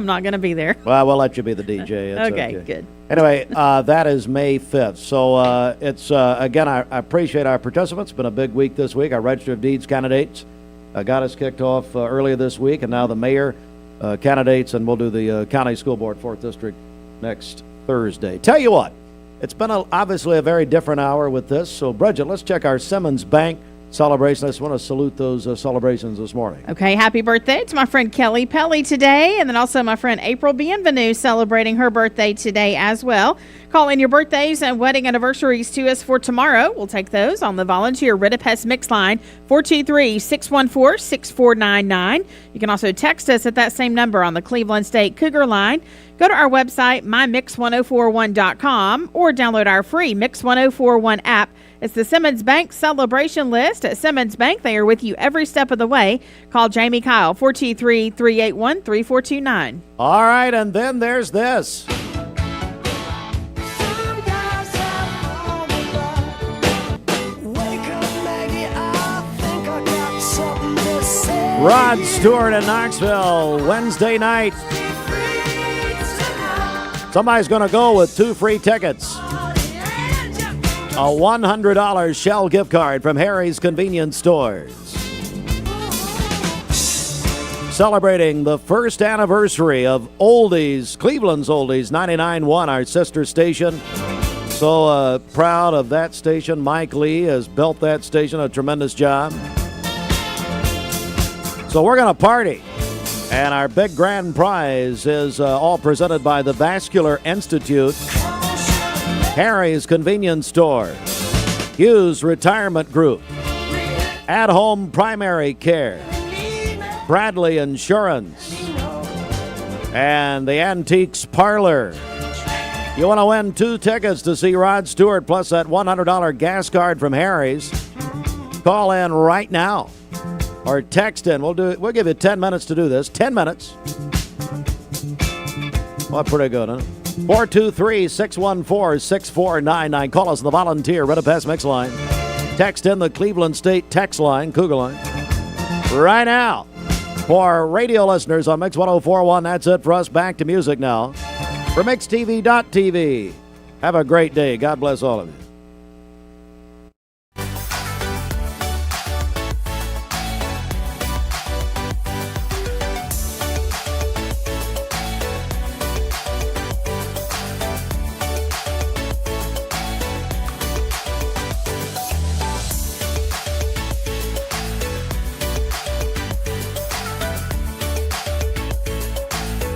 not going to be there. Well, we'll let you be the DJ. It's okay, good. Anyway, that is May 5th. So it's, again, I appreciate our participants. It's been a big week this week. Our Register of Deeds candidates got us kicked off earlier this week, and now the mayor candidates, and we'll do the County School Board 4th District next Thursday. Tell you what, it's been obviously a very different hour with this. So, Bridget, let's check our Simmons Bank celebration. I just want to salute those celebrations this morning. Okay, happy birthday to my friend Kelly Pelly today, and then also my friend April Bienvenue celebrating her birthday today as well. Call in your birthdays and wedding anniversaries to us for tomorrow. We'll take those on the volunteer Ritapest Mix line, 423-614-6499. You can also text us at that same number on the Cleveland State Cougar line. Go to our website, mymix1041.com, or download our free Mix 1041 app. It's the Simmons Bank celebration list. At Simmons Bank, they are with you every step of the way. Call Jamie Kyle, 423-381-3429. All right, and then there's this. Rod Stewart in Knoxville, Wednesday night. Somebody's going to go with 2 free tickets. A $100 Shell gift card from Harry's Convenience Stores. Celebrating the first anniversary of Oldies, Cleveland's Oldies, 99.1, our sister station. So proud of that station. Mike Lee has built that station a tremendous job. So we're going to party. And our big grand prize is all presented by the Vascular Institute, Harry's Convenience Store, Hughes Retirement Group, At Home Primary Care, Bradley Insurance, and the Antiques Parlor. You want to win 2 tickets to see Rod Stewart plus that $100 gas card from Harry's? Call in right now. Or text in. We'll give you 10 minutes to do this. 10 minutes. Well, pretty good, huh? 423-614-6499. Call us on the volunteer Ritapest Mix line. Text in the Cleveland State text line, Cougar line, right now. For radio listeners on Mix 104.1, that's it for us. Back to music now. For MixTV.tv, have a great day. God bless all of you.